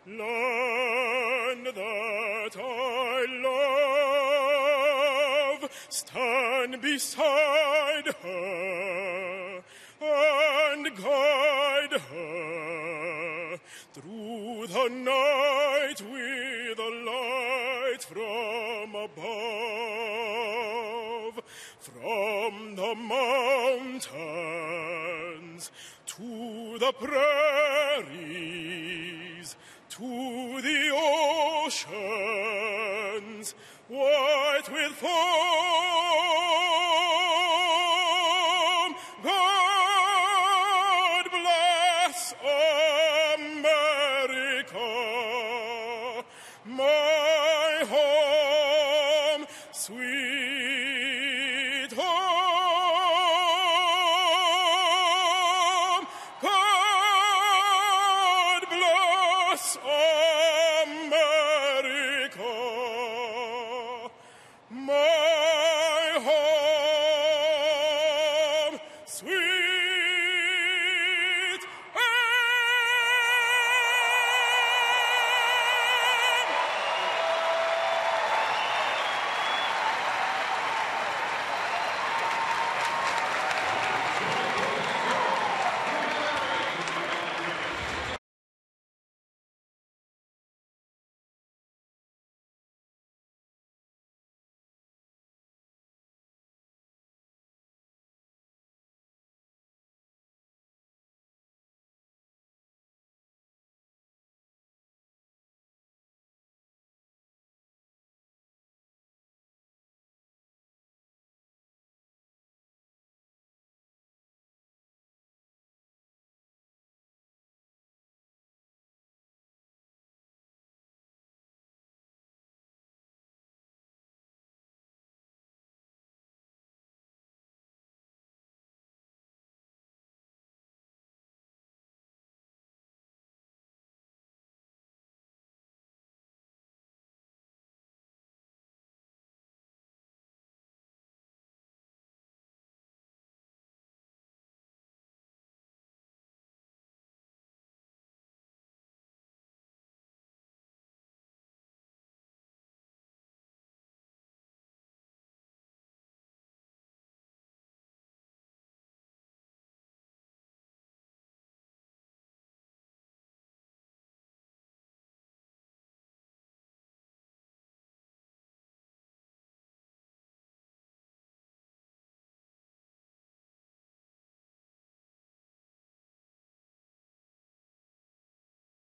land that I love. Stand beside her and guide her through the night with a light from above, from the mountains to the prairies to the oceans white with foam. God bless America, my home, sweet home. God bless America, my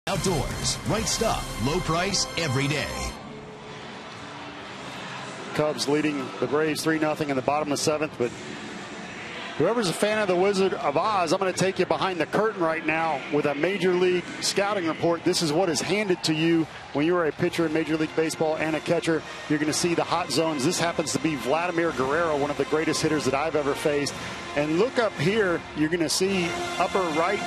Outdoors, right stuff, low price every day. Cubs leading the Braves 3-0 in the bottom of the 7th, but whoever's a fan of the Wizard of Oz, I'm going to take you behind the curtain right now with a Major League scouting report. This is what is handed to you when you're a pitcher in Major League Baseball and a catcher. You're going to see the hot zones. This happens to be Vladimir Guerrero, one of the greatest hitters that I've ever faced. And look up here, you're going to see upper right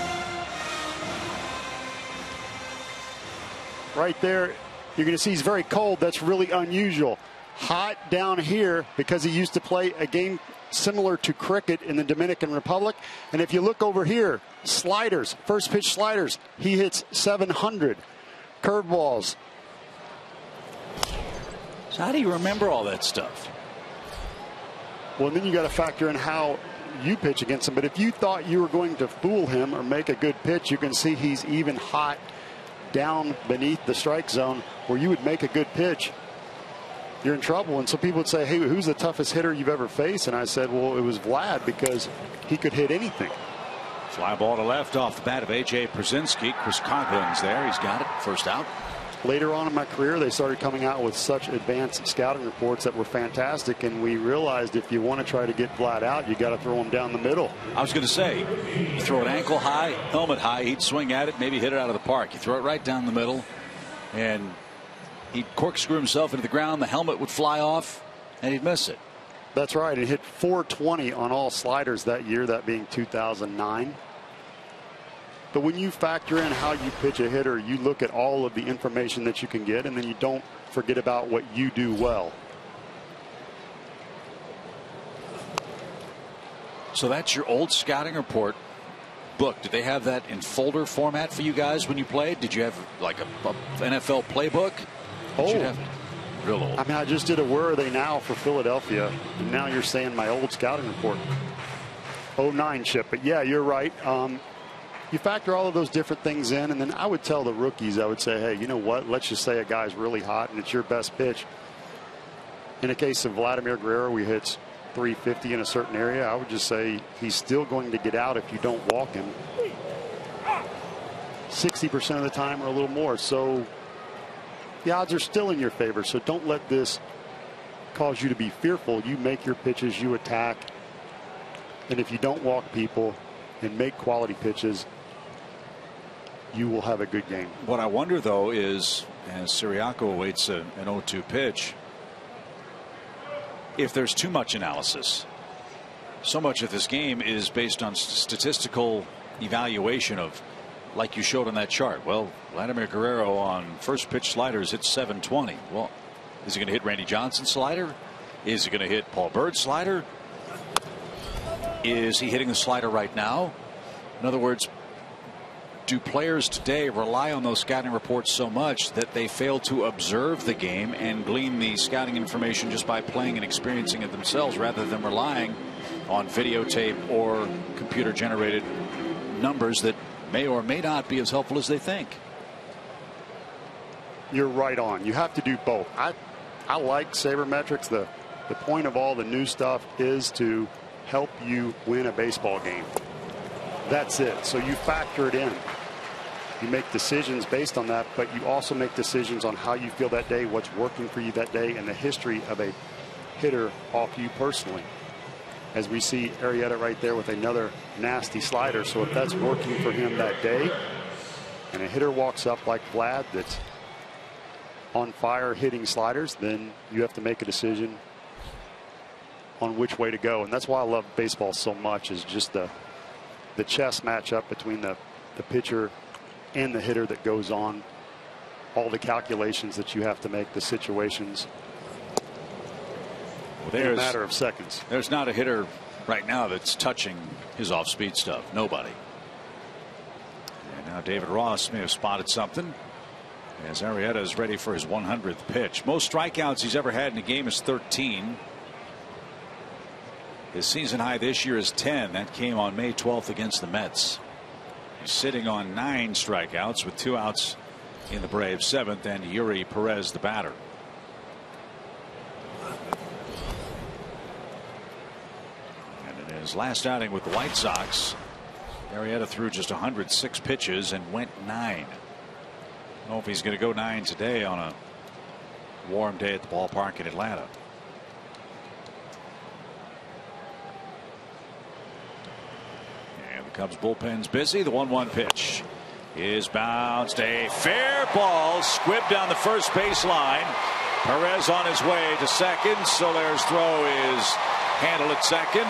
there. You're going to see he's very cold. That's really unusual. Hot down here because he used to play a game similar to cricket in the Dominican Republic. And if you look over here, sliders, first pitch sliders, he hits 700. Curveballs. So how do you remember all that stuff? Well, then you got to factor in how you pitch against him. But if you thought you were going to fool him or make a good pitch, you can see he's even hot down beneath the strike zone where you would make a good pitch. You're in trouble. And so people would say, hey, who's the toughest hitter you've ever faced? And I said, well, it was Vlad because he could hit anything. Fly ball to left off the bat of A.J. Przinsky. Chris Coughlin's there. He's got it. First out. Later on in my career, they started coming out with such advanced scouting reports that were fantastic. And we realized if you want to try to get Vlad out, you got to throw him down the middle. I was going to say, you throw it ankle high, helmet high, he'd swing at it, maybe hit it out of the park. You throw it right down the middle, and he'd corkscrew himself into the ground. The helmet would fly off, and he'd miss it. That's right. He hit 420 on all sliders that year, that being 2009. But when you factor in how you pitch a hitter, you look at all of the information that you can get, and then you don't forget about what you do well. So that's your old scouting report book. Did they have that in folder format for you guys when you played? Did you have like a NFL playbook? Real old. I mean, I just did a Where Are They Now for Philadelphia, and now you're saying my old scouting report. 09 Chip. But yeah, you're right. You factor all of those different things in, and then I would tell the rookies, I would say, hey, you know what? Let's just say a guy's really hot and it's your best pitch. In the case of Vladimir Guerrero, he hits 350 in a certain area. I would just say he's still going to get out if you don't walk him 60% of the time or a little more. So the odds are still in your favor. So don't let this cause you to be fearful. You make your pitches, you attack. And if you don't walk people and make quality pitches, you will have a good game. What I wonder, though, is as Siriaco awaits an 0-2 pitch, if there's too much analysis. So much of this game is based on statistical evaluation of, like you showed on that chart. Well, Vladimir Guerrero on first pitch sliders hits 720. Well, is he going to hit Randy Johnson's slider? Is he going to hit Paul Bird's slider? Is he hitting the slider right now? In other words, do players today rely on those scouting reports so much that they fail to observe the game and glean the scouting information just by playing and experiencing it themselves rather than relying on videotape or computer generated numbers that may or may not be as helpful as they think? You're right on. You have to do both. I like sabermetrics. The point of all the new stuff is to help you win a baseball game. That's it. So you factor it in. You make decisions based on that, but you also make decisions on how you feel that day, what's working for you that day, and the history of a hitter off you personally. As we see Arrieta right there with another nasty slider. So if that's working for him that day, and a hitter walks up like Vlad that's on fire hitting sliders, then you have to make a decision on which way to go. And that's why I love baseball so much, is just the chess matchup between the pitcher and the hitter that goes on, all the calculations that you have to make, the situations, in a matter of seconds. There's not a hitter right now that's touching his off-speed stuff. Nobody. And now David Ross may have spotted something as Arrieta is ready for his 100th pitch. Most strikeouts he's ever had in a game is 13. His season high this year is 10. That came on May 12th against the Mets. He's sitting on 9 strikeouts with 2 outs in the Braves' 7th, and Yuri Perez the batter. And in his last outing with the White Sox, Arrieta threw just 106 pitches and went 9. don't know if he's going to go 9 today on a warm day at the ballpark in Atlanta. And the Cubs bullpen's busy. The 1-1 pitch is bounced. A fair ball squibbed down the first base line. Perez on his way to second. Soler's throw is handled at second.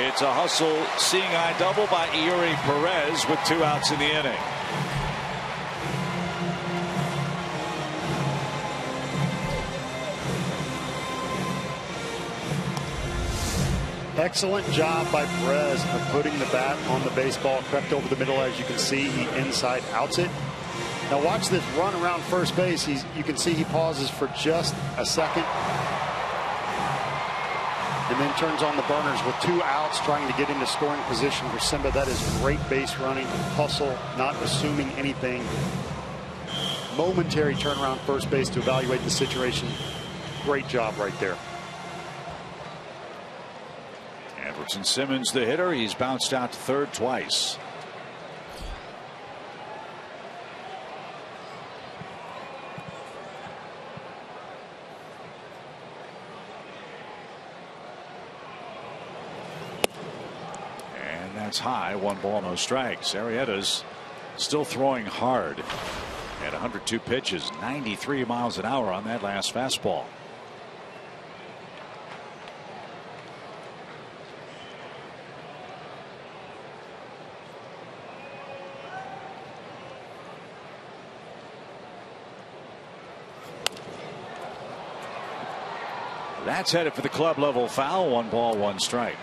It's a hustle seeing eye double by Yuri Perez with 2 outs in the inning. Excellent job by Perez of putting the bat on the baseball. Crept over the middle, as you can see. He inside outs it. Now watch this run around first base. You can see he pauses for just a second and then turns on the burners with 2 outs, trying to get into scoring position for Simba. That is great base running, hustle, not assuming anything. Momentary turnaround first base to evaluate the situation. Great job right there. Anderson Simmons, the hitter. He's bounced out to third twice. And that's high. 1 ball, no strikes. Arrieta's still throwing hard at 102 pitches, 93 miles an hour on that last fastball. That's headed for the club level foul. 1 ball, 1 strike.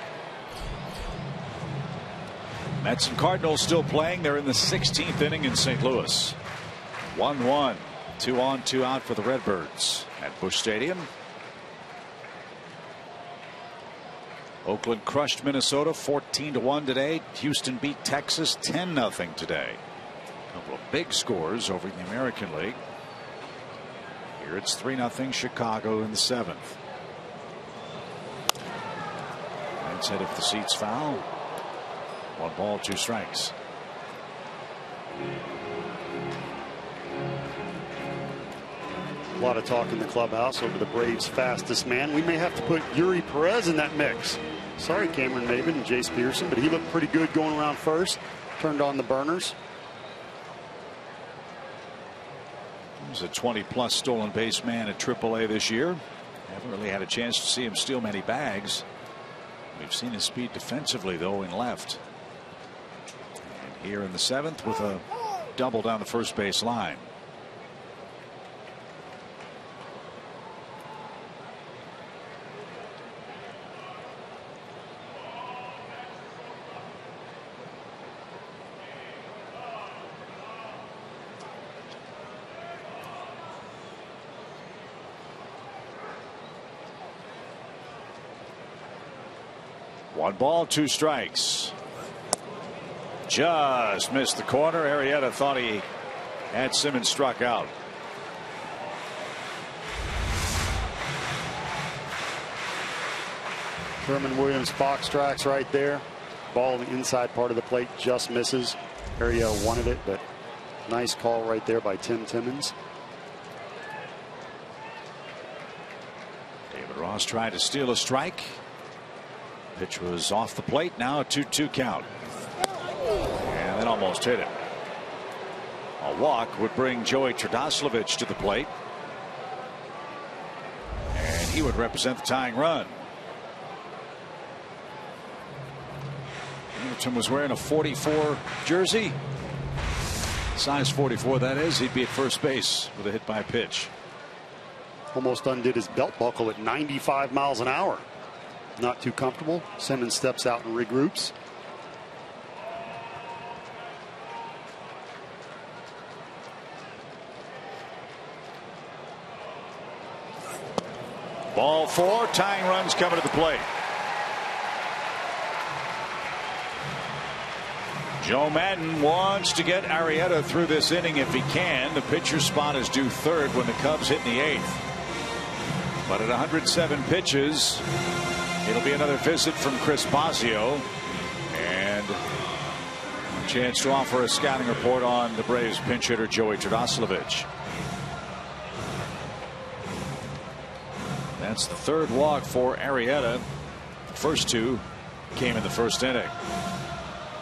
Mets and Cardinals still playing. They're in the 16th inning in St. Louis. 1-1. 2 on, 2 out for the Redbirds at Busch Stadium. Oakland crushed Minnesota 14-1 today. Houston beat Texas 10-0 today. A couple of big scores over in the American League. Here it's 3-0 Chicago in the 7th. That's headed for the seats foul. 1 ball, 2 strikes. A lot of talk in the clubhouse over the Braves' fastest man. We may have to put Yuri Perez in that mix. Sorry, Cameron Maben and Jace Pearson, but he looked pretty good going around first. Turned on the burners. He's a 20+ stolen base man at AAA this year. Haven't really had a chance to see him steal many bags. We've seen his speed defensively, though, in left. And here in the 7th with a double down the first base line. One ball, 2 strikes. Just missed the corner. Arrieta thought he had Simmons struck out. Sherman Williams box strikes right there. Ball in the inside part of the plate just misses. Arrieta wanted it, but nice call right there by Tim Timmons. David Ross tried to steal a strike. Pitch was off the plate. Now a 2-2 count. And then almost hit it. A walk would bring Joey Tradoslavich to the plate. And he would represent the tying run. Hamilton was wearing a 44 jersey. Size 44, that is. He'd be at first base with a hit by pitch. Almost undid his belt buckle at 95 miles an hour. Not too comfortable. Simmons steps out and regroups. Ball 4. Tying runs coming to the plate. Joe Madden wants to get Arrieta through this inning if he can. The pitcher spot is due 3rd when the Cubs hit in the 8th. But at 107 pitches, it'll be another visit from Chris Bosio. And Chance to offer a scouting report on the Braves pinch hitter Joey Trdoslavich. That's the third walk for Arrieta. The first two came in the first inning.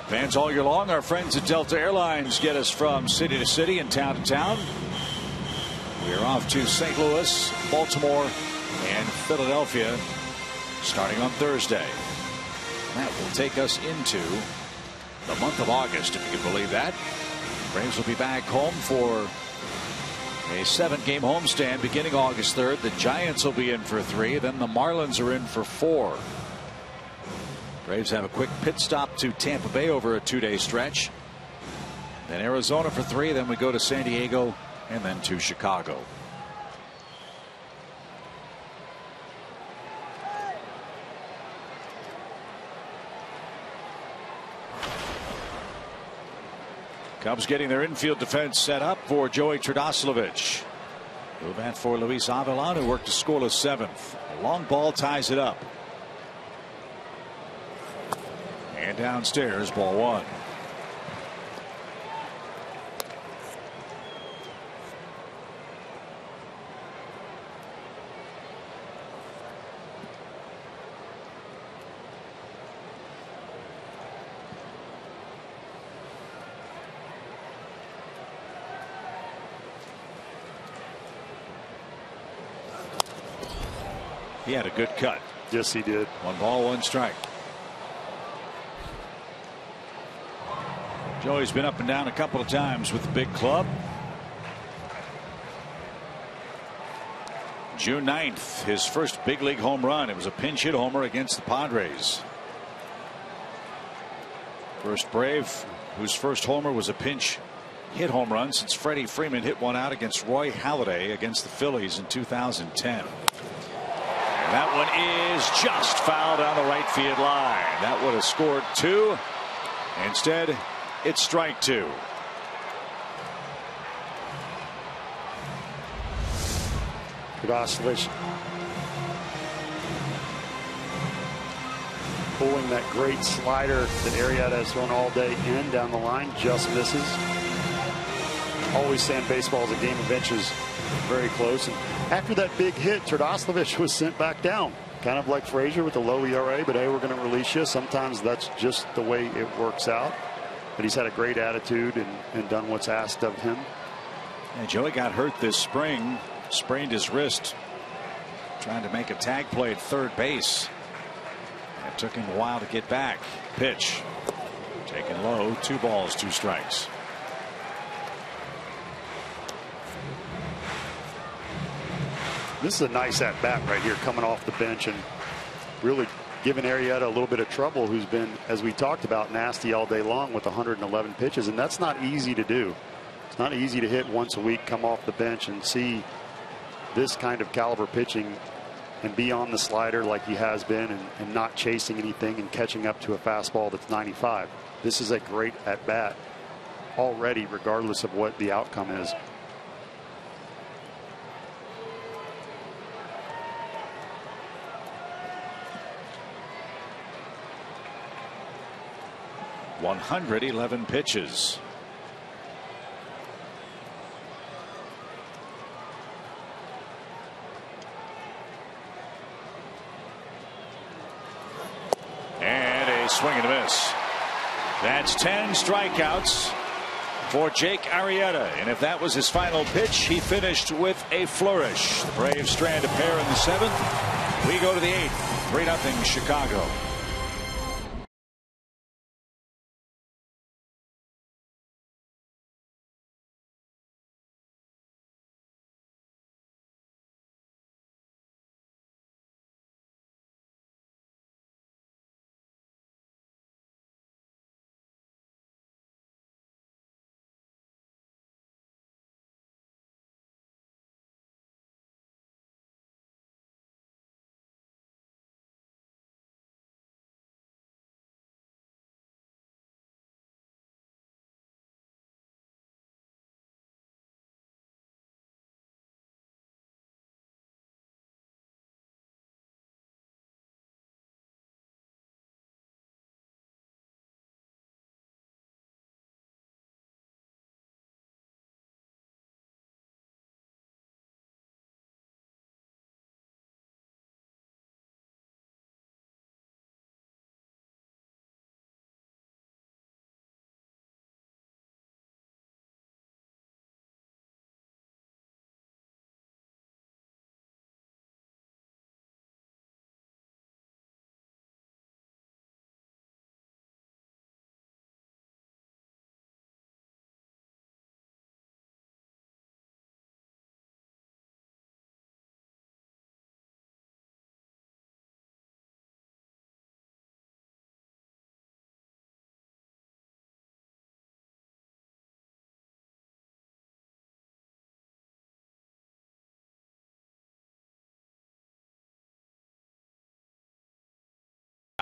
Fans all year long, our friends at Delta Airlines get us from city to city and town to town. We are off to St. Louis, Baltimore, and Philadelphia starting on Thursday. That will take us into the month of August, if you can believe that. Braves will be back home for a 7-game homestand beginning August 3rd. The Giants will be in for 3. Then the Marlins are in for 4. Braves have a quick pit stop to Tampa Bay over a 2-day stretch. Then Arizona for 3. Then we go to San Diego and then to Chicago. Cubs getting their infield defense set up for Joey Trdoslavich. Move at for Luis Avilan, who worked a scoreless 7th. A long ball ties it up. And downstairs, ball 1. He had a good cut. Yes, he did. 1 ball, 1 strike. Joey's been up and down a couple of times with the big club. June 9th, his first big league home run. It was a pinch hit homer against the Padres. First Brave whose first homer was a pinch hit home run since Freddy Freeman hit one out against Roy Halladay against the Phillies in 2010. That one is just fouled down the right field line. That would have scored 2. Instead, it's strike 2. Trdoslavich pulling that great slider that Arrieta has thrown all day in down the line, just misses. Always saying baseball is a game of inches, very close. And after that big hit, Trdoslavich was sent back down, kind of like Frazier with a low ERA. But hey, we're going to release you. Sometimes that's just the way it works out. But he's had a great attitude and done what's asked of him. And Joey got hurt this spring, sprained his wrist trying to make a tag play at third base. It took him a while to get back. Pitch taken low. 2 balls, 2 strikes. This is a nice at bat right here, coming off the bench and really giving Arrieta a little bit of trouble, who's been, as we talked about, nasty all day long with 111 pitches, and that's not easy to do. It's not easy to hit once a week, come off the bench and see this kind of caliber pitching and be on the slider like he has been, and not chasing anything and catching up to a fastball that's 95. This is a great at bat already, regardless of what the outcome is. .111 pitches. And a swing and a miss. That's 10 strikeouts for Jake Arrieta. And if that was his final pitch, he finished with a flourish. The Braves strand a pair in the 7th. We go to the 8th. 3-0 Chicago.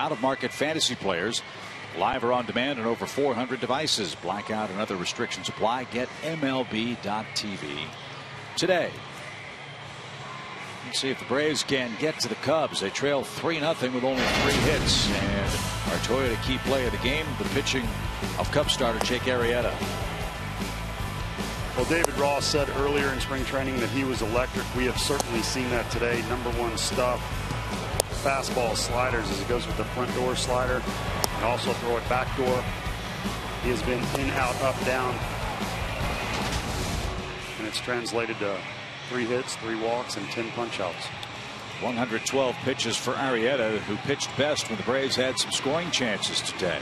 out-of-market fantasy players. Live or on demand on over 400 devices. Blackout and other restrictions apply. Get MLB.tv today. Let's see if the Braves can get to the Cubs. They trail 3-0 with only 3 hits. And our Toyota key play of the game, the pitching of Cubs starter Jake Arrieta. Well, David Ross said earlier in spring training that he was electric. We have certainly seen that today. #1 stuff, fastball, sliders, as he goes with the front door slider and also throw it back door. He has been in, out, up, down, and it's translated to 3 hits, 3 walks, and 10 punch-outs. 112 pitches for Arrieta, who pitched best when the Braves had some scoring chances today.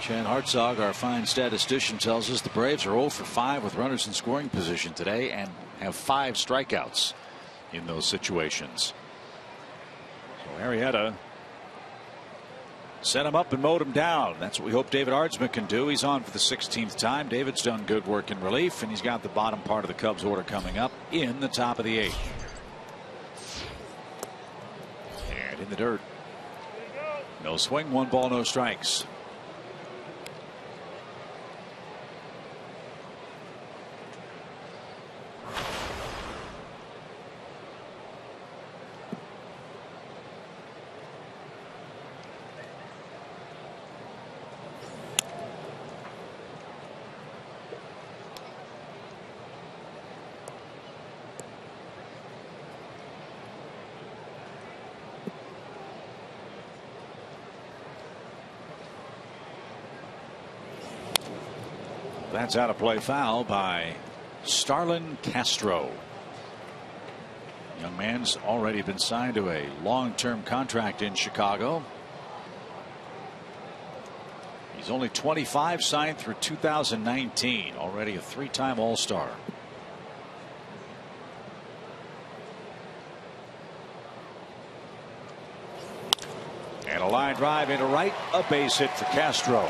Chan Hartzog, our fine statistician, tells us the Braves are 0 for 5 with runners in scoring position today and have 5 strikeouts in those situations. So Arrieta set him up and mowed him down. That's what we hope David Ardsma can do. He's on for the 16th time. David's done good work in relief, and he's got the bottom part of the Cubs order coming up in the top of the 8th. And in the dirt. No swing, 1 ball, no strikes. That's out of play, foul by Starlin Castro. Young man's already been signed to a long-term contract in Chicago. He's only 25, signed through 2019, already a 3-time All-Star. And a line drive into right, a base hit for Castro.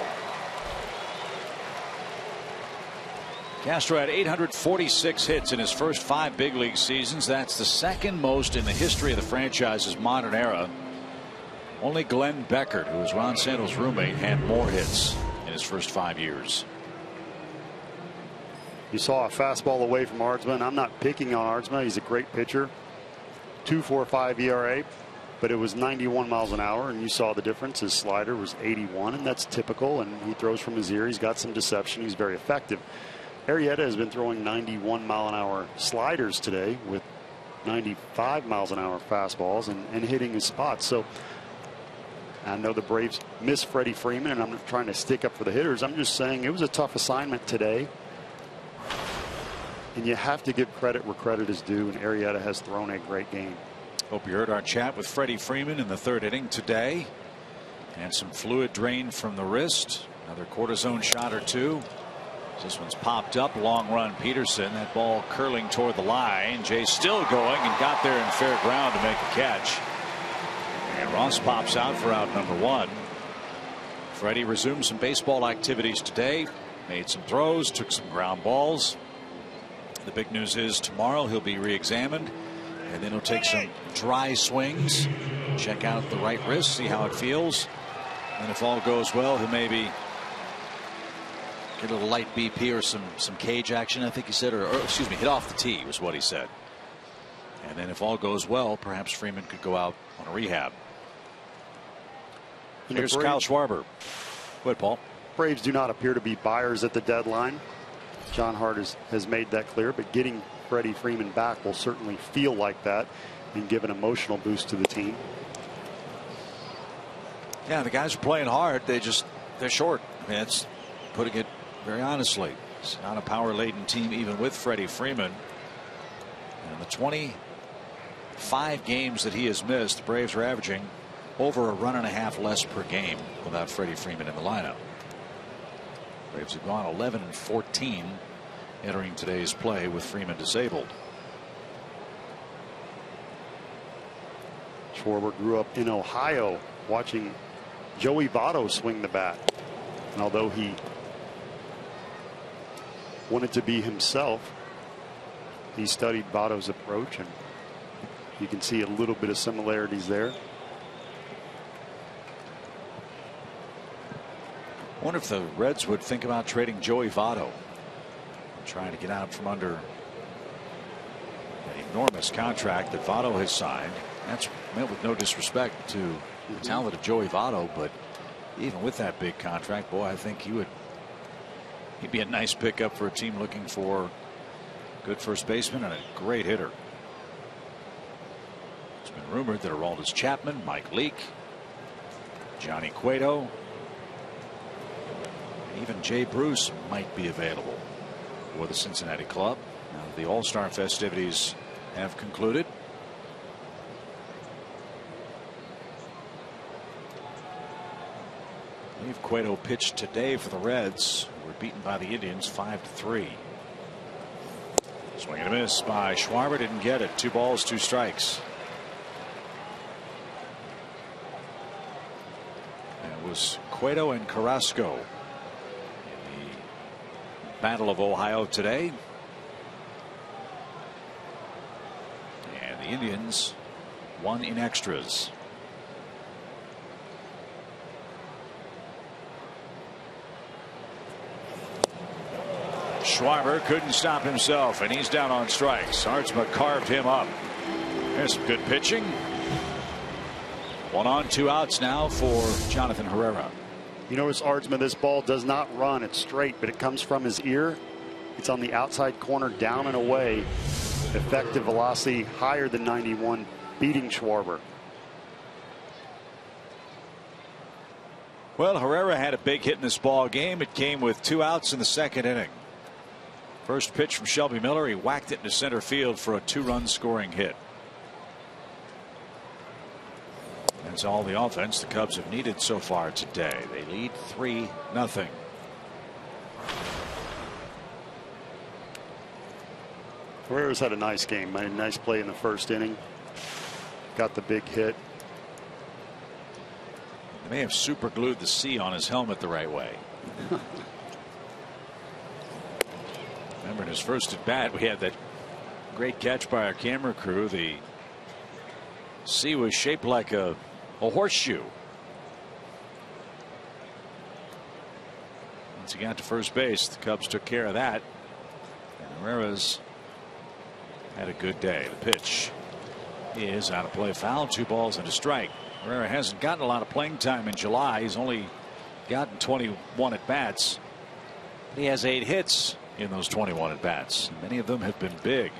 Castro had 846 hits in his first 5 big league seasons. That's the 2nd most in the history of the franchise's modern era. Only Glenn Beckert, who was Ron Santo's roommate, had more hits in his first 5 years. You saw a fastball away from Ardsma. I'm not picking on Ardsma. He's a great pitcher. 2.45 ERA, but it was 91 miles an hour, and you saw the difference. His slider was 81, and that's typical, and he throws from his ear. He's got some deception. He's very effective. Arrieta has been throwing 91 mile an hour sliders today with 95 miles an hour fastballs and hitting his spots. So I know the Braves miss Freddy Freeman, and I'm not trying to stick up for the hitters. I'm just saying it was a tough assignment today. And you have to give credit where credit is due, and Arrieta has thrown a great game. Hope you heard our chat with Freddy Freeman in the 3rd inning today. And some fluid drain from the wrist. Another cortisone shot or 2. This one's popped up. Long run Peterson. That ball curling toward the line. Jay still going and got there in fair ground to make a catch. And Ross pops out for out number 1. Freddie resumed some baseball activities today. Made some throws. Took some ground balls. The big news is tomorrow he'll be re-examined. And then he'll take some dry swings. Check out the right wrist. See how it feels. And if all goes well, he'll maybe get a little light BP or some cage action, I think he said, or excuse me, hit off the tee was what he said. And then if all goes well, perhaps Freeman could go out on a rehab. Here's Kyle Schwarber. Go ahead, Paul. Braves do not appear to be buyers at the deadline. John Hart has made that clear, but getting Freddie Freeman back will certainly feel like that and give an emotional boost to the team. Yeah, the guys are playing hard. They're short. I mean, it's putting it very honestly. It's not a power-laden team even with Freddie Freeman. And the 25 games that he has missed, the Braves are averaging over a run and a half less per game without Freddie Freeman in the lineup. Braves have gone 11-14 entering today's play with Freeman disabled. Schwarber grew up in Ohio watching Joey Votto swing the bat. And although he wanted to be himself, he studied Votto's approach, and you can see a little bit of similarities there. I wonder if the Reds would think about trading Joey Votto, trying to get out from under an enormous contract that Votto has signed. That's meant with no disrespect to the talent of Joey Votto, but even with that big contract, boy, I think he'd be a nice pickup for a team looking for a good first baseman and a great hitter. It's been rumored that Aroldis Chapman, Mike Leake, Johnny Cueto, even Jay Bruce might be available for the Cincinnati club. Now the All-Star festivities have concluded. I believe Cueto pitched today for the Reds, who were beaten by the Indians 5-3. Swing and a miss by Schwarber, didn't get it. 2 balls, 2 strikes. And it was Cueto and Carrasco in the Battle of Ohio today. And the Indians won in extras. Schwarber couldn't stop himself, and he's down on strikes. Hartzma carved him up. There's some good pitching. 1 on, 2 outs now for Jonathan Herrera. You notice Hartzma, this ball does not run. It's straight, but it comes from his ear. It's on the outside corner, down and away. Effective velocity higher than 91, beating Schwarber. Well, Herrera had a big hit in this ball game. It came with 2 outs in the 2nd inning. First pitch from Shelby Miller. He whacked it into center field for a 2-run scoring hit. That's all the offense the Cubs have needed so far today. They lead 3-0. Herrera's had a nice game. Made a nice play in the 1st inning. Got the big hit. They may have super glued the C on his helmet the right way. Remember, in his first at bat, we had that great catch by our camera crew. The C was shaped like a horseshoe. Once he got to first base, the Cubs took care of that. And Herrera's had a good day. The pitch is out of play, foul, 2 balls and a strike. Herrera hasn't gotten a lot of playing time in July. He's only gotten 21 at bats. He has 8 hits in those 21 at bats. Many of them have been big.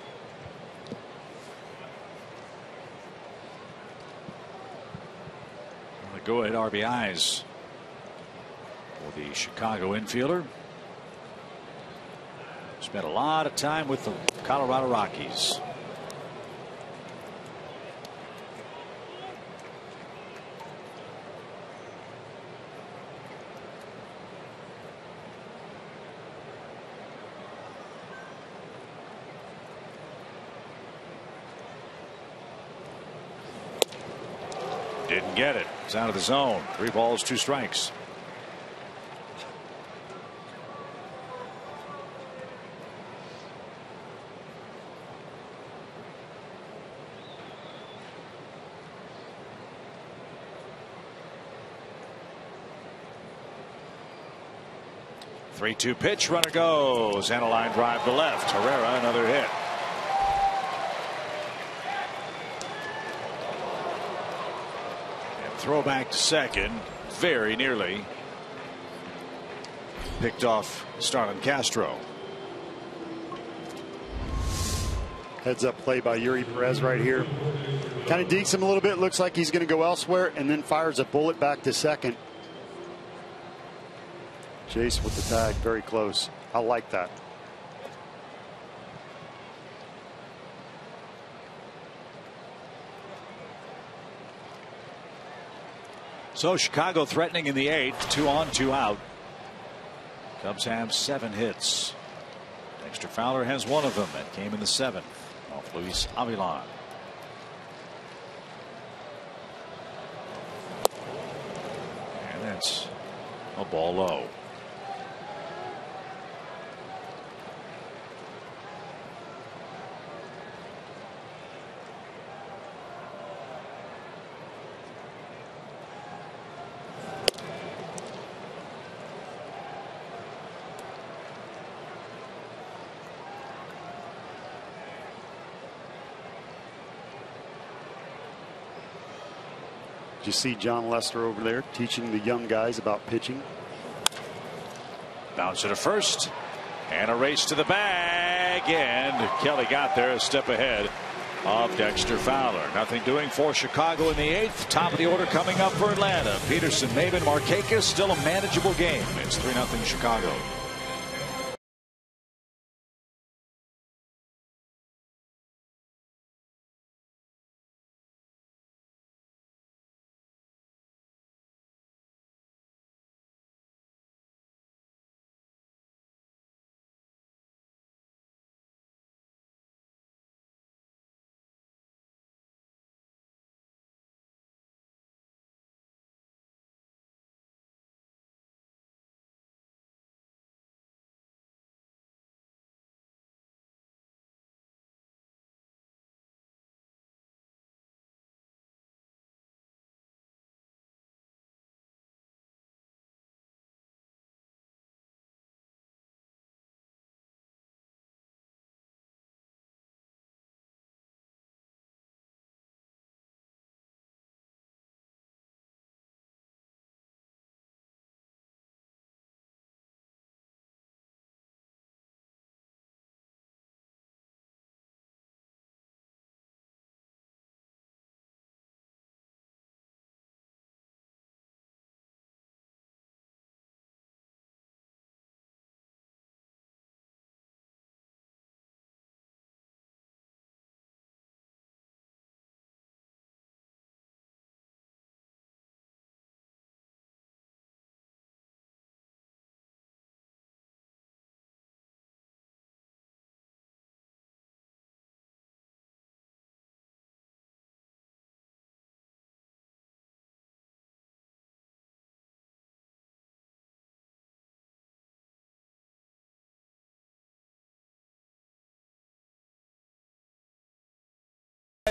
The go ahead RBIs for the Chicago infielder. Spent a lot of time with the Colorado Rockies. Didn't get it. It's out of the zone. 3 balls, 2 strikes. Three-two pitch, runner goes, and a line drive to left. Herrera, another hit. And throw back to second, very nearly picked off Starlin Castro. Heads up play by Yuri Perez right here. Kind of dekes him a little bit. Looks like he's going to go elsewhere, and then fires a bullet back to second. Jace with the tag, very close. I like that. So Chicago threatening in the 8th, 2 on, 2 out. Cubs have 7 hits. Dexter Fowler has 1 of them. That came in the 7th off Luis Avilan. And that's a ball low. Did you see John Lester over there teaching the young guys about pitching? Bounce to first. And a race to the bag. And Kelly got there a step ahead of Dexter Fowler. Nothing doing for Chicago in the 8th. Top of the order coming up for Atlanta. Peterson, Maben, Markakis. Still a manageable game. It's 3-0 Chicago.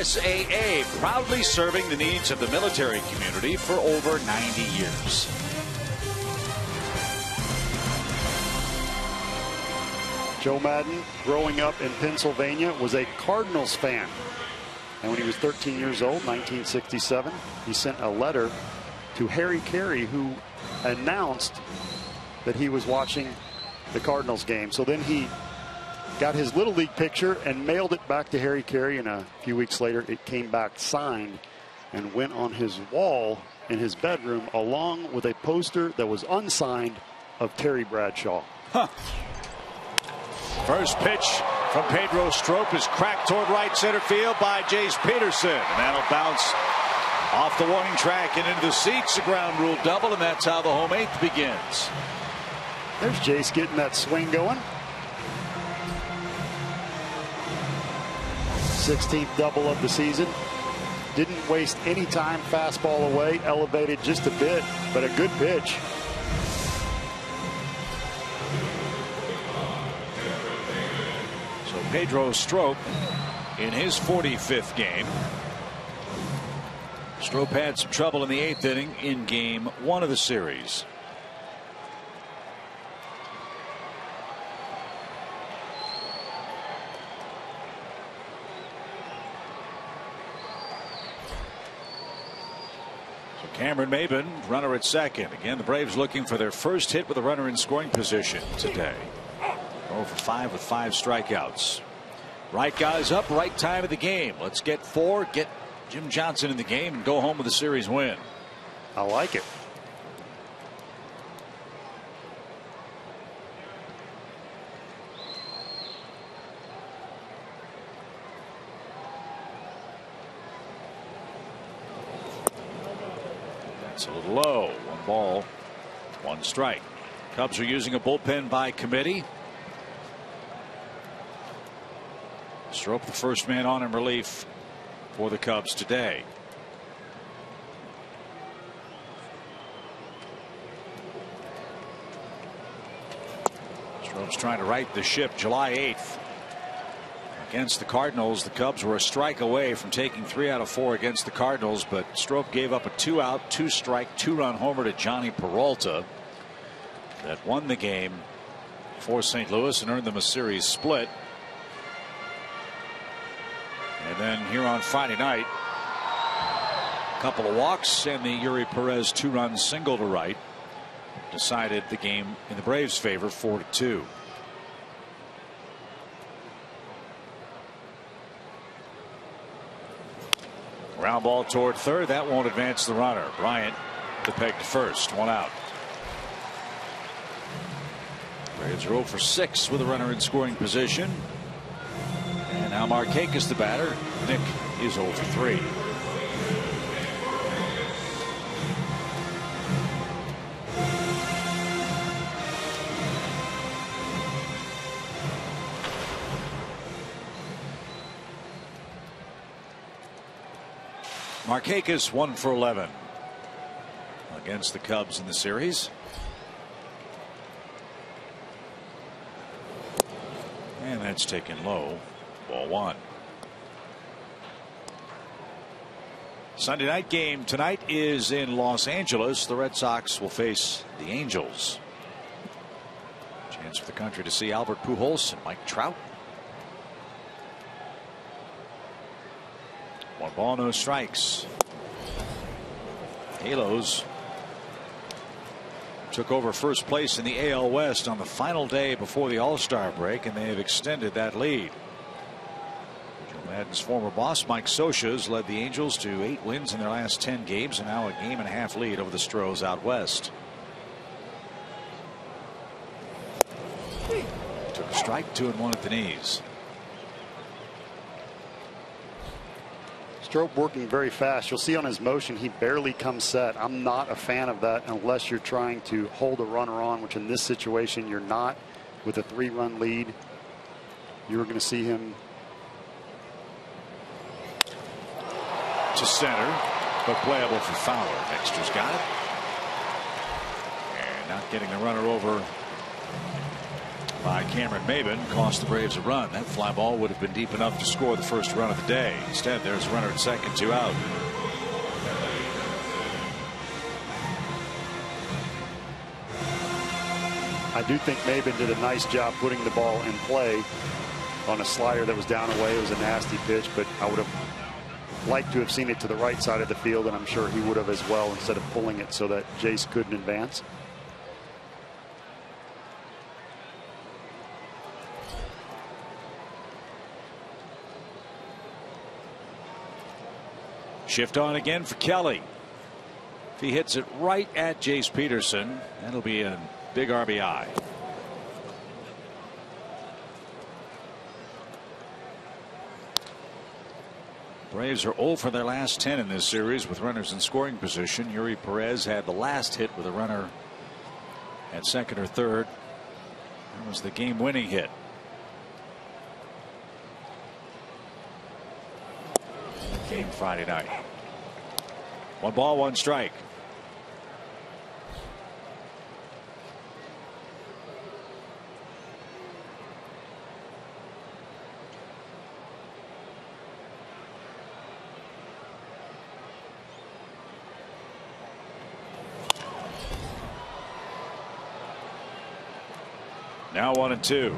SAA, proudly serving the needs of the military community for over 90 years. Joe Madden, growing up in Pennsylvania, was a Cardinals fan. And when he was 13 years old, 1967, he sent a letter to Harry Carey, who announced that he was watching the Cardinals game. So then he got his Little League picture and mailed it back to Harry Carey, and a few weeks later it came back signed and went on his wall in his bedroom, along with a poster that was unsigned of Terry Bradshaw. First pitch from Pedro Strop is cracked toward right center field by Jace Peterson, and that'll bounce off the warning track and into the seats. A ground rule double, and that's how the home 8th begins. There's Jace getting that swing going. 16th double of the season. Didn't waste any time. Fastball away, elevated just a bit, but a good pitch. So Pedro Strop in his 45th game. Strop had some trouble in the 8th inning in game 1 of the series. Cameron Maben, runner at second. Again, the Braves looking for their first hit with a runner in scoring position today. 0 for 5 with 5 strikeouts. Right guys up, right time of the game. Let's get 4, get Jim Johnson in the game, and go home with a series win. I like it. It's a little low. 1 ball, 1 strike. Cubs are using a bullpen by committee. Strop the first man on in relief for the Cubs today. Strop's trying to right the ship. July 8th against the Cardinals. The Cubs were a strike away from taking 3 out of 4 against the Cardinals, but Strop gave up a 2-out, 2-strike, 2-run homer to Johnny Peralta that won the game for St. Louis and earned them a series split. And then here on Friday night, couple of walks, and the Yuri Perez 2-run single to right decided the game in the Braves' favor 4-2. Ground ball toward third. That won't advance the runner. Bryant the peg to first. 1 out. Braves are 0 for 6 with a runner in scoring position. And now Markakis the batter. Nick is 0 for 3. Markakis 1 for 11 against the Cubs in the series. And that's taken low. Ball 1. Sunday night game tonight is in Los Angeles. The Red Sox will face the Angels. Chance for the country to see Albert Pujols and Mike Trout. 1 ball, no strikes. Halos took over first place in the AL West on the final day before the All-Star break, and they have extended that lead. Joe Madden's former boss Mike Scioscia has led the Angels to 8 wins in their last 10 games, and now a game-and-a-half lead over the Stros out west. Took a strike, 2-1 at the knees. Strobe working very fast. You'll see on his motion he barely comes set. I'm not a fan of that unless you're trying to hold a runner on, which in this situation you're not. With a 3-run lead, you're going to see him to center, but playable for Fowler. Dexter's got it, and not getting the runner over by Cameron Maybin cost the Braves a run. That fly ball would have been deep enough to score the first run of the day. Instead, there's a runner at second, 2 out. I do think Maybin did a nice job putting the ball in play on a slider that was down away. It was a nasty pitch, but I would have liked to have seen it to the right side of the field, and I'm sure he would have as well, instead of pulling it so that Jace couldn't advance. Shift on again for Kelly. If he hits it right at Jace Peterson, that'll be a big RBI. Braves are 0 for their last 10 in this series with runners in scoring position. Yuri Perez had the last hit with a runner at second or third. That was the game-winning hit. Game Friday night. 1 ball, 1 strike. Now 1-2.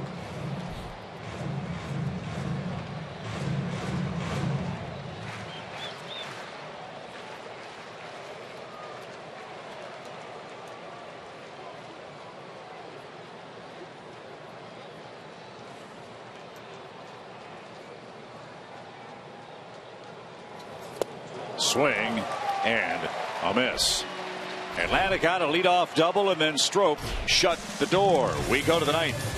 Swing and a miss. Atlanta got a leadoff double, and then Strop shut the door. We go to the ninth.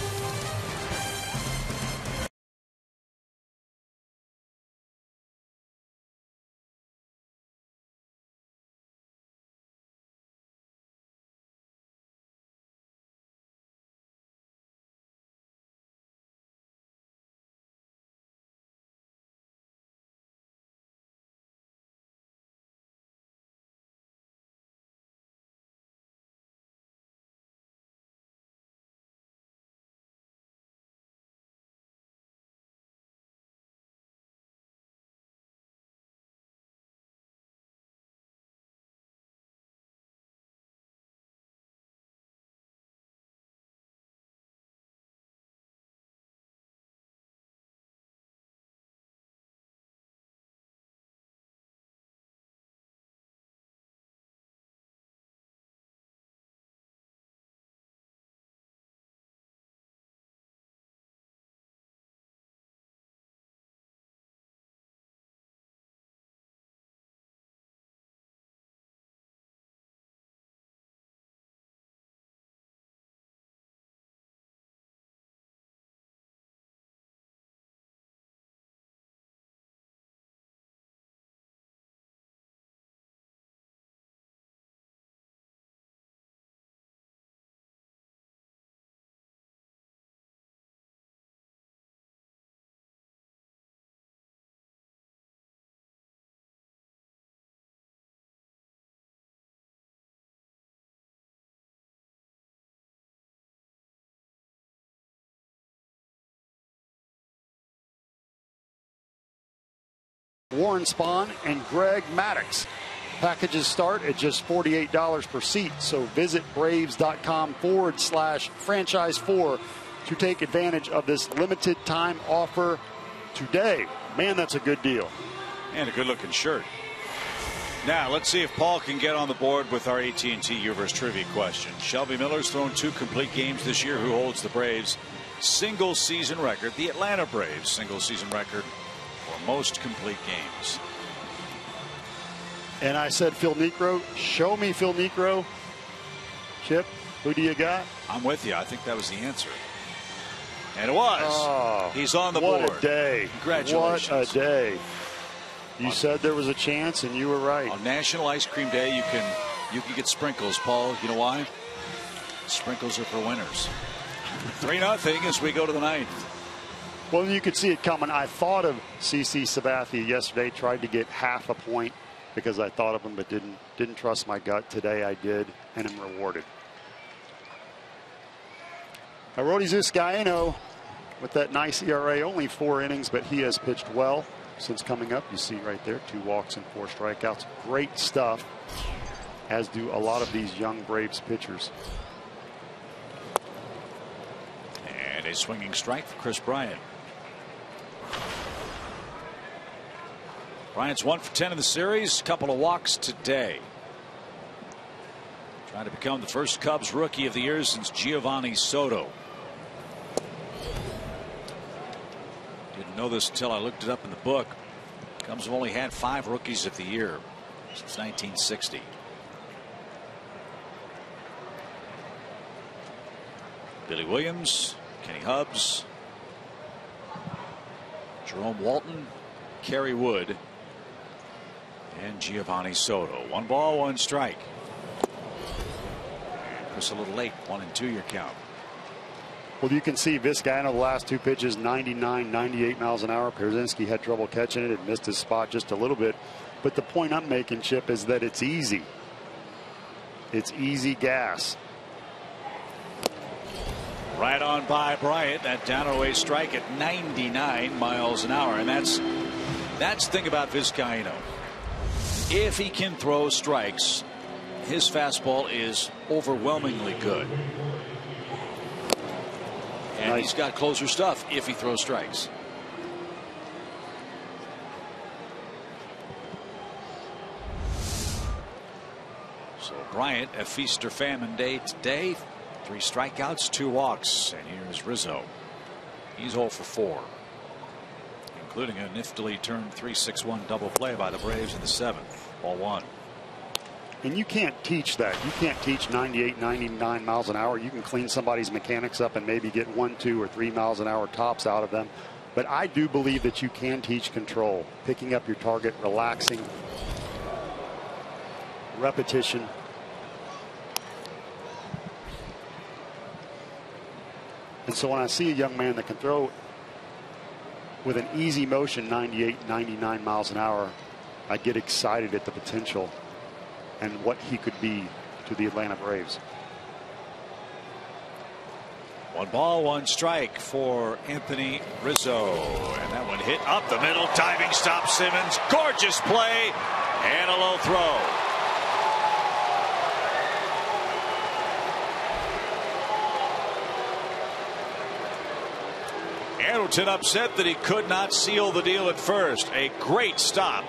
Warren Spahn, and Greg Maddux. Packages start at just $48 per seat, so visit braves.com/franchise4 to take advantage of this limited time offer today. Man, that's a good deal. And a good looking shirt. Now let's see if Paul can get on the board with our AT&T Universe trivia question. Shelby Miller's thrown 2 complete games this year. Who holds the Braves single season record? The Atlanta Braves single season record for most complete games. And I said Phil Niekro. Show me Phil Niekro. Chip, who do you got? I'm with you. I think that was the answer. And it was. Oh, he's on the board. What a day. Congratulations. What a day. You said there was a chance, and you were right. On National Ice Cream Day, you can get sprinkles, Paul. You know why? Sprinkles are for winners. 3-0 as we go to the 9th. Well, you could see it coming. I thought of CC Sabathia yesterday. Tried to get half a point because I thought of him, but didn't trust my gut. Today I did, and am rewarded. Aroldis Vizcaino with that nice ERA, only 4 innings, but he has pitched well since coming up. You see right there, 2 walks and 4 strikeouts. Great stuff, as do a lot of these young Braves pitchers. And a swinging strike for Chris Bryant. Bryant's 1 for 10 in the series. Couple of walks today. Trying to become the first Cubs Rookie of the Year since Giovanni Soto. Didn't know this until I looked it up in the book. Cubs have only had 5 Rookies of the Year since 1960. Billy Williams, Kenny Hubbs, Jerome Walton, Kerry Wood, and Giovanni Soto. 1 ball, 1 strike. And Chris a little late, 1-2 your count. Well, you can see Vizcaino, the last 2 pitches, 99, 98 miles an hour. Pierzynski had trouble catching it and missed his spot just a little bit. But the point I'm making, Chip, is that it's easy. It's easy gas. Right on by Bryant. That down and away strike at 99 miles an hour. And that's the thing about Vizcaino. If he can throw strikes, his fastball is overwhelmingly good. And nice. He's got closer stuff if he throws strikes. So Bryant, a feast or famine day today. 3 strikeouts, 2 walks. And here's Rizzo. He's 0 for 4. Including a niftily turned 3-6-1 double play by the Braves in the 7th. Ball 1. And you can't teach that. You can't teach 98, 99 miles an hour. You can clean somebody's mechanics up and maybe get 1, 2, or 3 miles an hour tops out of them. But I do believe that you can teach control. Picking up your target, relaxing, repetition. And so when I see a young man that can throw with an easy motion 98, 99 miles an hour, I get excited at the potential and what he could be to the Atlanta Braves. 1 ball, 1 strike for Anthony Rizzo. And that one hit up the middle. Diving stop Simmons. Gorgeous play. And a low throw. Adelton upset that he could not seal the deal at first. A great stop.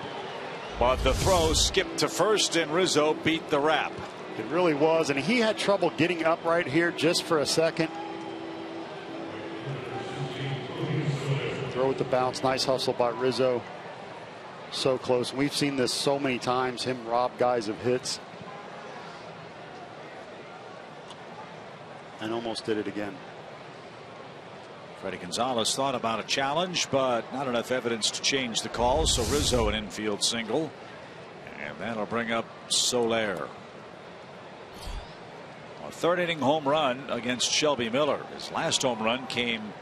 But the throw skipped to first and Rizzo beat the wrap. It really was. And he had trouble getting up right here just for a second. Throw with the bounce. Nice hustle by Rizzo. So close. We've seen this so many times. Him rob guys of hits. And almost did it again. Freddy Gonzalez thought about a challenge, but not enough evidence to change the call. So Rizzo an infield single. And that'll bring up Soler. A 3rd inning home run against Shelby Miller. His last home run came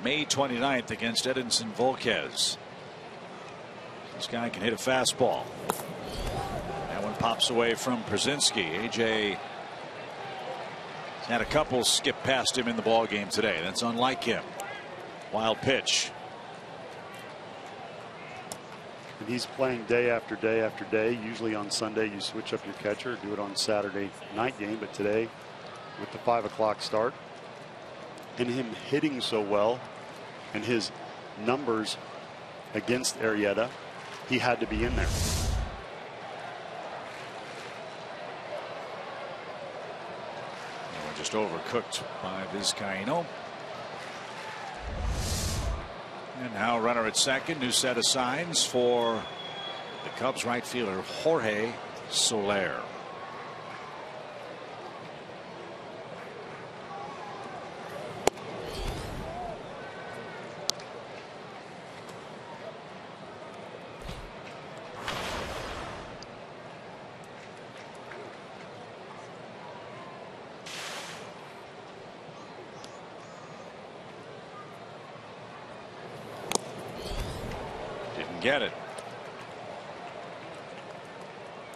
May 29th against Edinson Volquez. This guy can hit a fastball. That one pops away from Pierzynski. AJ had a couple skip past him in the ball game today. That's unlike him. Wild pitch. And he's playing day after day after day. Usually on Sunday you switch up your catcher, do it on Saturday night game, but today with the 5 o'clock start and him hitting so well and his numbers against Arrieta, he had to be in there. We're just overcooked by Vizcaino. And now runner at second. New set of signs for the Cubs right fielder Jorge Soler. Get it.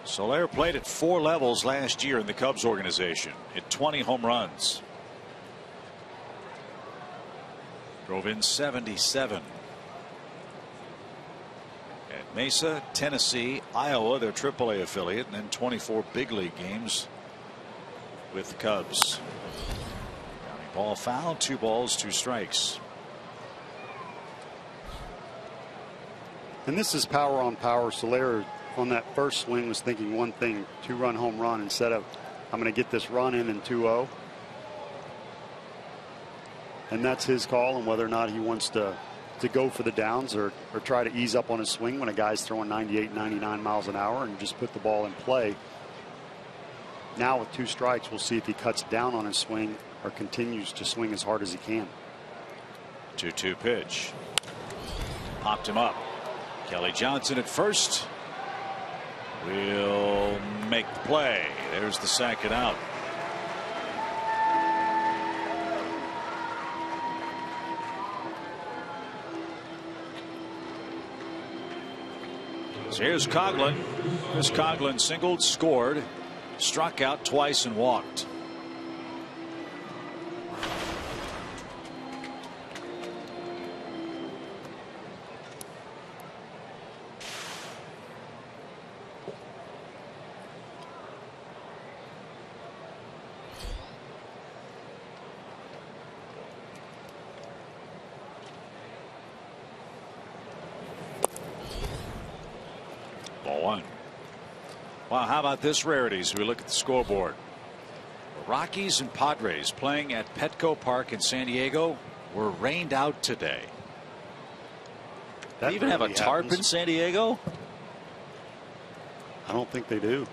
Soler played at 4 levels last year in the Cubs organization. Hit 20 home runs. Drove in 77. At Mesa, Tennessee, Iowa, their AAA affiliate, and then 24 big league games with the Cubs. Grounding ball foul, 2 balls, 2 strikes. And this is power on power. Soler on that first swing was thinking one thing, 2-run home run instead of I'm going to get this run in 2-0. And that's his call on whether or not he wants to go for the downs or try to ease up on his swing when a guy's throwing 98, 99 miles an hour and just put the ball in play. Now with 2 strikes, we'll see if he cuts down on his swing or continues to swing as hard as he can. 2-2 pitch. Popped him up. Kelly Johnson at first will make the play. There's the second out. So here's Coghlan. Chris Coghlan singled, scored, struck out twice and walked. Wow, how about this rarity as we look at the scoreboard? The Rockies and Padres playing at Petco Park in San Diego were rained out today. Do they even have a tarp in San Diego? I don't think they do.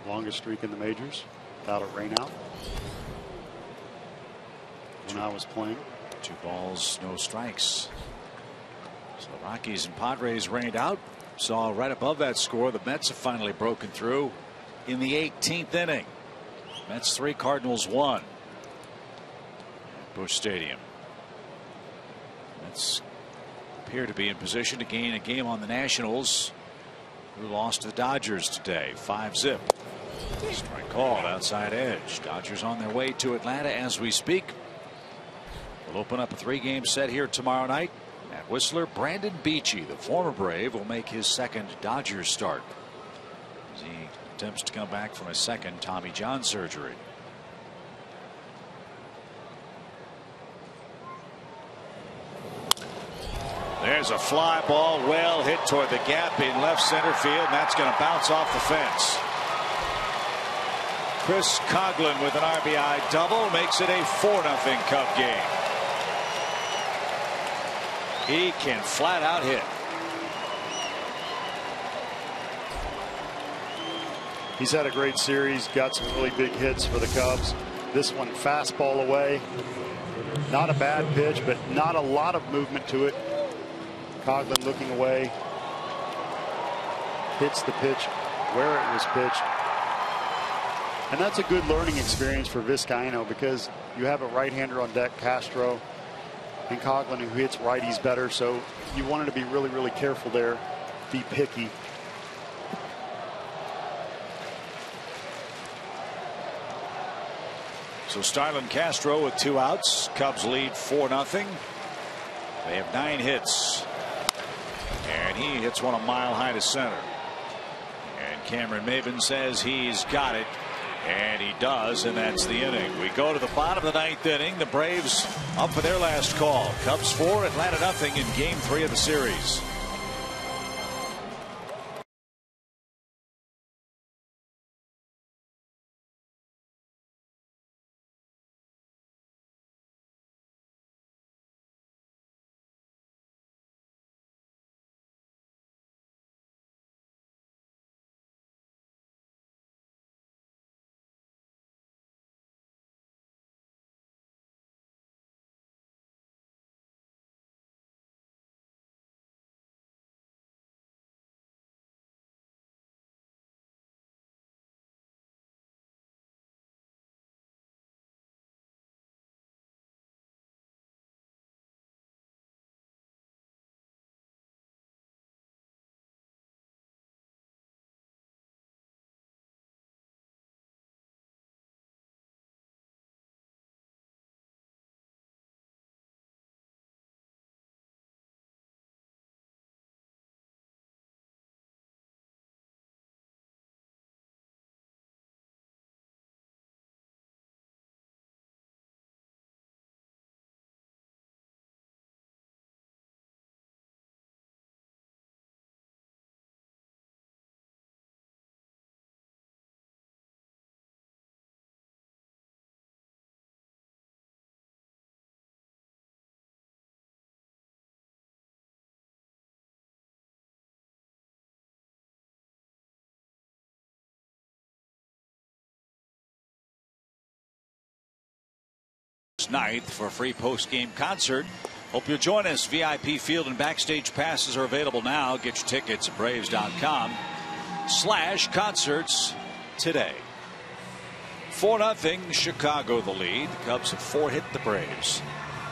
Longest streak in the majors without a rain out. When I was playing. 2 balls, no strikes. So the Rockies and Padres rained out. Saw right above that score the Mets have finally broken through in the 18th inning. Mets 3, Cardinals 1 at Busch Stadium. Mets appear to be in position to gain a game on the Nationals, who lost to the Dodgers today 5-zip. Strike called outside edge. Dodgers on their way to Atlanta as we speak. We'll open up a 3-game set here tomorrow night. At Whistler, Brandon Beachy, the former Brave, will make his second Dodgers start as he attempts to come back from a second Tommy John surgery. There's a fly ball well hit toward the gap in left center field, and that's going to bounce off the fence. Chris Coghlan with an RBI double makes it a 4-0 Cub game. He can flat out hit. He's had a great series, got some really big hits for the Cubs. This one fastball away. Not a bad pitch, but not a lot of movement to it. Coghlan looking away. Hits the pitch where it was pitched. And that's a good learning experience for Vizcaino because you have a right-hander on deck, Castro, and Coghlan, who hits righties better, so you wanted to be really, really careful there, be picky. So Starlin Castro with 2 outs. Cubs lead 4-0. They have 9 hits and he hits one a mile high to center. And Cameron Maybin says he's got it, and he does, and that's the inning. We go to the bottom of the 9th inning. The Braves up for their last call. Cubs 4, Atlanta nothing in Game 3 of the series. Ninth for a free post-game concert. Hope you'll join us. VIP field and backstage passes are available now. Get your tickets at braves.com/concerts today. 4-0 Chicago the lead. The Cubs have 4-hit the Braves,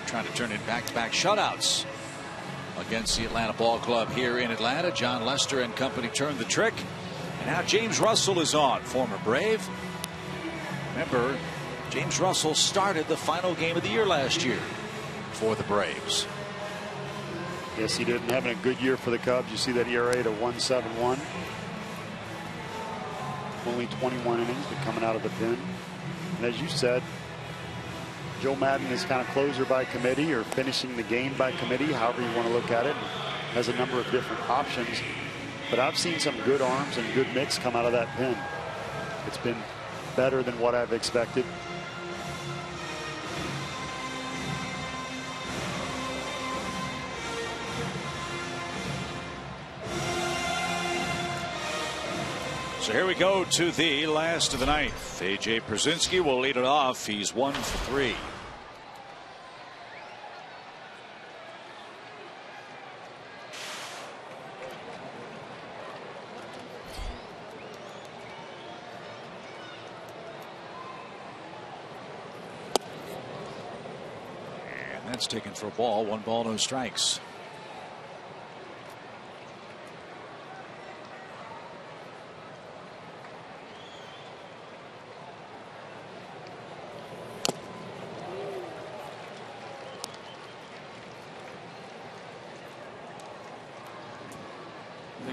trying to turn in back-to-back shutouts against the Atlanta Ball Club here in Atlanta. John Lester and company turned the trick, and now James Russell is on, former Brave. Remember, James Russell started the final game of the year last year for the Braves. Yes, he did. And having a good year for the Cubs. You see that ERA at 1.71. Only 21 innings, but coming out of the pen. And as you said, Joe Madden is kind of closer by committee or finishing the game by committee, however you want to look at it. Has a number of different options. But I've seen some good arms and good mix come out of that pen. It's been better than what I've expected. So here we go to the last of the ninth. A.J. Pierzynski will lead it off. He's 1 for 3. And that's taken for a ball. 1 ball, no strikes.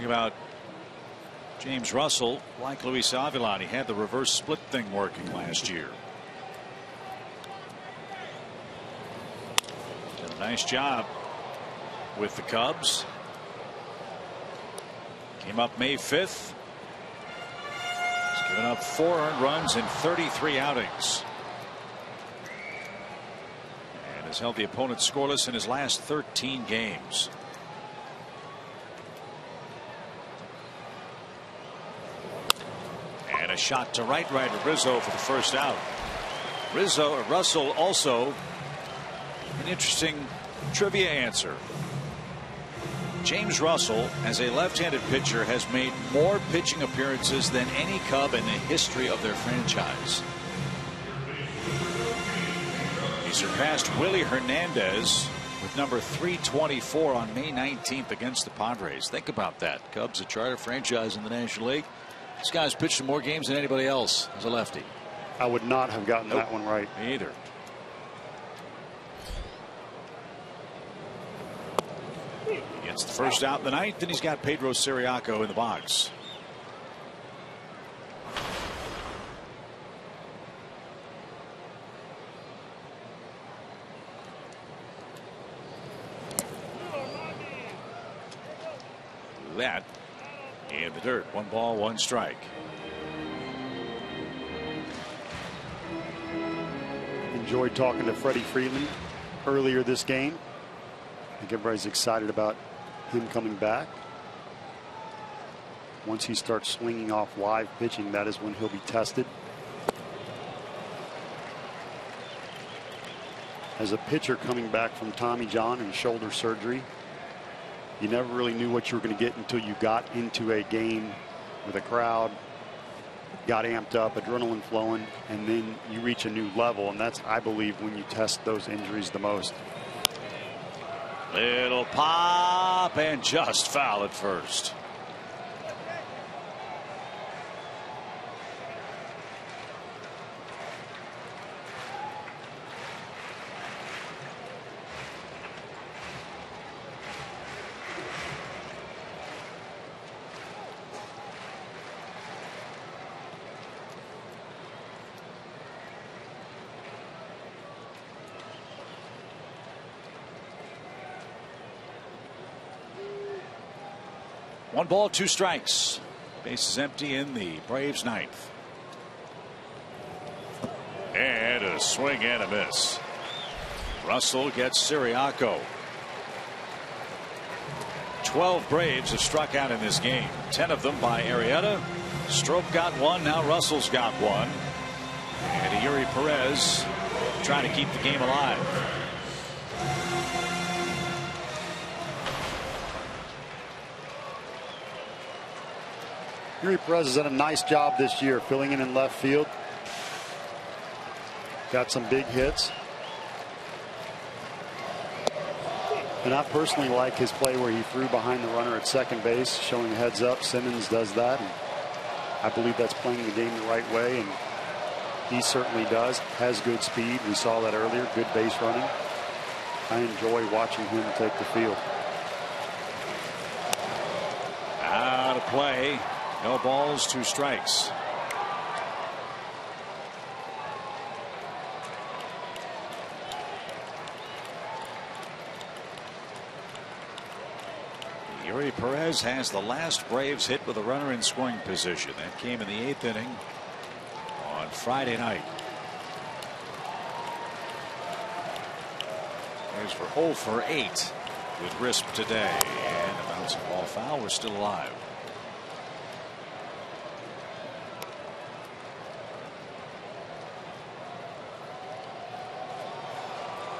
About James Russell, like Luis Avila, he had the reverse split thing working last year. Did a nice job with the Cubs. Came up May 5th. He's given up 4 earned runs in 33 outings. And has held the opponent scoreless in his last 13 games. And a shot to right Rizzo for the first out. Russell also an interesting trivia answer. James Russell, as a left-handed pitcher, has made more pitching appearances than any Cub in the history of their franchise. He surpassed Willie Hernandez with number 324 on May 19th against the Padres. Think about that. Cubs, a charter franchise in the National League. This guy's pitched more games than anybody else as a lefty. I would not have gotten that one right. Me either. That's the first out in the ninth, and he's got Pedro Siriaco in the box. That in the dirt. 1 ball, 1 strike. Enjoyed talking to Freddy Freeman earlier this game. I think everybody's excited about him coming back. Once he starts swinging off live pitching, that is when he'll be tested. As a pitcher coming back from Tommy John and shoulder surgery, you never really knew what you were going to get until you got into a game with a crowd, got amped up, adrenaline flowing, and then you reach a new level. And that's, I believe, when you test those injuries the most. Little pop and just foul at first. One ball, 2 strikes. Base is empty in the Braves' ninth. And a swing and a miss. Russell gets Siriaco. 12 Braves have struck out in this game. 10 of them by Arrieta. Stroke got 1. Now Russell's got 1. And Yuri Perez trying to keep the game alive. Yuri Perez has done a nice job this year filling in left field. Got some big hits. And I personally like his play where he threw behind the runner at second base, showing heads up. Simmons does that. And I believe that's playing the game the right way, and he certainly does. Has good speed. We saw that earlier. Good base running. I enjoy watching him take the field. Out of play. No balls, 2 strikes. Yuri Perez has the last Braves hit with a runner in scoring position. That came in the 8th inning on Friday night. Braves were 0 for 8 with Risp today, and a bouncing ball foul. We're still alive.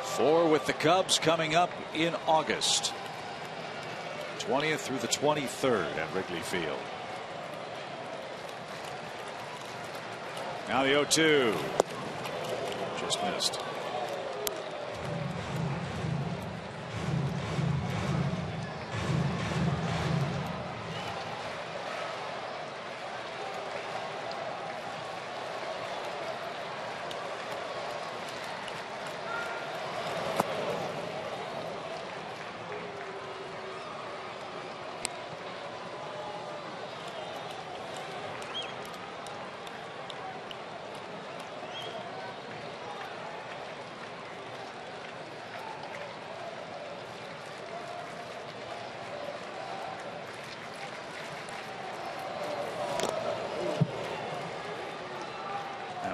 Four with the Cubs coming up in August. 20th through the 23rd at Wrigley Field. Now the 0-2. Just missed.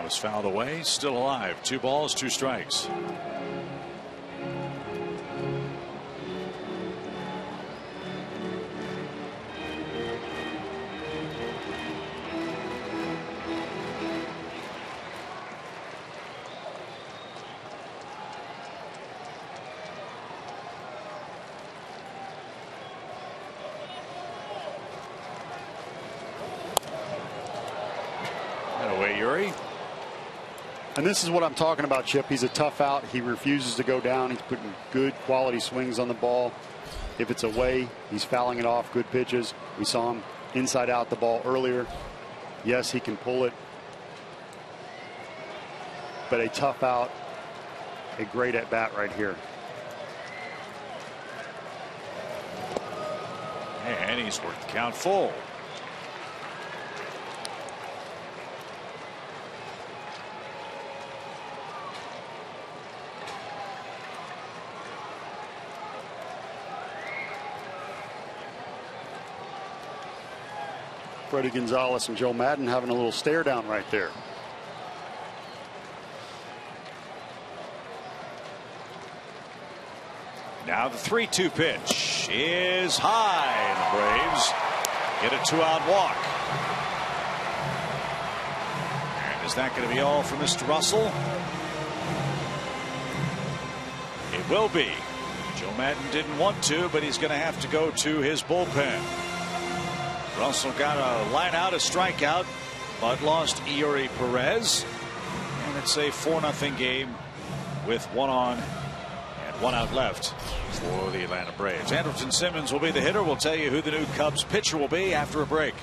Was fouled away, still alive. 2 balls, 2 strikes. That away, Yuri. And this is what I'm talking about, Chip. He's a tough out. He refuses to go down. He's putting good quality swings on the ball. If it's away, he's fouling it off. Good pitches. We saw him inside out the ball earlier. Yes, he can pull it. But a tough out. A great at bat right here. And he's worked the count full. Freddie Gonzalez and Joe Madden having a little stare down right there. Now the 3-2 pitch is high, and the Braves get a 2-out walk. And is that going to be all for Mr. Russell? It will be. Joe Madden didn't want to, but he's going to have to go to his bullpen. Russell got a line out, a strikeout, but lost Eury Perez. And it's a 4-0 game with 1 on and 1 out left for the Atlanta Braves. Andrelton Simmons will be the hitter. We'll tell you who the new Cubs pitcher will be after a break.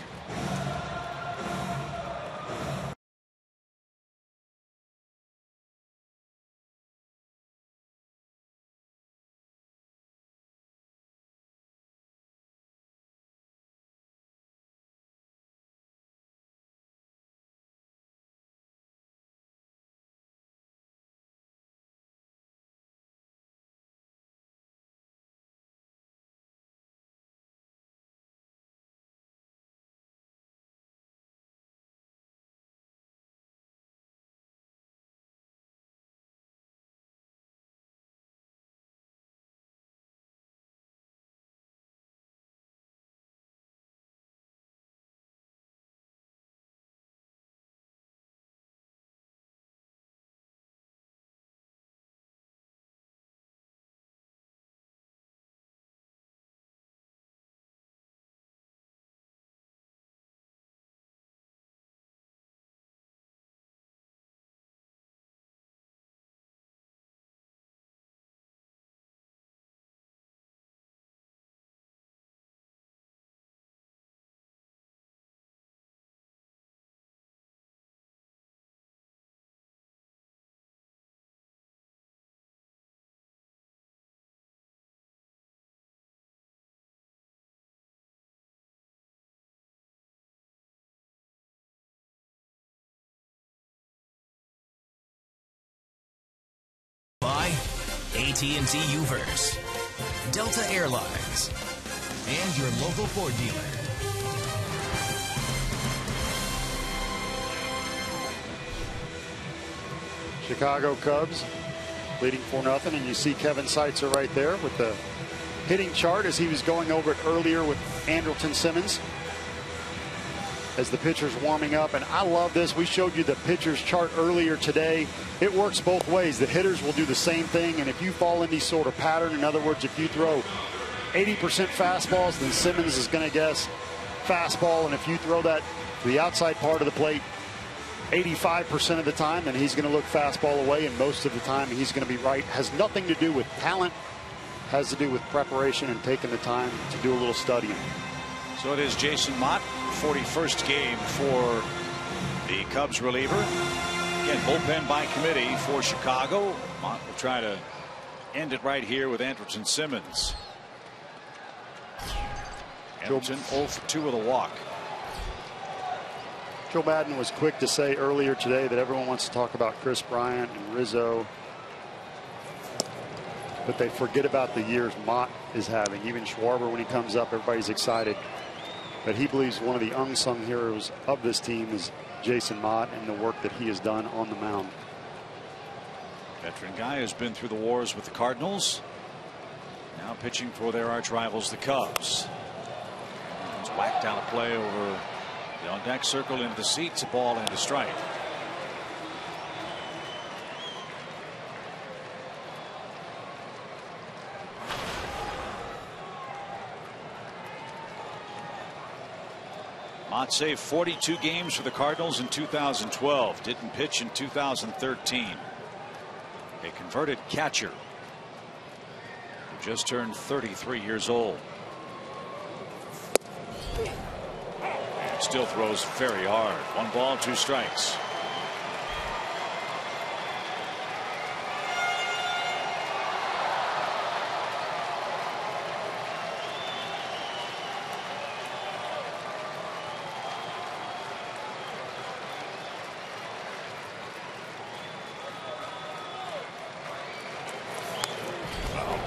By AT&T Uverse, Delta Airlines, and your local Ford dealer. Chicago Cubs leading 4-0, and you see Kevin Seitzer right there with the hitting chart as he was going over it earlier with Andrelton Simmons as the pitcher's warming up. And I love this. We showed you the pitcher's chart earlier today. It works both ways. The hitters will do the same thing, and if you fall in any sort of pattern, in other words, if you throw 80% fastballs, then Simmons is going to guess fastball, and if you throw that to the outside part of the plate 85% of the time, then he's going to look fastball away, and most of the time he's going to be right. Has nothing to do with talent, has to do with preparation and taking the time to do a little studying. So it is Jason Mott, 41st game for the Cubs reliever. Again, bullpen by committee for Chicago. Mott will try to end it right here with Andrelton Simmons. Andrelton 0 for 2 with a walk. Joe Madden was quick to say earlier today that everyone wants to talk about Chris Bryant and Rizzo, but they forget about the years Mott is having. Even Schwarber, when he comes up, everybody's excited. But he believes one of the unsung heroes of this team is Jason Mott and the work that he has done on the mound. Veteran guy who's been through the wars with the Cardinals. Now pitching for their arch rivals, the Cubs. He's whacked out a play over the on deck circle into the seats, a ball and a strike. Mott saved 42 games for the Cardinals in 2012. Didn't pitch in 2013. A converted catcher who just turned 33 years old. Still throws very hard. 1 ball, 2 strikes.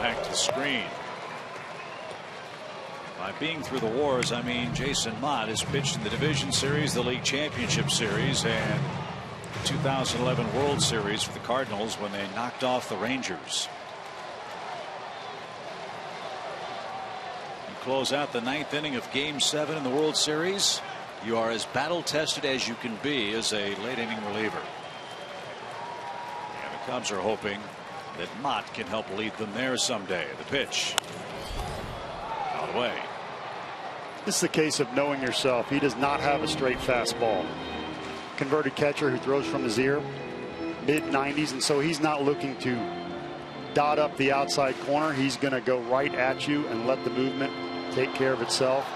back to the screen. By being through the wars, I mean Jason Mott has pitched in the Division Series, the League Championship Series, and the 2011 World Series for the Cardinals when they knocked off the Rangers. You close out the 9th inning of Game 7 in the World Series. You are as battle tested as you can be as a late inning reliever. And the Cubs are hoping that Mott can help lead them there someday. The pitch. Out away. This is a case of knowing yourself. He does not have a straight fastball. Converted catcher who throws from his ear, mid-90s, and so he's not looking to dot up the outside corner. He's going to go right at you and let the movement take care of itself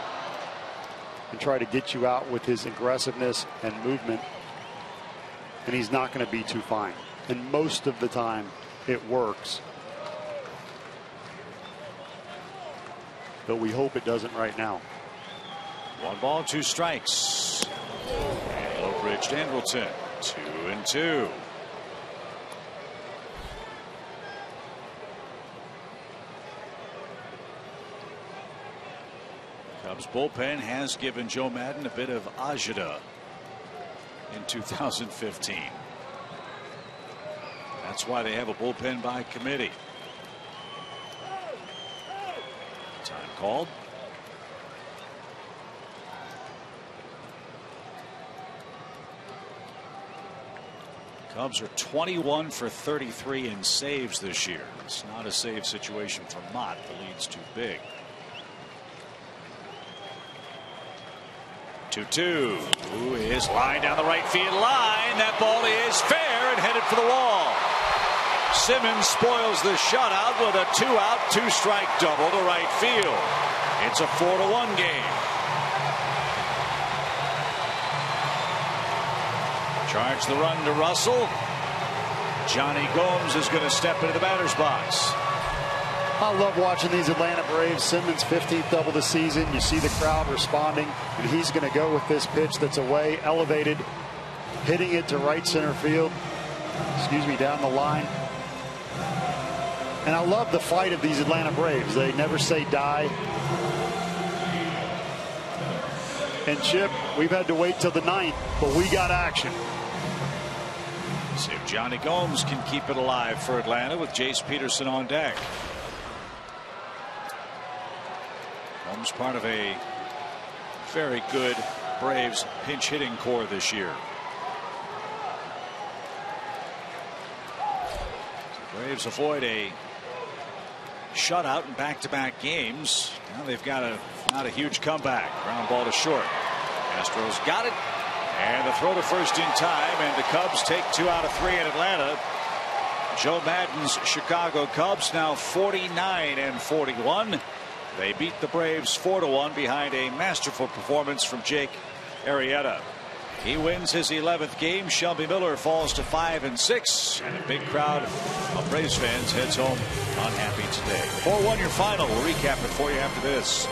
and try to get you out with his aggressiveness and movement. And he's not going to be too fine. And most of the time, it works. But we hope it doesn't right now. 1 ball, 2 strikes. And low bridge to Andrelton. 2-2. Cubs bullpen has given Joe Madden a bit of agita in 2015. That's why they have a bullpen by committee. Time called. Cubs are 21 for 33 in saves this year. It's not a save situation for Mott. The lead's too big. 2-2. Ooh, his line down the right field line. That ball is fair and headed for the wall. Simmons spoils the shutout with a 2-out, 2-strike double to right field. It's a 4-1 game. Charge the run to Russell. Johnny Gomes is going to step into the batter's box. I love watching these Atlanta Braves. Simmons' 15th double this season. You see the crowd responding, and he's going to go with this pitch that's away, elevated, hitting it to right center field. Excuse me, down the line. And I love the fight of these Atlanta Braves. They never say die. And Chip, we've had to wait till the 9th, but we got action. See if Johnny Gomes can keep it alive for Atlanta with Jace Peterson on deck. Gomes part of a very good Braves pinch hitting core this year. The Braves avoid a shutout in back-to-back games. Now they've got not a huge comeback. Ground ball to short. Astros got it. And the throw to first in time, and the Cubs take 2 out of 3 in Atlanta. Joe Madden's Chicago Cubs now 49-41. They beat the Braves 4-1 behind a masterful performance from Jake Arrieta. He wins his 11th game. Shelby Miller falls to 5-6, and a big crowd of Braves fans heads home unhappy today. 4-1 your final. We'll recap it for you after this.